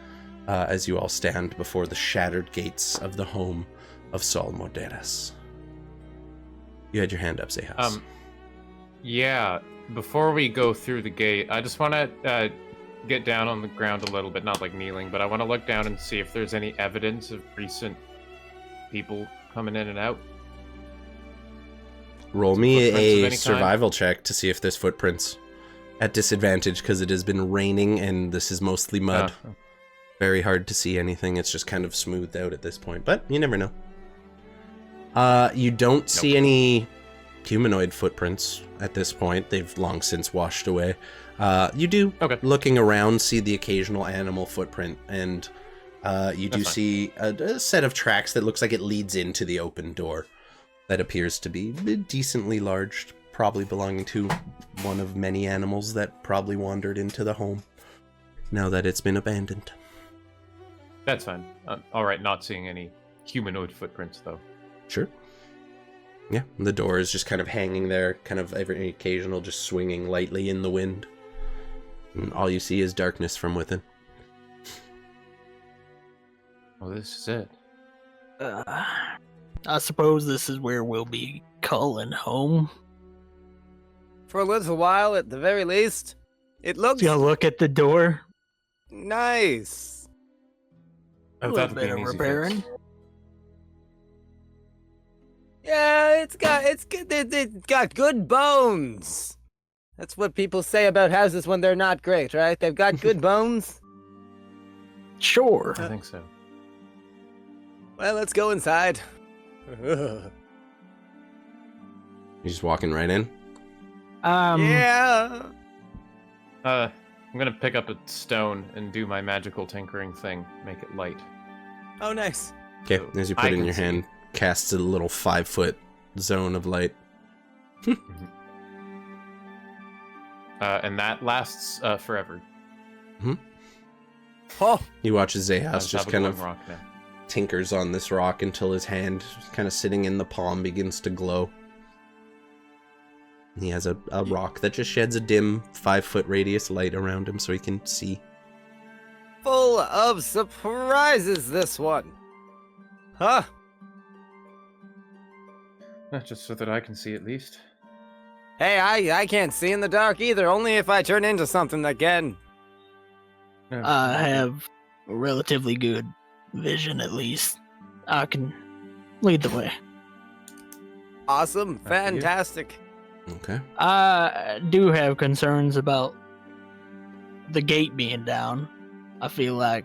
As you all stand before the shattered gates of the home of Saul Morderas. You had your hand up, Xechas. Yeah, before we go through the gate, I just want to get down on the ground a little bit, not like kneeling, but I want to look down and see if there's any evidence of recent people coming in and out. Roll me a survival check to see if there's footprints. At disadvantage, because it has been raining and this is mostly mud. Very hard to see anything. It's just kind of smoothed out at this point, but you never know. You don't see any humanoid footprints at this point. They've long since washed away. You do, looking around, see the occasional animal footprint, and you do see a set of tracks that looks like it leads into the open door that appears to be decently large, probably belonging to one of many animals that probably wandered into the home now that it's been abandoned. That's fine. All right, not seeing any humanoid footprints, though. Sure. Yeah, the door is just kind of hanging there, kind of every occasional just swinging lightly in the wind. And all you see is darkness from within. Well, this is it. I suppose this is where we'll be calling home. For a little while, at the very least. It looks Gonna look at the door. nice. A Oh, little that'll be bit an of easy repairing. fix. Yeah, it's good. It's got good bones. That's what people say about houses when they're not great, right? They've got good bones. Sure. I think so. Well, let's go inside. You just walking right in? Yeah. I'm gonna pick up a stone and do my magical tinkering thing. Make it light. Oh, nice. Okay, So as you put I it in can your see. hand, casts a little 5-foot zone of light. And that lasts forever. Oh, You watch as On Xechas top just the kind glowing of rock now. tinkers on this rock until his hand, kind of sitting in the palm, begins to glow. He has a rock that just sheds a dim 5-foot radius light around him so he can see. full of surprises, this one. Huh? Just so that I can see at least. Hey, I can't see in the dark either, only if I turn into something again. No, I have relatively good vision, at least. I can lead the way. Awesome. After you. Fantastic. Okay. I do have concerns about the gate being down. I feel like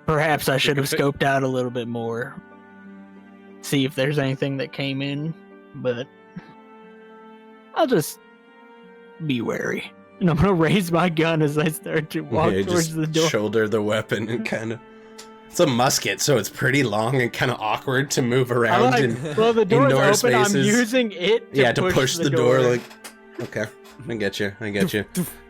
perhaps I should have scoped out a little bit more. See if there's anything that came in, but I'll just be wary. And I'm gonna raise my gun as I start to walk Yeah, towards just the door. shoulder the weapon and kind of... It's a musket, so it's pretty long and kind of awkward to move around Well, the door's indoor open. spaces. I'm using it to push the door. Like, okay, I get you.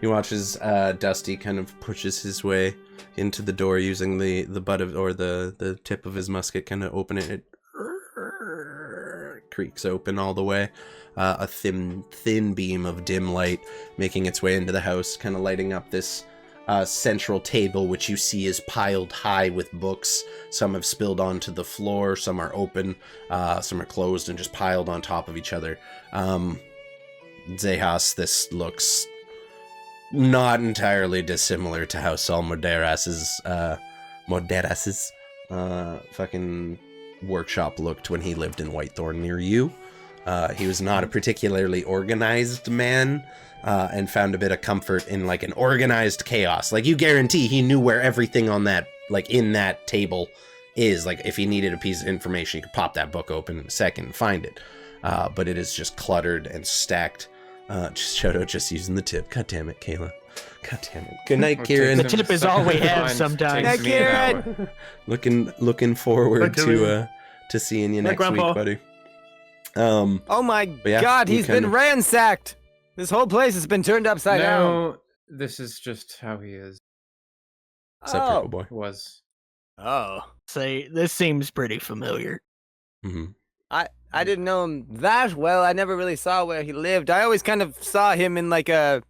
You watch as Dusty kind of pushes his way into the door using the butt of, or the tip of his musket, kind of open it. It creaks open all the way. A thin beam of dim light making its way into the house, kind of lighting up this central table, which you see is piled high with books. Some have spilled onto the floor, some are open, some are closed and just piled on top of each other. Xechas, this looks not entirely dissimilar to how Sol Moderas's fucking workshop looked when he lived in Whitethorn near you. He was not a particularly organized man, and found a bit of comfort in like an organized chaos. Like, you guarantee he knew where everything on that, like in that table is. Like, if he needed a piece of information, he could pop that book open in a second and find it. But it is just cluttered and stacked. Shoto just using the tip. God damn it, Kayla. God damn it. Good night, Kieran. The tip is all we have sometimes. Takes me an hour. Looking forward Kieran. to seeing you Hi, next Grandpa. week, buddy. Oh my yeah, god, you he's been kinda- ransacked. This whole place has been turned upside down. No, this is just how he is. What's up, Purple Boy? Was. Oh. Say, this seems pretty familiar. Mm-hmm. I didn't know him that well. I never really saw where he lived. I always kind of saw him in like a,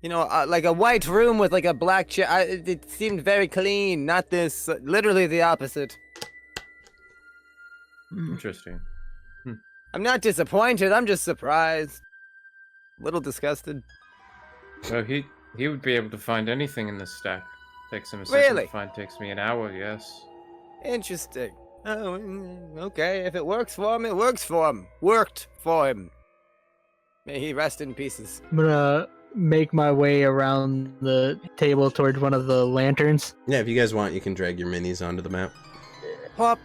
like a white room with like a black chair. It seemed very clean. Not this. Literally the opposite. Interesting. I'm not disappointed. I'm just surprised. A little disgusted. So he would be able to find anything in this stack. Takes him a second Really? to find. Takes me an hour, yes. Interesting. Oh, okay. If it works for him, it works for him. Worked for him. May he rest in pieces. I'm gonna make my way around the table towards one of the lanterns. Yeah, if you guys want, you can drag your minis onto the map, Pop,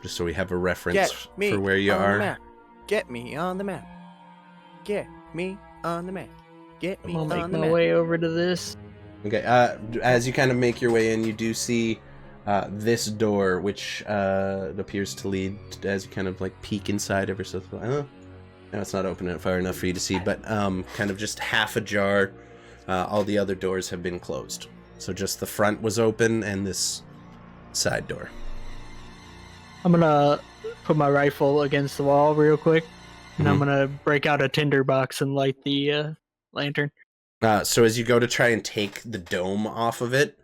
just so we have a reference get me for where you on are. the map. Get me on the map. Get me on the map. Get me I'll on make the my map. way over to this. Okay, as you kind of make your way in, you do see this door, which appears to lead, as you kind of like peek inside ever so slightly. No, it's not open far enough for you to see, but kind of just half ajar. All the other doors have been closed. So just the front was open and this side door. I'm gonna put my rifle against the wall real quick, and I'm gonna break out a tinder box and light the lantern. So as you go to try and take the dome off of it,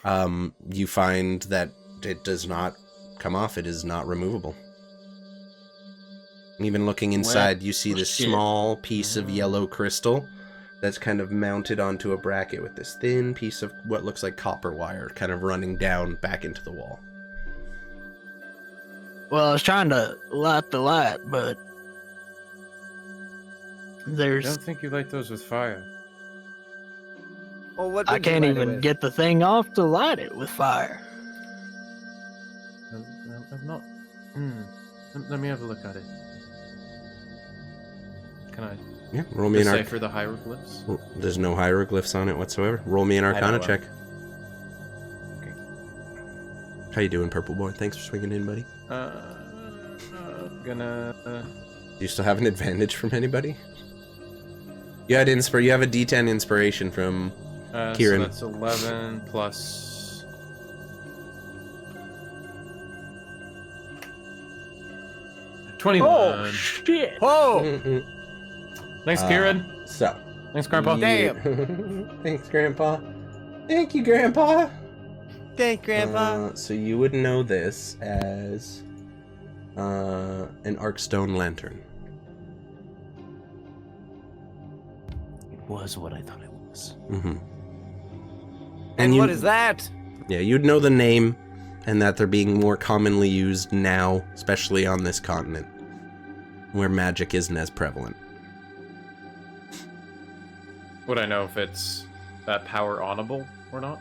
you find that it does not come off. It is not removable. Even looking inside, you see this small piece of yellow crystal that's kind of mounted onto a bracket with this thin piece of what looks like copper wire kind of running down back into the wall. Well, I was trying to light the light, but I there's... don't think you light those with fire. Well, what I did you can't light it even with? get the thing off to light it with fire. I'm not... Let me have a look at it. Can I Yeah, roll me an decipher the hieroglyphs? There's no hieroglyphs on it whatsoever. Roll me an Arcana know, check. Okay. How you doing, Purple Boy? Thanks for swinging in, buddy. Gonna... Do you still have an advantage from anybody? You had You have a D10 inspiration from Kieran. So that's 11 plus... 21. Oh, shit! Oh! Thanks, Kieran. So. Thanks, Grandpa. Damn. Thanks, Grandpa. Thank you, Grandpa. Thank Grandpa. So you would know this as an Arkstone lantern. It was what I thought it was. Mm-hmm. and what is that? Yeah, you'd know the name, and that they're being more commonly used now, especially on this continent, where magic isn't as prevalent. Would I know if it's that power honorable or not?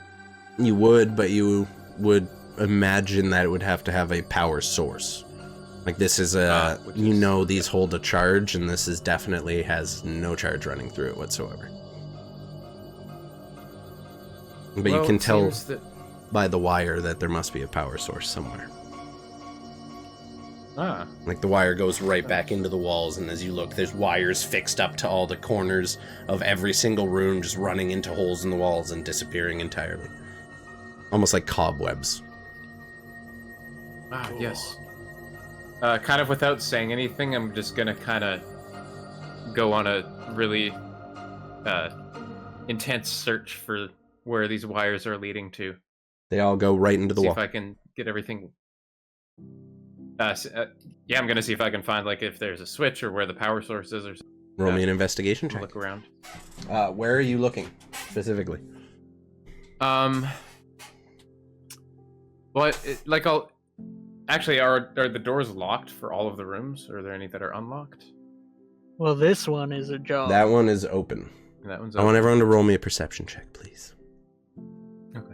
You would, but you would imagine that it would have to have a power source. Like this is these hold a charge, and this is definitely has no charge running through it whatsoever. But you can tell by the wire that there must be a power source somewhere. Like the wire goes right back into the walls, and as you look, there's wires fixed up to all the corners of every single room, just running into holes in the walls and disappearing entirely. Almost like cobwebs. Yes. Kind of without saying anything, I'm just gonna kind of go on a really intense search for where these wires are leading to. They all go right into the wall. See if I can get everything... yeah, I'm gonna see if I can find, like, if there's a switch or where the power source is or something. Roll me an investigation check. Look around. Where are you looking, specifically? Well, I'll... Actually, are the doors locked for all of the rooms? Or are there any that are unlocked? Well, this one is ajar. That one is open. And that one's I open. want everyone to roll me a perception check, please. Okay.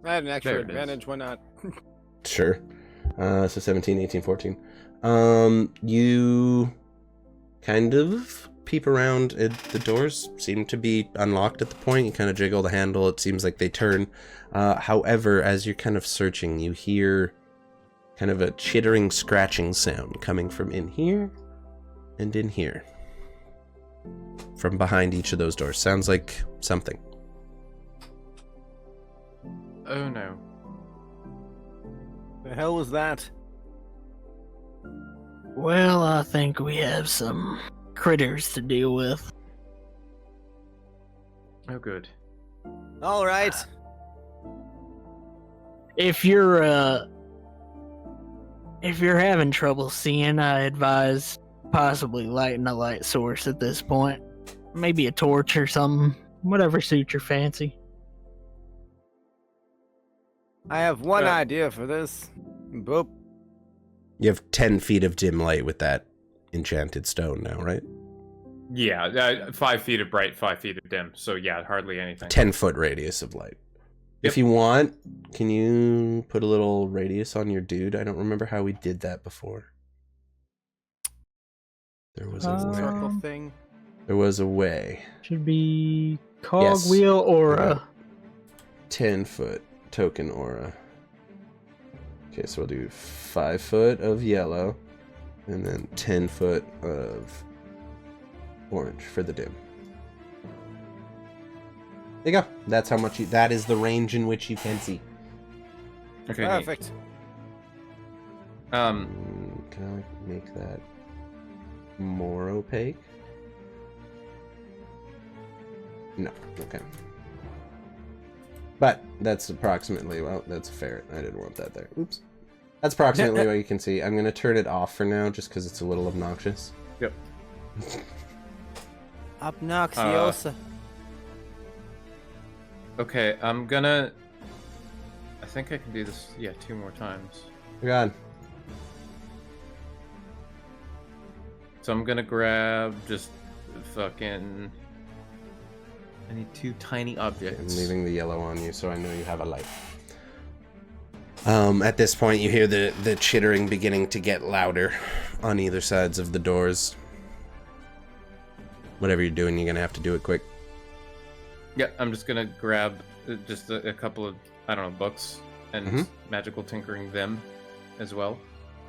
I had an extra There it is. advantage. Why not? Sure. So 17, 18, 14. You kind of peep around. The doors seem to be unlocked at the point. You kind of jiggle the handle. It seems like they turn. However, as you're kind of searching, you hear kind of a chittering, scratching sound coming from in here and in here. From behind each of those doors. Sounds like something. Oh no. The hell was that? Well, I think we have some critters to deal with. Oh good. All right. If you're having trouble seeing, I advise possibly lighting a light source at this point. Maybe a torch or something. Whatever suits your fancy. I have one idea for this. Boop. You have 10 feet of dim light with that enchanted stone now, right? Yeah, 5 feet of bright, 5 feet of dim. So yeah, hardly anything. 10-foot radius of light. Yep. If you want, can you put a little radius on your dude? I don't remember how we did that before. There was a Circle way. thing. There was a way. Should be cogwheel aura. 10-foot token aura. Okay, so we'll do 5 foot of yellow, and then 10 foot of orange for the dim. There you go. That's how much that is the range in which you can see. Okay. Perfect. Can I make that more opaque? No. Okay. But that's approximately, well, that's a ferret. I didn't want that there. Oops. That's approximately what you can see. I'm going to turn it off for now just because it's a little obnoxious. Yep. Obnoxiosa. Okay, I'm gonna... I think I can do this, 2 more times. God. So I'm gonna grab just fucking... I need 2 tiny objects. I'm leaving the yellow on you so I know you have a light. At this point, you hear the chittering beginning to get louder on either sides of the doors. Whatever you're doing, you're gonna have to do it quick. Yeah, I'm just gonna grab just a couple of, I don't know, books and magical tinkering them as well.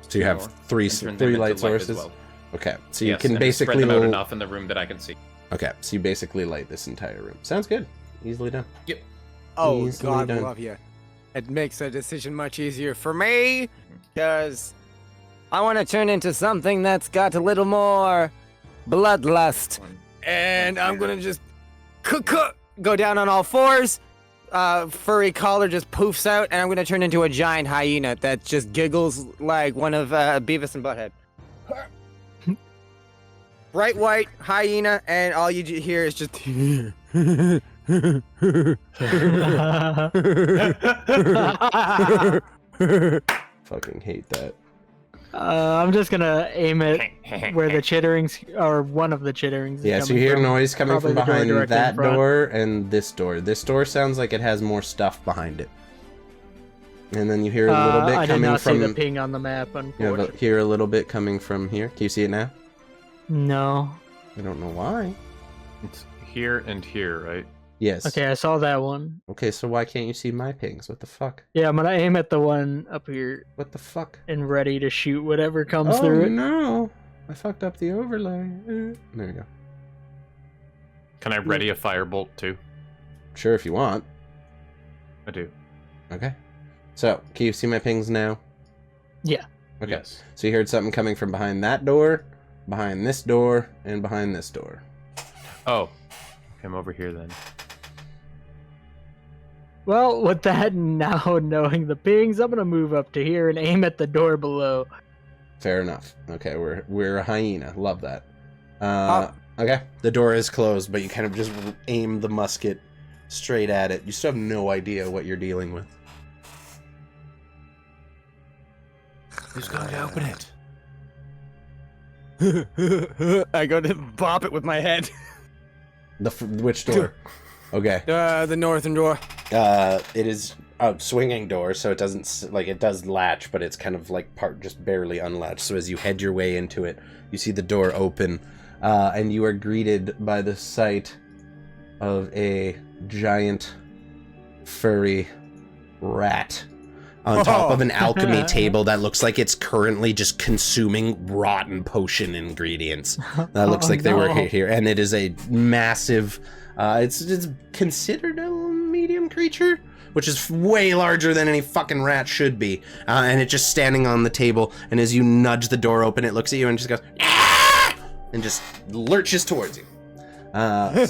So you have three light sources? Well. Okay, so you can and basically... spread them out enough in the room that I can see. Okay, so you basically light this entire room. Sounds good. Easily done. Yep. Oh, Easily God, done. love you. It makes a decision much easier for me, because I want to turn into something that's got a little more bloodlust. And I'm going to just go down on all fours. Furry collar just poofs out, and I'm going to turn into a giant hyena that just giggles like one of Beavis and Butthead. Bright white hyena, and all you hear is just... Fucking hate that. I'm just gonna aim it where the chitterings, or one of the chitterings. Yeah, so you hear noise coming from Probably the door behind directly in that front. door and this door. This door sounds like it has more stuff behind it. And then you hear a little bit I did coming not from... see the ping on the map, unfortunately. hear a little bit coming from here. Can you see it now? No. I don't know why. It's here and here, right? Yes. Okay, I saw that one. Okay, so why can't you see my pings? What the fuck? Yeah, I'm gonna aim at the one up here What the fuck? and ready to shoot whatever comes Oh through it. no! I fucked up the overlay. There you go. Can I ready a firebolt too? Sure, if you want. I do. Okay. So, can you see my pings now? Yeah. Okay. Yes. So you heard something coming from behind that door, behind this door, and behind this door. Oh. I'm over here then. Well, with that now knowing the pings, I'm gonna move up to here and aim at the door below. Fair enough. Okay, we're a hyena. Love that. Okay, the door is closed, but you kind of just aim the musket straight at it. You still have no idea what you're dealing with. Who's going to open it? I go to bop it with my head. Which door? Okay. The northern door. It is a swinging door, so it doesn't, like, it does latch, but it's kind of like just barely unlatched. So as you head your way into it, you see the door open, and you are greeted by the sight of a giant furry rat on top of an alchemy table that looks like it's currently just consuming rotten potion ingredients. That looks like they were here, and it is a massive... it's considered a medium creature, which is way larger than any fucking rat should be. And it's just standing on the table, and as you nudge the door open, it looks at you and just goes, "Ah!" and just lurches towards you. So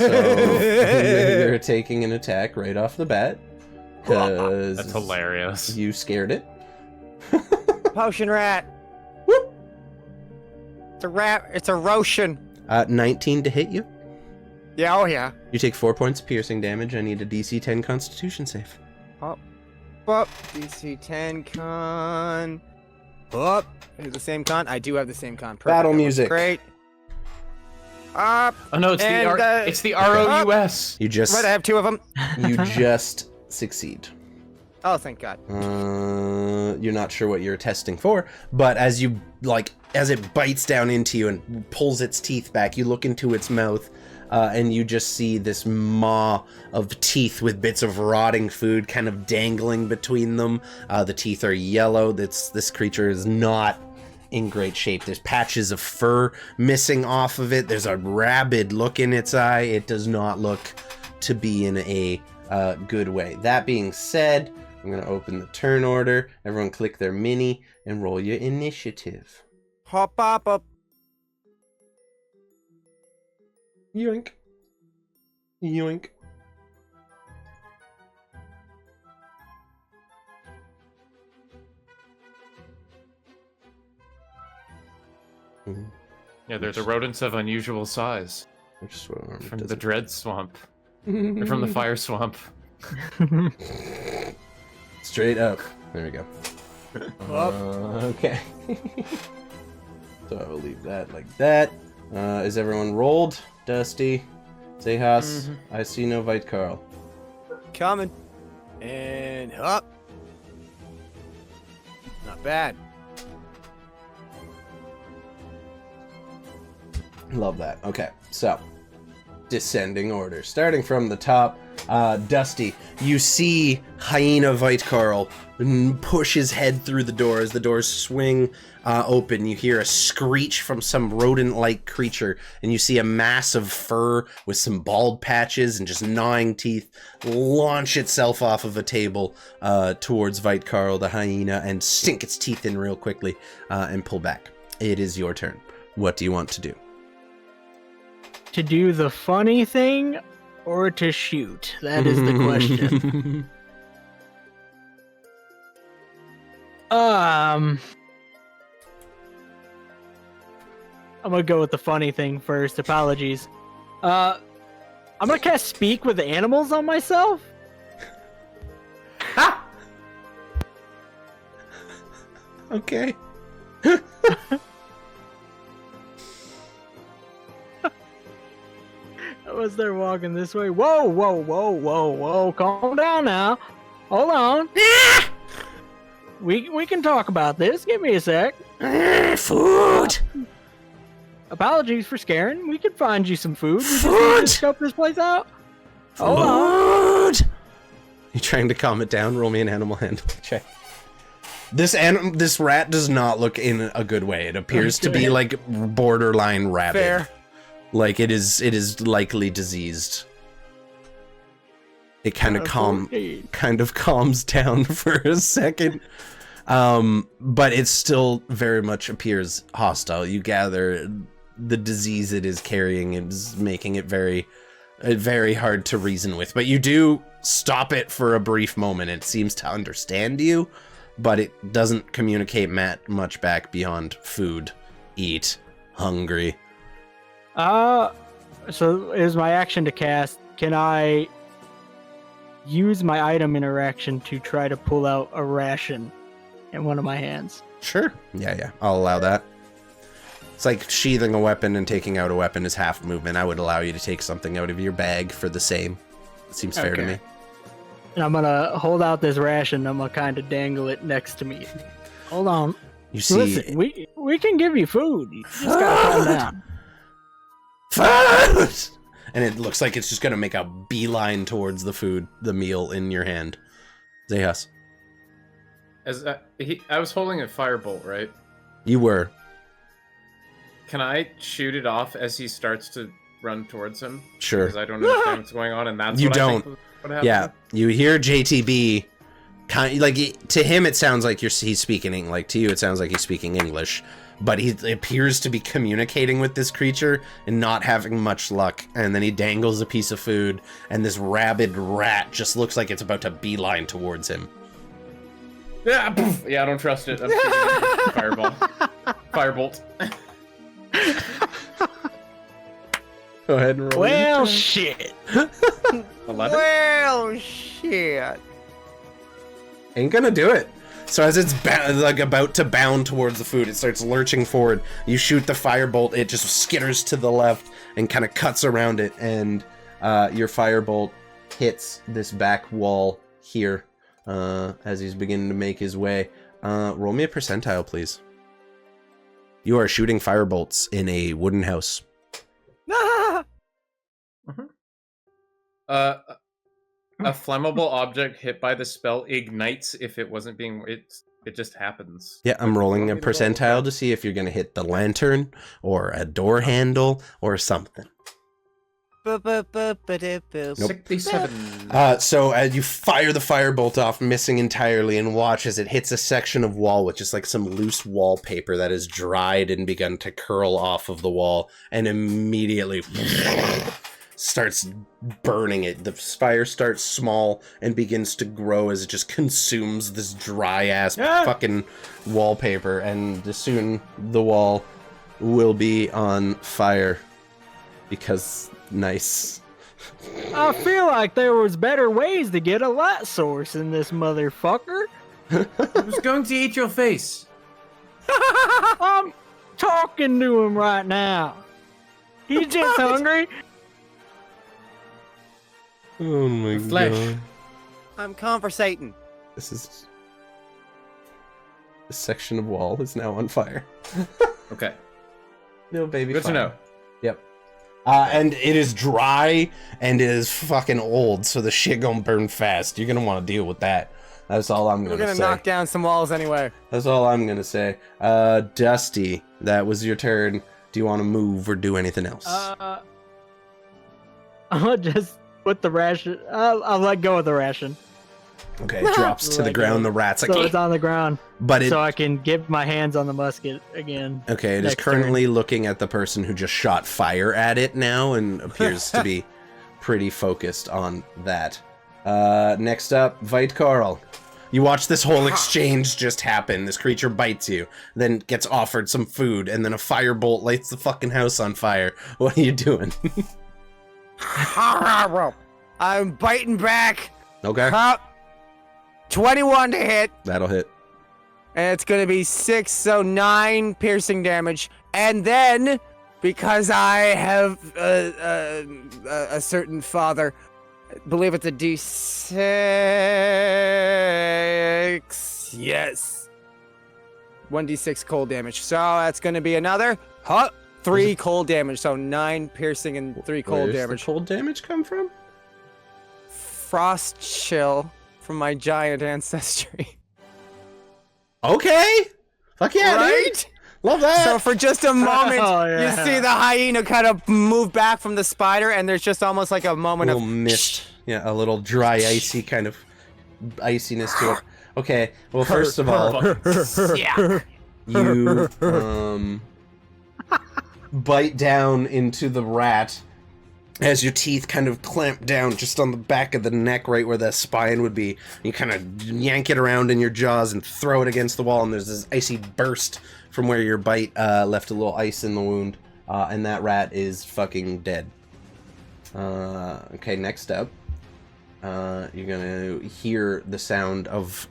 you're taking an attack right off the bat. That's hilarious. You scared it. Potion rat. Whoop. It's a rat. It's a Roshan. 19 to hit you. Yeah, oh yeah. You take 4 points of piercing damage. I need a DC 10 Constitution save. Up. DC 10 con. Up. Is the same con? I do have the same con. Perfect. Battle That looks music. Great. Up. Oh no, it's the ROUS. You just Right, I have 2 of them. you just succeed. Oh, thank God. You're not sure what you're testing for, but as it bites down into you and pulls its teeth back, you look into its mouth, and you just see this maw of teeth with bits of rotting food kind of dangling between them. The teeth are yellow. This creature is not in great shape. There's patches of fur missing off of it. There's a rabid look in its eye. It does not look to be in a good way. That being said, I'm going to open the turn order. Everyone click their mini and roll your initiative. Hop up. Yoink. Yoink. Yeah, they're the rodents of unusual size. Which swarm From does the it- dread swamp. Or from the fire swamp. Straight up. There we go. Okay. So I will leave that like that. Is everyone rolled? Dusty, Xechas, I see no Vite Carl. Coming. And up. Not bad. Love that. Okay, so descending order. Starting from the top, Dusty, you see Hyena Vite Carl push his head through the door. As the doors swing open, you hear a screech from some rodent-like creature, and you see a mass of fur with some bald patches and just gnawing teeth launch itself off of a table towards Vite Carl, the hyena, and sink its teeth in real quickly and pull back. It is your turn. What do you want to do? To do the funny thing or to shoot? That is the question. I'm gonna go with the funny thing first. Apologies. I'm gonna cast Speak with Animals on myself. Okay. Was they're walking this way? Whoa! Calm down now. Hold on. We can talk about this. Give me a sec. Food! Apologies for scaring. We can find you some food. We just need to scope this place out. Hold on. Food! You trying to calm it down? Roll me an animal handling check. This rat does not look in a good way. It appears to be like borderline rabid. Fair. Like it is likely diseased. It kind of calms down for a second. But it still very much appears hostile. You gather the disease it is carrying is making it very hard to reason with. But you do stop it for a brief moment. It seems to understand you, but it doesn't communicate much back beyond food, eat, hungry. So is my action to cast. Can I use my item interaction to try to pull out a ration in one of my hands? Sure. Yeah. I'll allow that. It's like sheathing a weapon and taking out a weapon is half movement. I would allow you to take something out of your bag for the same. It seems fair to me. And I'm gonna hold out this ration. I'm gonna kind of dangle it next to me. Hold on. You see, Listen, we can give you food. You just gotta calm down. food! And it looks like it's just gonna make a beeline towards the meal in your hand. Xechas. I was holding a firebolt, right? You were. Can I shoot it off as he starts to run towards him? Sure. Because I don't understand what's going on, and that's You what don't. I think what happened. Yeah, you hear JTB. To him, it sounds like he's speaking. Like to you, it sounds like he's speaking English. But he appears to be communicating with this creature and not having much luck. And then he dangles a piece of food, and this rabid rat just looks like it's about to beeline towards him. Yeah, poof. Yeah, I don't trust it. I'm shooting fireball. Firebolt. Go ahead and roll. Well, shit. 11? Well, shit. Ain't gonna do it. So as it's about to bound towards the food, it starts lurching forward. You shoot the firebolt, it just skitters to the left and kind of cuts around it, and your firebolt hits this back wall here as he's beginning to make his way. Roll me a percentile, please. You are shooting firebolts in a wooden house. A flammable object hit by the spell ignites if it wasn't being... It just happens. Yeah, I'm rolling a Want me to roll percentile that? to see if you're going to hit the lantern or a door handle or something. 67. So as you fire the firebolt off, missing entirely, and watch as it hits a section of wall with just like some loose wallpaper that is dried and begun to curl off of the wall, and immediately starts burning it. The fire starts small and begins to grow as it just consumes this dry ass fucking wallpaper, and soon the wall will be on fire because nice. I feel like there was better ways to get a light source in this motherfucker. I was going to eat your face. I'm talking to him right now. He's just hungry. Oh my Flesh. god. I'm conversating. This section of wall is now on fire. Okay. No baby Good fire. to know. Yep. And it is dry and it is fucking old, so the shit gonna burn fast. You're gonna want to deal with that. That's all I'm We're gonna gonna say. knock down some walls anyway. That's all I'm gonna say. Dusty, that was your turn. Do you want to move or do anything else? I'll just put the ration. I'll let go of the ration. Okay, it drops to the Like ground. it. The rat's So like, it's on the ground, but it. so I can get my hands on the musket again. Okay, it is next currently looking at the person who just shot fire at it now and appears to be pretty focused on that. Next up, Vite Carl. You watch this whole exchange just happen. This creature bites you, then gets offered some food, and then a firebolt lights the fucking house on fire. What are you doing? I'm biting back. Okay, 21 to hit, that'll hit. and it's gonna be 6, so 9 piercing damage. And then, because I have a certain father, I believe it's a D6. Yes. 1d6 cold damage. So that's gonna be another 3 cold damage. So 9 piercing and 3 cold Where's damage. the cold damage come from? Frost chill from my giant ancestry. Okay, fuck yeah, dude. Right? Love that. So for just a moment, Oh, you yeah. see the hyena kind of move back from the spider, and there's just almost like a a moment little of mist, yeah, a little dry, icy kind of iciness to it. Okay, well, first of all, yeah. you bite down into the rat as your teeth kind of clamp down just on the back of the neck, right where the spine would be. You kind of yank it around in your jaws and throw it against the wall, and there's this icy burst from where your bite left a little ice in the wound, and that rat is fucking dead. Okay, next up, you're gonna hear the sound of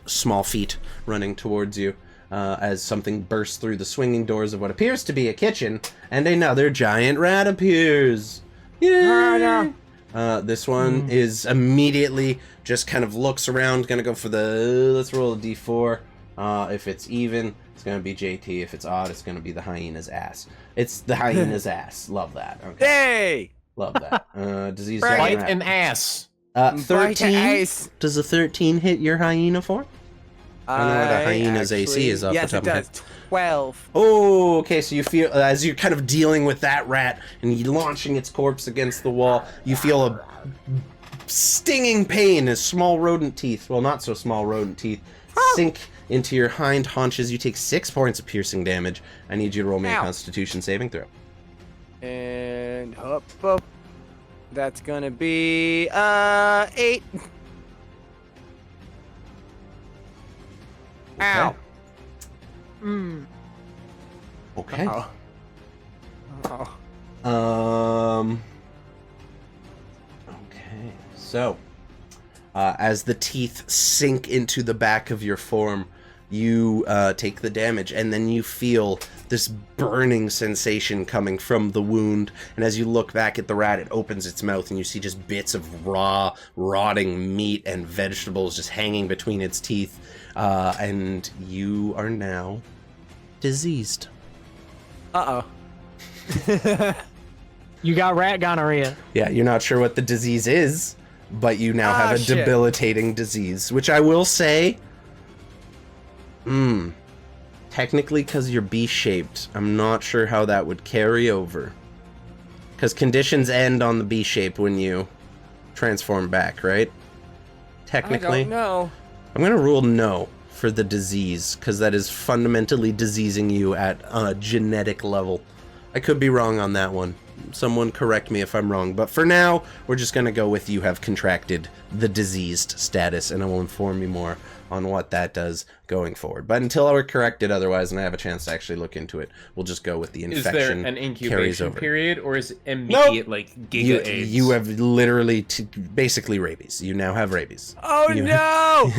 small feet running towards you as something bursts through the swinging doors of what appears to be a kitchen, and another giant rat appears. Yay! This one is immediately just kind of looks around, gonna go for the, let's roll a d4. If it's even, it's gonna be JT. If it's odd, it's gonna be the hyena's ass. It's the hyena's ass. Love that. Okay. Hey! Love that. Disease Right. rat. Bite an ass. 13. Ice. Does a 13 hit your hyena for? I don't know what a hyena's AC is off yes, the top it of my does. 12. Oh, okay, so you feel, as you're kind of dealing with that rat and you launching its corpse against the wall, you feel a stinging pain as small rodent teeth, well, not so small rodent teeth, sink into your hind haunches. You take 6 points of piercing damage. I need you to roll me a Ow. Constitution saving throw. And up. That's gonna be 8. Ow. Okay. Oh. Okay. So, as the teeth sink into the back of your form, you take the damage, and then you feel this burning sensation coming from the wound. And as you look back at the rat, it opens its mouth, and you see just bits of raw, rotting meat and vegetables just hanging between its teeth. And you are now diseased. Uh-oh. You got rat gonorrhea. Yeah, you're not sure what the disease is, but you now have a shit. debilitating disease, which I will say, technically because you're B-shaped, I'm not sure how that would carry over. Because conditions end on the B shape when you transform back, right? Technically. I don't know. I'm going to rule no for the disease, because that is fundamentally diseasing you at a genetic level. I could be wrong on that one. Someone correct me if I'm wrong. But for now, we're just going to go with you have contracted the diseased status, and I will inform you more on what that does going forward. But until we're corrected otherwise, and I have a chance to actually look into it, we'll just go with the infection. Is there an carries incubation over. period, or is it immediate, like, giga AIDS? You have literally basically rabies. You now have rabies. Oh You- no!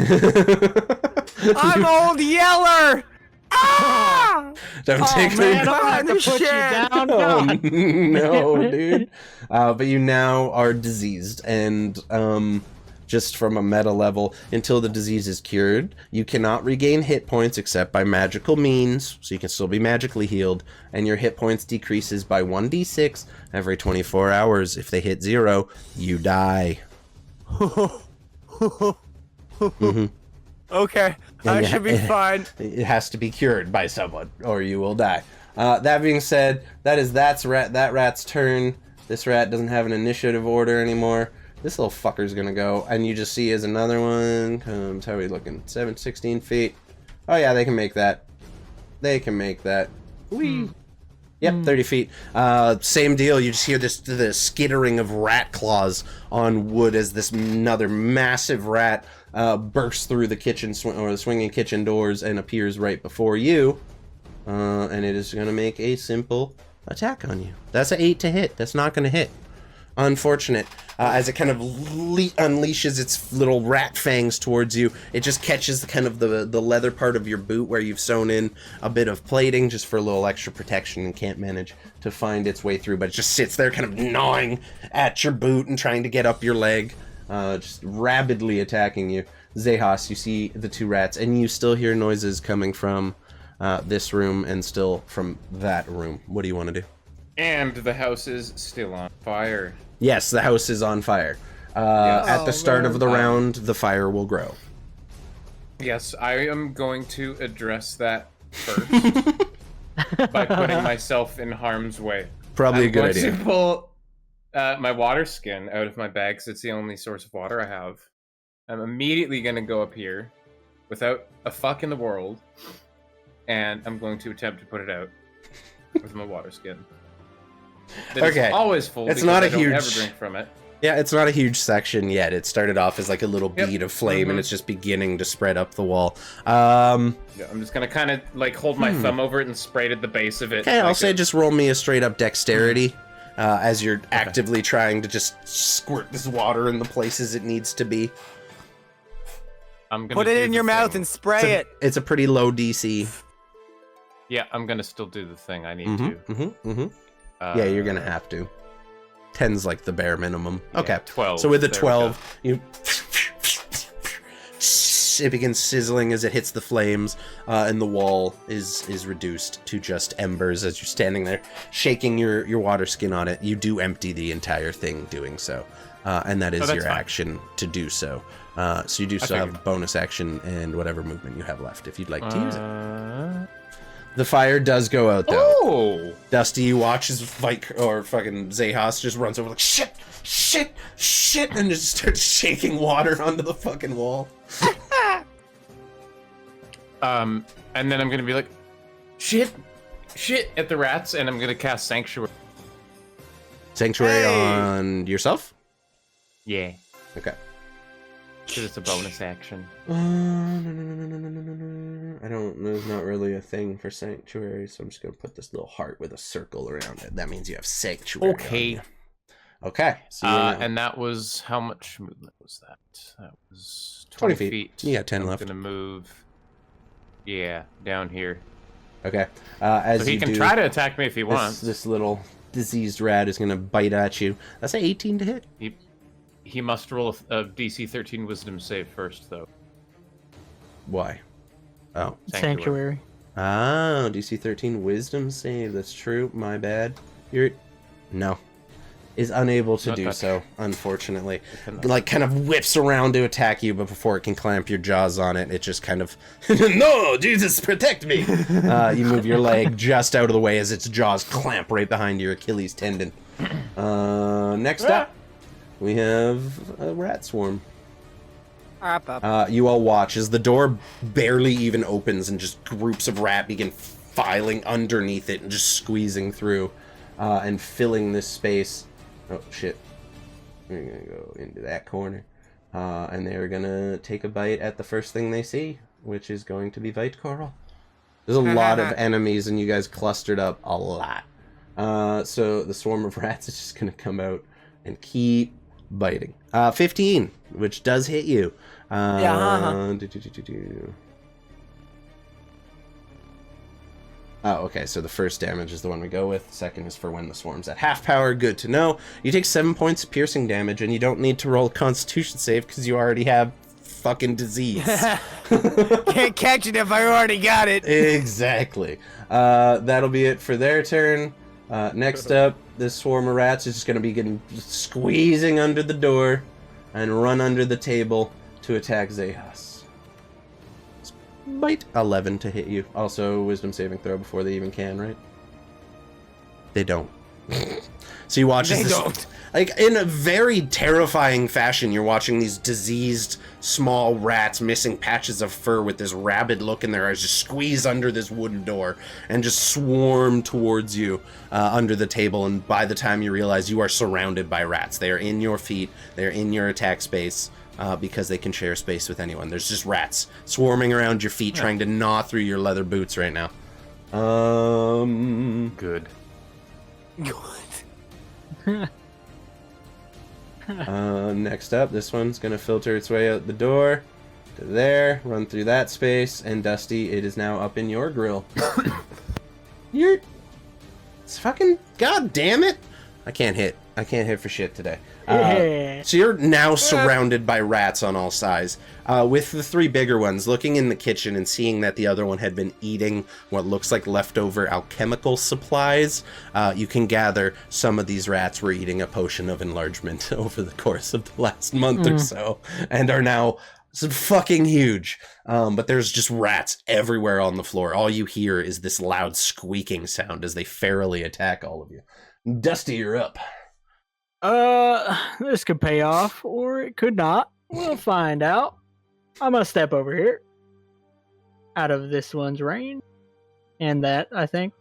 I'm Old Yeller! Ah! Don't take the Man, I'm gonna have to Holy put you shit. down. Oh, God. no, dude. But you now are diseased, and just from a meta level, until the disease is cured, you cannot regain hit points except by magical means, so you can still be magically healed, and your hit points decreases by 1d6 every 24 hours. If they hit 0, you die. Okay, I you should be fine. It has to be cured by someone, or you will die. That being said, that rat's turn. This rat doesn't have an initiative order anymore. This little fucker's gonna go, and you just see as another one comes. How are we looking? 16 feet. Oh yeah, they can make that. They can make that. Whee. Yep, 30 feet. Same deal. You just hear the skittering of rat claws on wood as this another massive rat bursts through the kitchen or the swinging kitchen doors and appears right before you. And it is going to make a simple attack on you. That's an 8 to hit. That's not going to hit. Unfortunate. As it kind of unleashes its little rat fangs towards you, it just catches the leather part of your boot where you've sewn in a bit of plating just for a little extra protection, and can't manage to find its way through, but it just sits there kind of gnawing at your boot and trying to get up your leg, just rabidly attacking you. Xechas, you see the two rats, and you still hear noises coming from this room and still from that room. What do you want to do? And the house is still on fire. Yes, the house is on fire. Yes. At the start man. of the round, the fire will grow. Yes, I am going to address that first by putting myself in harm's way. Probably a good I'm idea. going to pull my water skin out of my bag, because it's the only source of water I have. I'm immediately going to go up here without a fuck in the world, and I'm going to attempt to put it out with my water skin. That is Okay. always full. It's because not I a don't huge- ever drink from it. Yeah, it's not a huge section yet. It started off as like a little Yep. bead of flame, and Mhm. it's just beginning to spread up the wall. Yeah, I'm just gonna kind of like hold my thumb over it and spray it at the base of it. Okay, I'll like say a- just roll me a straight up dexterity as you're actively trying to just squirt this water in the places it needs to be. I'm gonna Put it do in the your mouth thing. and spray it. It's a pretty low DC. Yeah, I'm gonna still do the thing I need Yeah, you're gonna have to. 10's like the bare minimum. Yeah, Okay. 12. So with the There we 12, you it begins sizzling as it hits the flames, and the wall is reduced to just embers as you're standing there, shaking your water skin on it. You do empty the entire thing doing so, and that is that's your fine. action to do so. So you do still have bonus action and whatever movement you have left if you'd like to use it. The fire does go out though. Oh! Dusty, you watch as fucking Xechas just runs over like shit, and just starts shaking water onto the fucking wall. And then I'm gonna be like, shit at the rats, and I'm gonna cast Sanctuary. Sanctuary Hey! on yourself? Yeah, Okay. because it's a bonus action. No. I don't. There's not really a thing for sanctuary, so I'm just gonna put this little heart with a circle around it. That means you have sanctuary. Okay. on you. Okay. So you're now- And that was how much movement was that? That was 20 20 feet. feet. You got 10 I'm left. gonna move. Yeah, down here. okay. As So he you can do, try to attack me if he wants. this little diseased rat is gonna bite at you. That's an 18 to hit. He must roll a DC 13 Wisdom save first, though. Why? Oh. Sanctuary. Oh, DC 13 Wisdom save. That's true. My bad. No. Is unable to Not do touch. so, unfortunately. cannot. Like, kind of whips around to attack you, but before it can clamp your jaws on it, it just kind of... No! Jesus, protect me! You move your leg just out of the way as its jaws clamp right behind your Achilles tendon. Next up, we have a rat swarm. Up. You all watch as the door barely even opens and just groups of rat begin filing underneath it and just squeezing through and filling this space. Oh, shit. We're going to go into that corner. And they're going to take a bite at the first thing they see, which is going to be Vite Coral. There's a lot of enemies, and you guys clustered up a lot. So the swarm of rats is just going to come out and keep biting. 15, which does hit you. Oh, okay, so the first damage is the one we go with. The second is for when the swarm's at half power. Good to know. You take 7 points of piercing damage, and you don't need to roll a constitution save because you already have fucking disease. Can't catch it if I already got it. Exactly. That'll be it for their turn. Next up, this swarm of rats is just going to be squeezing under the door and run under the table to attack Xechas. Bite 11 to hit you. Also, wisdom saving throw before they even can, right? They don't. So you watch this, like, in a very terrifying fashion, you're watching these diseased small rats missing patches of fur with this rabid look in their eyes just squeeze under this wooden door and just swarm towards you under the table. And by the time you realize, you are surrounded by rats. They are in your feet. They're in your attack space because they can share space with anyone. There's just rats swarming around your feet trying to gnaw through your leather boots right now. Good. Next up, this one's gonna filter its way out the door to there, run through that space, and Dusty, it is now up in your grill. It's fucking, god damn it! I can't hit for shit today. So you're now surrounded by rats on all sides, with the 3 bigger ones looking in the kitchen and seeing that the other one had been eating what looks like leftover alchemical supplies. You can gather some of these rats were eating a potion of enlargement over the course of the last month or so, and are now fucking huge. But there's just rats everywhere on the floor. All you hear is this loud squeaking sound as they ferally attack all of you. Dusty, you're up. This could pay off, or it could not. We'll find out. I'm gonna step over here. Out of this one's range. And that, I think.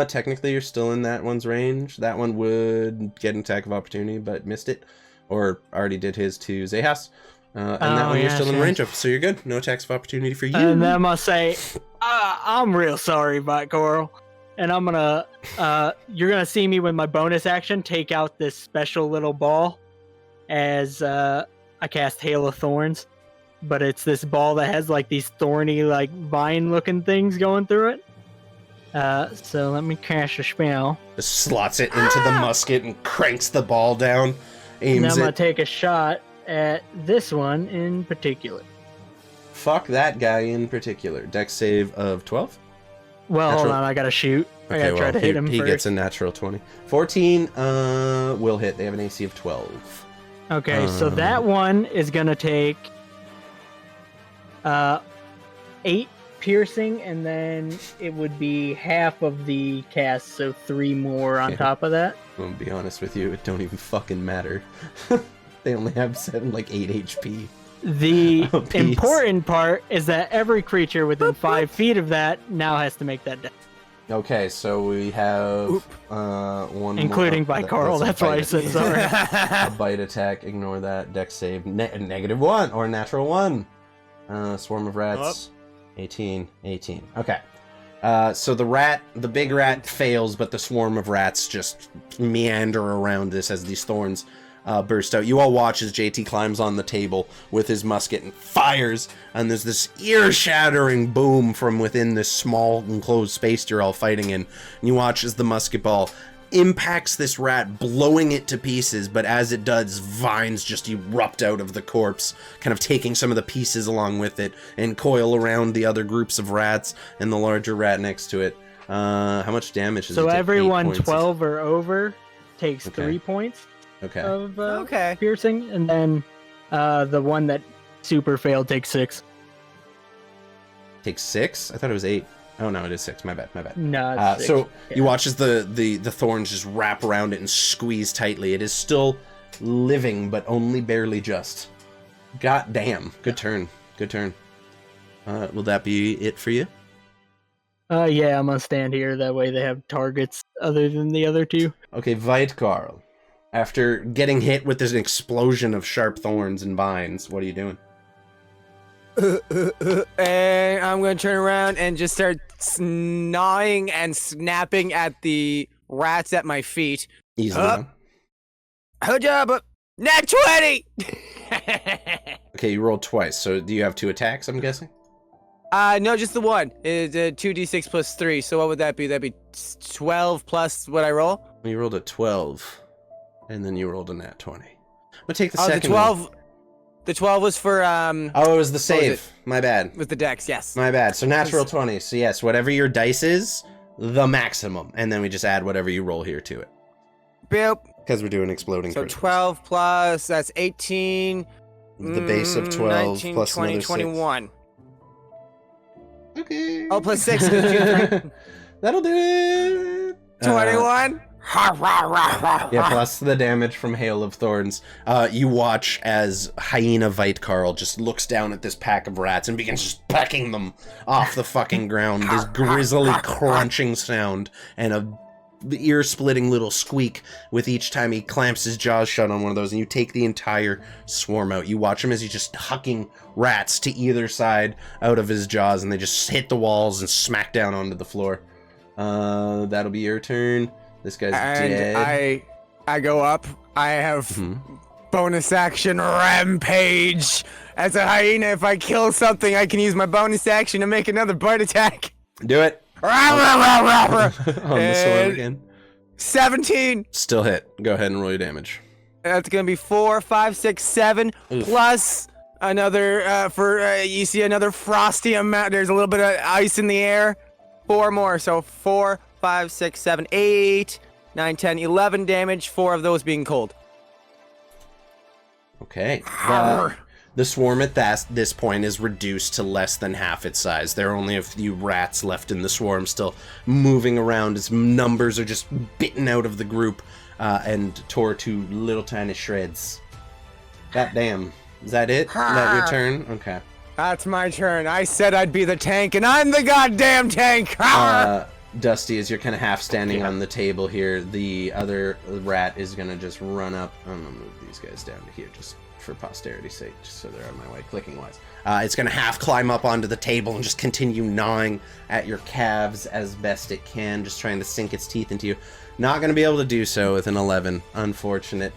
Technically you're still in that one's range. That one would get an attack of opportunity, but missed it. Or already did his to Xechas. And that one you're still in range of, so you're good. No attacks of opportunity for you. And then I'm gonna say, I'm real sorry, Vite Coral. And I'm gonna, you're gonna see me with my bonus action take out this special little ball as I cast Hail of Thorns. But it's this ball that has like these thorny, like vine looking things going through it. So let me cast a spell. Just slots it into the musket and cranks the ball down. Aims and I'm gonna it. take a shot at this one in particular. Fuck that guy in particular. Dex save of 12? Well, Natural. hold on, I gotta shoot. I Okay, gotta try to hit him he first. gets a natural 20. 14 will hit. They have an AC of 12. Okay, so that one is gonna take 8 piercing, and then it would be half of the cast, so 3 more on top of that. I'm gonna be honest with you, it don't even fucking matter. They only have 8 HP. The Oh, peace. important part is that every creature within 5 feet of that now has to make that death. Okay, so we have one Including more. Vite Coral, that's why I said sorry. A bite attack, ignore that. Dex save, -1 or natural 1. Swarm of rats, 18. Okay. So the big rat fails, but the swarm of rats just meander around this as these thorns burst out. You all watch as JT climbs on the table with his musket and fires, and there's this ear-shattering boom from within this small enclosed space you're all fighting in. And you watch as the musket ball impacts this rat, blowing it to pieces, but as it does, vines just erupt out of the corpse, kind of taking some of the pieces along with it, and coil around the other groups of rats and the larger rat next to it. How much damage does it So take? everyone 8 points. 12 or over takes Okay. 3 points Okay. of Okay. piercing, and then the one that super failed takes 6. Takes 6? I thought it was 8. Oh no, it is 6. My bad. No, it's So 6. you Yeah. watch as the thorns just wrap around it and squeeze tightly. It is still living, but only barely just. God damn. Good turn. Will that be it for you? Yeah, I'm gonna stand here. That way they have targets other than the other two. Okay, Veit-Karl. After getting hit with this explosion of sharp thorns and vines, what are you doing? And I'm gonna turn around and just start gnawing and snapping at the rats at my feet. Easily Up. done. Good job, nat 20! Okay, you rolled twice, so do you have 2 attacks, I'm guessing? No, just the one. It's 2d6 plus 3, so what would that be? That'd be 12 plus what I roll? Well, you rolled a 12, and then you rolled a nat 20. I'm gonna take the Oh, second the 12... one. The 12 was for, Oh, it was the save. it? My bad. with the dex, yes. My bad. So natural 20. So yes, whatever your dice is, the maximum. And then we just add whatever you roll here to it. Boop. Because we're doing exploding So criticals. 12 plus, that's 18. The base of 12 19, plus 20, another 21. 6. Okay. Oh, plus 6. 'cause you 3. That'll do it. 21. Yeah, plus the damage from Hail of Thorns. You watch as Hyena Veit-Karl just looks down at this pack of rats and begins just pecking them off the fucking ground. This grisly crunching sound and a ear-splitting little squeak with each time he clamps his jaws shut on one of those, and you take the entire swarm out. You watch him as he's just hucking rats to either side out of his jaws, and they just hit the walls and smack down onto the floor. That'll be your turn. This guy's dead. And I go up. I have bonus action rampage. As a hyena, if I kill something, I can use my bonus action to make another bite attack. Do it. On the sword again. 17. Still hit. Go ahead and roll your damage. That's gonna be 4, 5, 6, 7 Oof. plus another you see another frosty amount. There's a little bit of ice in the air. 4 more. So 4, 5, 6, 7, 8, 9, 10, 11 damage. 4 of those being cold. Okay. The swarm at this point is reduced to less than half its size. There are only a few rats left in the swarm still moving around as numbers are just bitten out of the group and tore to little tiny shreds. God damn. Is that it? Is that your turn? Okay. That's my turn. I said I'd be the tank, and I'm the goddamn tank. Dusty, as you're kind of half standing on the table here, the other rat is going to just run up. I'm going to move these guys down to here just for posterity's sake, just so they're on my way clicking wise. It's going to half climb up onto the table and just continue gnawing at your calves as best it can, just trying to sink its teeth into you. Not going to be able to do so with an 11. Unfortunate.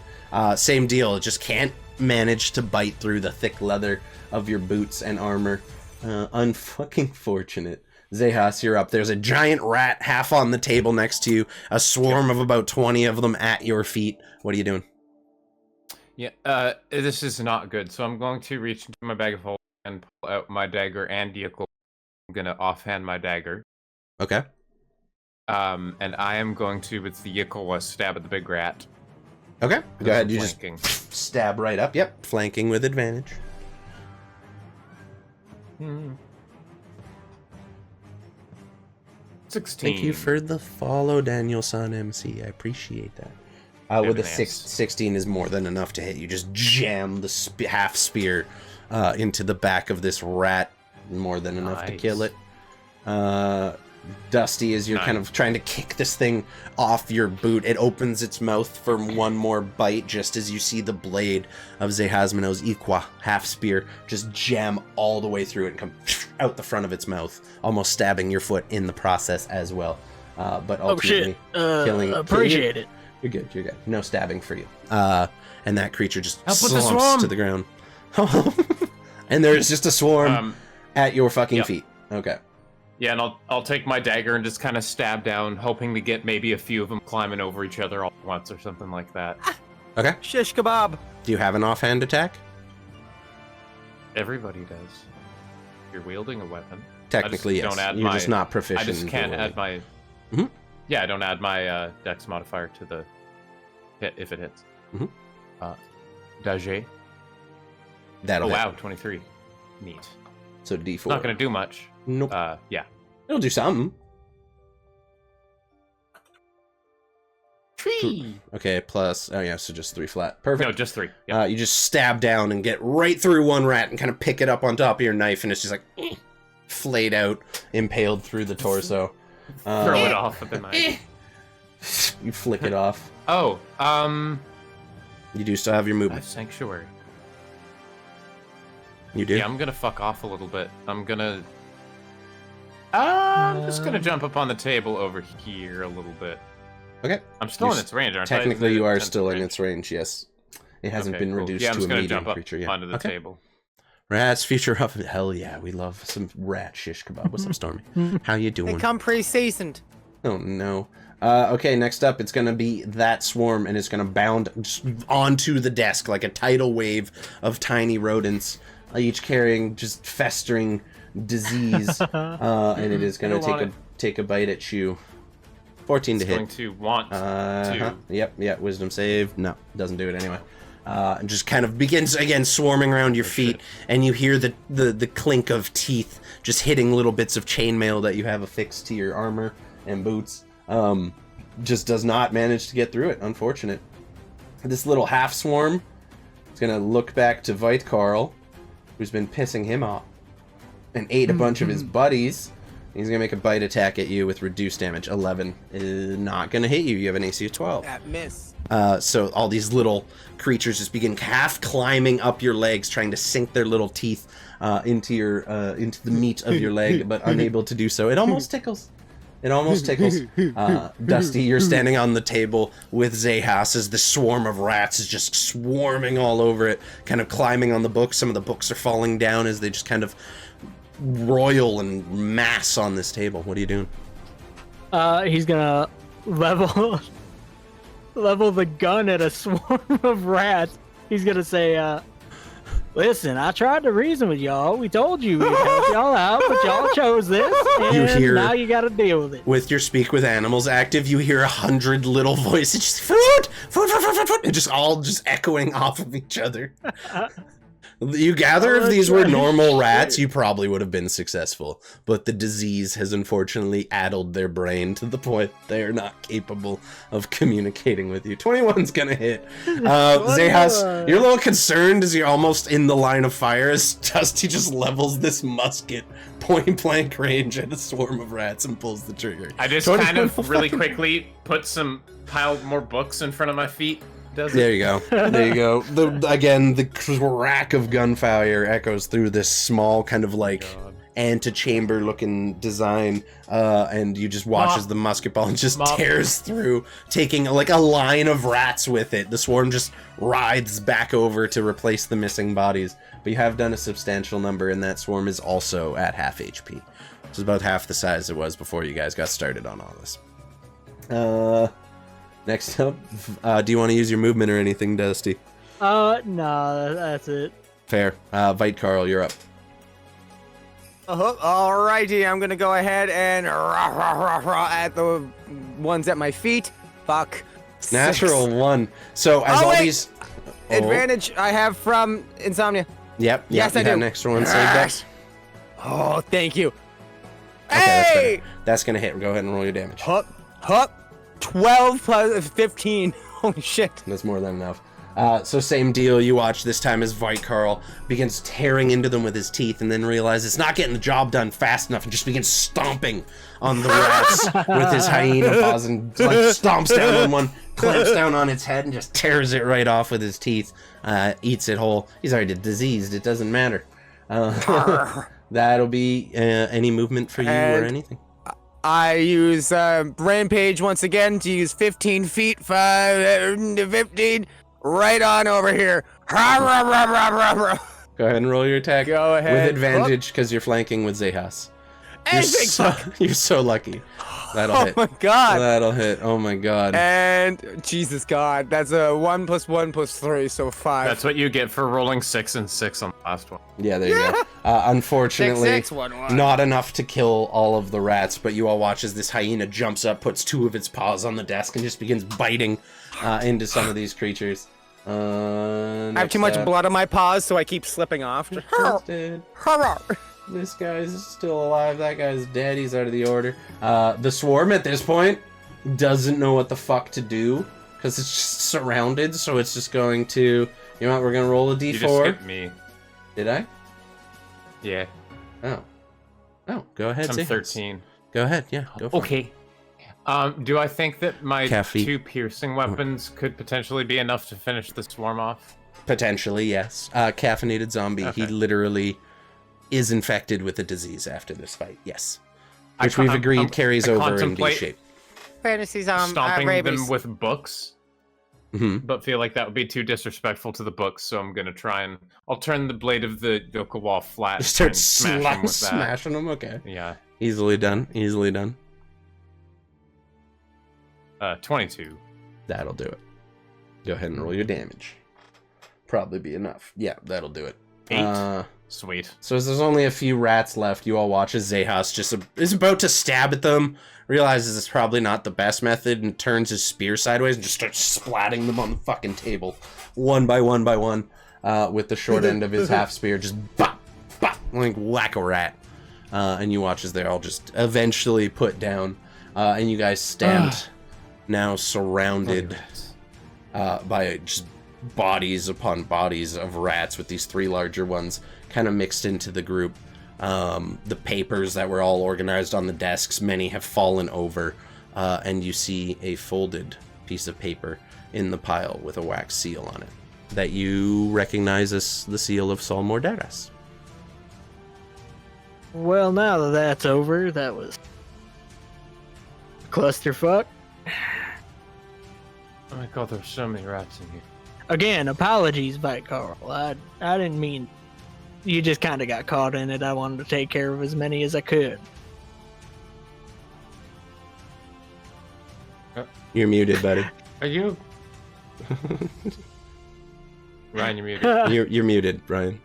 Same deal. It just can't manage to bite through the thick leather of your boots and armor. Unfucking fortunate. Xechas, you're up. There's a giant rat half on the table next to you. A swarm of about 20 of them at your feet. What are you doing? Yeah, this is not good. So I'm going to reach into my bag of holding and pull out my dagger and vehicle. I'm gonna offhand my dagger. Okay. And I am going to, with the vehicle, stab at the big rat. Okay. Go ahead. You Flanking. just stab right up. Yep. Flanking with advantage. 16. Thank you for the follow, Daniel-san MC. I appreciate that. With a 16 is more than enough to hit. You just jam the half spear into the back of this rat. More than enough to kill it. Dusty, as you're kind of trying to kick this thing off your boot, it opens its mouth for one more bite just as you see the blade of Xechasmeno's Iqua half spear just jam all the way through it and come out the front of its mouth, almost stabbing your foot in the process as well. But ultimately killing. Appreciate it. You're good. You're good. No stabbing for you. And that creature just Help with the slumps swarm! to the ground. And there's just a swarm at your fucking feet. Okay. Yeah, and I'll take my dagger and just kind of stab down, hoping to get maybe a few of them climbing over each other all at once or something like that. Okay. Shish kebab. Do you have an offhand attack? Everybody does. You're wielding a weapon. Technically, yes. You're just not proficient. I just can't add my... Mhm. Yeah, I don't add my dex modifier to the hit if it hits. Dage. That'll Oh, hit. wow, 23. Neat. So D4. Not going to do much. Nope. Yeah. It'll do something. 3. Okay, plus... Oh, yeah, so just 3 flat. Perfect. No, just 3. Yep. You just stab down and get right through one rat and kind of pick it up on top of your knife, and it's just like... flayed out, impaled through the torso. Throw it off with the knife. You flick it off. Oh, You do still have your I movement. have Sanctuary. You do? Yeah, I'm gonna fuck off a little bit. I'm just gonna jump up on the table over here a little bit. Okay. I'm still You're in its range, aren't I? Technically, you are It's still in range. its range, yes. It hasn't Okay, been cool. reduced Yeah, I'm to just a gonna medium jump up creature yet. onto the Okay. table. Rats feature up. Hell yeah, we love some rat shish kebab. What's up, Stormy? How you They doing? come pre-seasoned. Oh no. Okay, next up, it's gonna be that swarm, and it's gonna bound just onto the desk like a tidal wave of tiny rodents, each carrying just festering disease, and it is gonna I don't want take a bite at you. 14 It's to hit. going to want to. Yep. Wisdom save. No, doesn't do it anyway. And just kind of begins again swarming around your feet, shit. and you hear the clink of teeth just hitting little bits of chainmail that you have affixed to your armor and boots. Just does not manage to get through it. Unfortunate. This little half swarm is gonna look back to Vite Carl, who's been pissing him off, and ate a bunch of his buddies. He's gonna make a bite attack at you with reduced damage. 11 is not gonna hit you. You have an AC of 12. That miss. So all these little creatures just begin half climbing up your legs, trying to sink their little teeth into the meat of your leg, but unable to do so. It almost tickles. It almost tickles. Dusty, you're standing on the table with Xechas as the swarm of rats is just swarming all over it, kind of climbing on the books. Some of the books are falling down as they just kind of royal and mass on this table. What are you doing? He's gonna level the gun at a swarm of rats. He's gonna say, listen, I tried to reason with y'all. We told you we'd help y'all out, but y'all chose this, and now you gotta deal with it. With your Speak with Animals active, you hear 100 little voices just food, and just all just echoing off of each other. You gather if these were normal rats, you probably would have been successful, but the disease has unfortunately addled their brain to the point they are not capable of communicating with you. 21's gonna hit. Xechas, you're a little concerned as you're almost in the line of fire as Dusty just levels this musket point blank range at a swarm of rats and pulls the trigger. I just kind of really quickly pile more books in front of my feet. There you go. There you go. The crack of gunfire echoes through this small kind of like antechamber looking design, and you just watch as the musket ball just tears through, taking like a line of rats with it. The swarm just rides back over to replace the missing bodies, but you have done a substantial number, and that swarm is also at half HP. It's about half the size it was before you guys got started on all this. Next up, do you want to use your movement or anything, Dusty? No, that's it. Fair. Vite Carl, you're up. Alrighty, I'm gonna go ahead and at the ones at my feet. Fuck. Natural 6. 1. So as all wait. these Advantage I have from Insomnia. Yep. Yes, you I have do. an extra one saved up. Oh, thank you. Okay, Hey! that's gonna hit. Go ahead and roll your damage. Hup. 12 plus 15. Holy shit. That's more than enough. So same deal. You watch this time as Vite Carl begins tearing into them with his teeth, and then realizes it's not getting the job done fast enough, and just begins stomping on the rats with his hyena paws, and like stomps down on one, clamps down on its head, and just tears it right off with his teeth. Eats it whole. He's already diseased. It doesn't matter. That'll be any movement for you or anything. I use Rampage once again to use 15 feet, 5 to 15, right on over here. Go ahead and roll your attack. Go ahead. With advantage, because you're flanking with Xechas. You're so lucky. That'll hit. Oh my god. That'll hit. Oh my god. And Jesus God, that's a 1 + 1 + 3, so 5. That's what you get for rolling 6 and 6 on the last one. Yeah, there you go. Unfortunately, 6, 1, 1. not enough to kill all of the rats, but you all watch as this hyena jumps up, puts 2 of its paws on the desk, and just begins biting into some of these creatures. I have too much blood on my paws, so I keep slipping off. Dead. This guy's still alive. That guy's dead. He's out of the order. The swarm at this point doesn't know what the fuck to do because it's just surrounded. So it's just going to. You know what? We're gonna roll a d4. You just skipped me. Did I? Yeah. Oh. Oh, go ahead. I'm Zay. 13. Go ahead. Yeah. Go for it. Okay. Do I think that my Caffeine. 2 piercing weapons could potentially be enough to finish the swarm off? Potentially, yes. Caffeinated zombie. He Okay. literally is infected with a disease after this fight. Yes. I Which we've con- agreed carries I over in B contemplate shape. Fantasy Stomping rabies. them with books, Hmm. but feel like that would be too disrespectful to the books, so I'm gonna try and I'll turn the blade of the yoke wall flat. Start and smash them with that. smashing them. Okay. Yeah. Easily done. Easily done. 22. That'll do it. Go ahead and roll your damage. Probably be enough. Yeah, that'll do it. 8. Sweet. So as there's only a few rats left, you all watch as Xechas just is about to stab at them, realizes it's probably not the best method, and turns his spear sideways and just starts splatting them on the fucking table, one by one by one, with the short end of his half spear, just bop, bop, like whack a rat. And you watch as they're all just eventually put down, and you guys stand now surrounded by just bodies upon bodies of rats, with these 3 larger ones kind of mixed into the group. The papers that were all organized on the desks, many have fallen over, and you see a folded piece of paper in the pile with a wax seal on it that you recognize as the seal of Sol Morderas. Well, now that that's over, that was clusterfuck. Oh my god, there's so many rats in here. Again, apologies, Vite Carl. I didn't mean. You just kind of got caught in it. I wanted to take care of as many as I could. You're muted, buddy. Are you? Ryan, you're muted. You're muted, Ryan.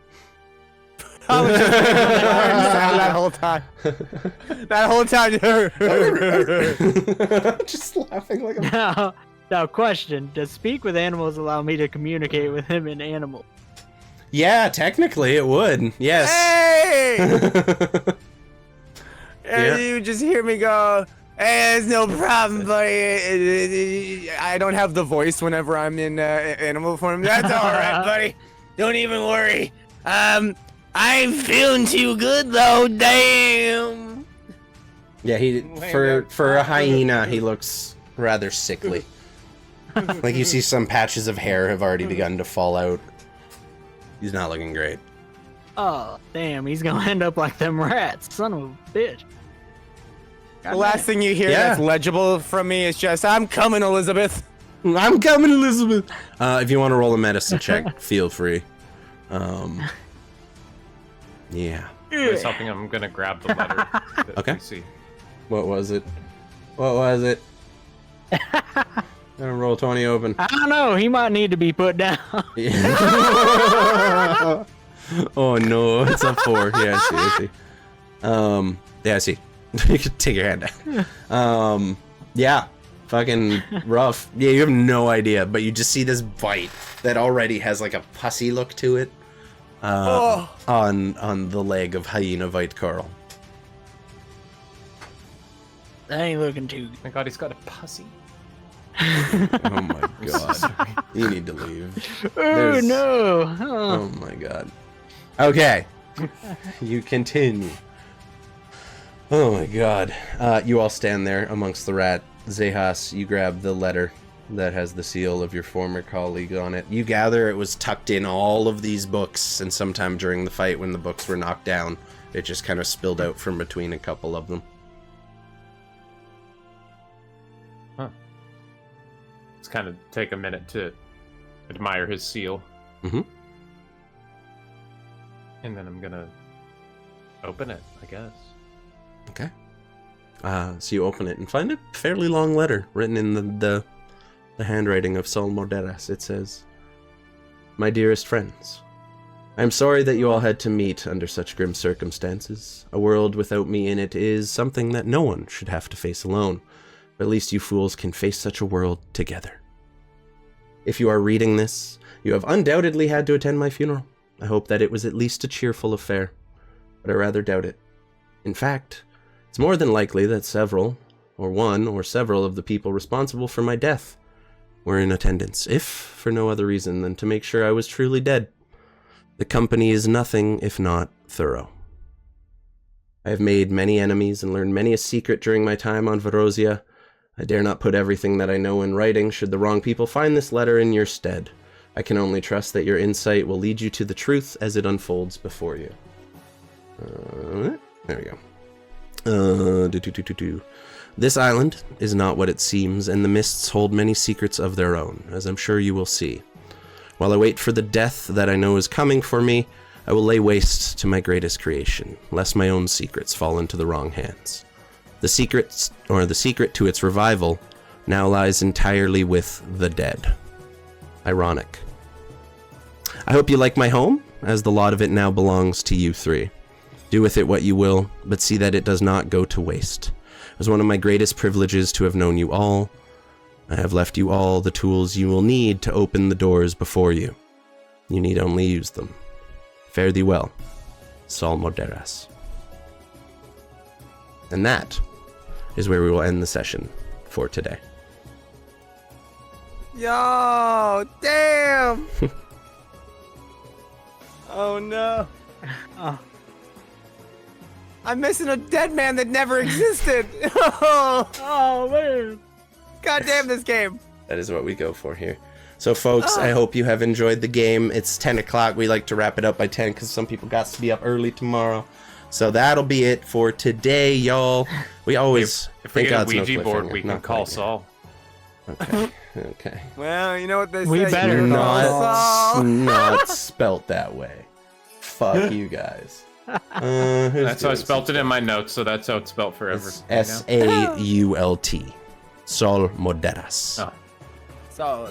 I was just that whole time. That whole time. Just laughing like a... Now, question: does speak with animals allow me to communicate with him in animal? Yeah, technically it would. Yes. Hey! Yeah. And you just hear me go, "Hey, it's no problem, buddy." I don't have the voice whenever I'm in animal form. That's all right, buddy. Don't even worry. I'm feeling too good though. Damn. Yeah, he for a hyena, he looks rather sickly. Like you see some patches of hair have already begun to fall out. He's not looking great. Oh, damn! He's gonna end up like them rats, son of a bitch. The last thing you hear that's legible from me is just, "I'm coming, Elizabeth." I'm coming, Elizabeth. If you want to roll a medicine check, feel free. Yeah. Who's helping him? I'm gonna grab the letter. that Okay. we see. What was it? What was it? I'm gonna roll 20 open. I don't know. He might need to be put down. Oh no, it's a 4. Yeah, I see. Yeah, I see. You can take your hand down. Yeah, fucking rough. Yeah, you have no idea, but you just see this bite that already has like a pussy look to it. On the leg of Hyena Vite Carl. That ain't looking too good. Oh my god, he's got a pussy. Oh my god. You need to leave. Oh There's- no! Oh my god. Okay. You continue. Oh my god. You all stand there amongst the rat. Xechas, you grab the letter that has the seal of your former colleague on it. You gather it was tucked in all of these books, and sometime during the fight when the books were knocked down, it just kind of spilled out from between a couple of them. Let's kind of take a minute to admire his seal. Mm-hmm. And then I'm gonna open it, I guess. Okay. So you open it and find a fairly long letter written in the handwriting of Sol Morderas. It says, "My dearest friends, I am sorry that you all had to meet under such grim circumstances. A world without me in it is something that no one should have to face alone. But at least you fools can face such a world together. If you are reading this, you have undoubtedly had to attend my funeral. I hope that it was at least a cheerful affair. but I rather doubt it. In fact, it's more than likely that several, or one or several of the people responsible for my death were in attendance, if for no other reason than to make sure I was truly dead. The company is nothing if not thorough. I have made many enemies and learned many a secret during my time on Vorosia. I dare not put everything that I know in writing should the wrong people find this letter in your stead. I can only trust that your insight will lead you to the truth as it unfolds before you. There we go. This island is not what it seems, and the mists hold many secrets of their own, as I'm sure you will see. While I wait for the death that I know is coming for me, I will lay waste to my greatest creation, lest my own secrets fall into the wrong hands. The secret to its revival now lies entirely with the dead. Ironic. I hope you like my home, as the lot of it now belongs to you three. Do with it what you will, but see that it does not go to waste. It was one of my greatest privileges to have known you all. I have left you all the tools you will need to open the doors before you. You need only use them. Fare thee well, Sol Moderas. And that is where we will end the session for today. Yo, damn! Oh no. Oh. I'm missing a dead man that never existed. Oh man. God damn this game. That is what we go for here. So folks, I hope you have enjoyed the game. It's 10 o'clock. We like to wrap it up by 10 because some people got to be up early tomorrow. So that'll be it for today, y'all. We always if we thank get a God's no Ouija board, cliffhanger. we can Not call quite yet. Saul. Okay. Well, you know what they say. We better you're Not, not spelt that way. Fuck you guys. That's how I spelt it in my notes, so that's how it's spelt forever. It's Sault. Sol Moderas. Oh. So,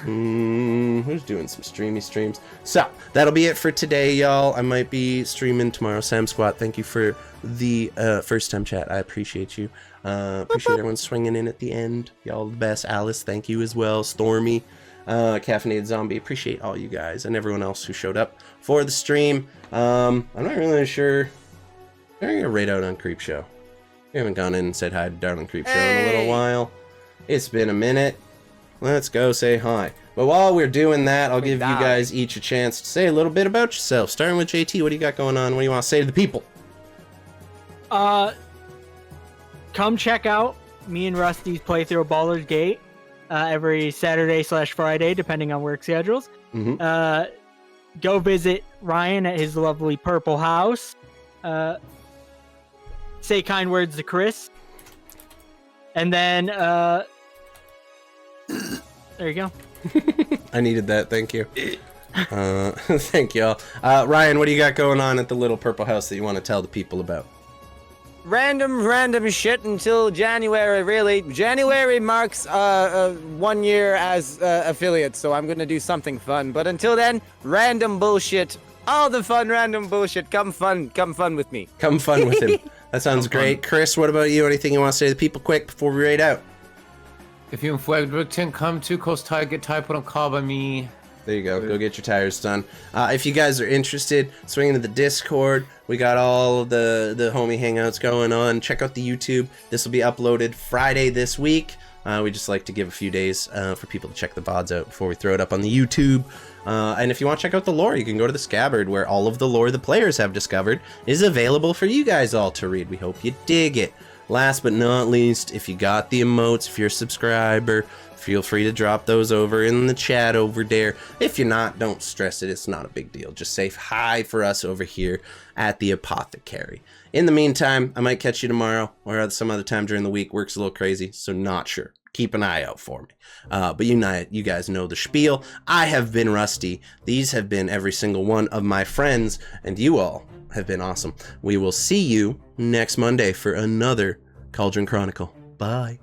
Who's doing some streams? So that'll be it for today, y'all. I might be streaming tomorrow. Sam Squat, thank you for the first time chat. I appreciate you. Appreciate everyone swinging in at the end. Y'all the best. Alice, thank you as well. Stormy, Caffeinated Zombie, appreciate all you guys and everyone else who showed up for the stream. I'm not really sure. I'm gonna raid out on Creepshow. We haven't gone in and said hi to Darling Creepshow in a little while. It's been a minute. Let's go say hi. But while we're doing that, I'll give you guys each a chance to say a little bit about yourself. Starting with JT, what do you got going on? What do you want to say to the people? Come check out me and Rusty's playthrough of Baldur's Gate every Saturday/Friday, depending on work schedules. Mm-hmm. Go visit Ryan at his lovely purple house. Say kind words to Chris. And then, there you go. I needed that. Thank you. Thank y'all. Ryan, what do you got going on at the little purple house that you want to tell the people about? random shit until January, really. January marks 1 year as affiliate, so I'm gonna do something fun. But until then, random bullshit. All the fun, random bullshit. Come fun with me. Come fun with him. That sounds great. Chris, what about you? Anything you want to say to the people quick before we raid out? If you come to Coast Tire, get tire put on car by me. There you go. Go get your tires done. If you guys are interested, swing into the Discord. We got all of the homie hangouts going on. Check out the YouTube. This will be uploaded Friday this week. We just like to give a few days for people to check the VODs out before we throw it up on the YouTube. And if you want to check out the lore, you can go to the Scabbard, where all of the lore the players have discovered is available for you guys all to read. We hope you dig it. Last but not least, if you got the emotes, if you're a subscriber, feel free to drop those over in the chat over there. If you're not, don't stress it. It's not a big deal. Just say hi for us over here at the Apothecary. In the meantime, I might catch you tomorrow or some other time during the week. Work's a little crazy, so not sure. Keep an eye out for me. But you guys know the spiel. I have been Rusty. These have been every single one of my friends, and you all have been awesome. We will see you next Monday for another Cauldron Chronicle. Bye.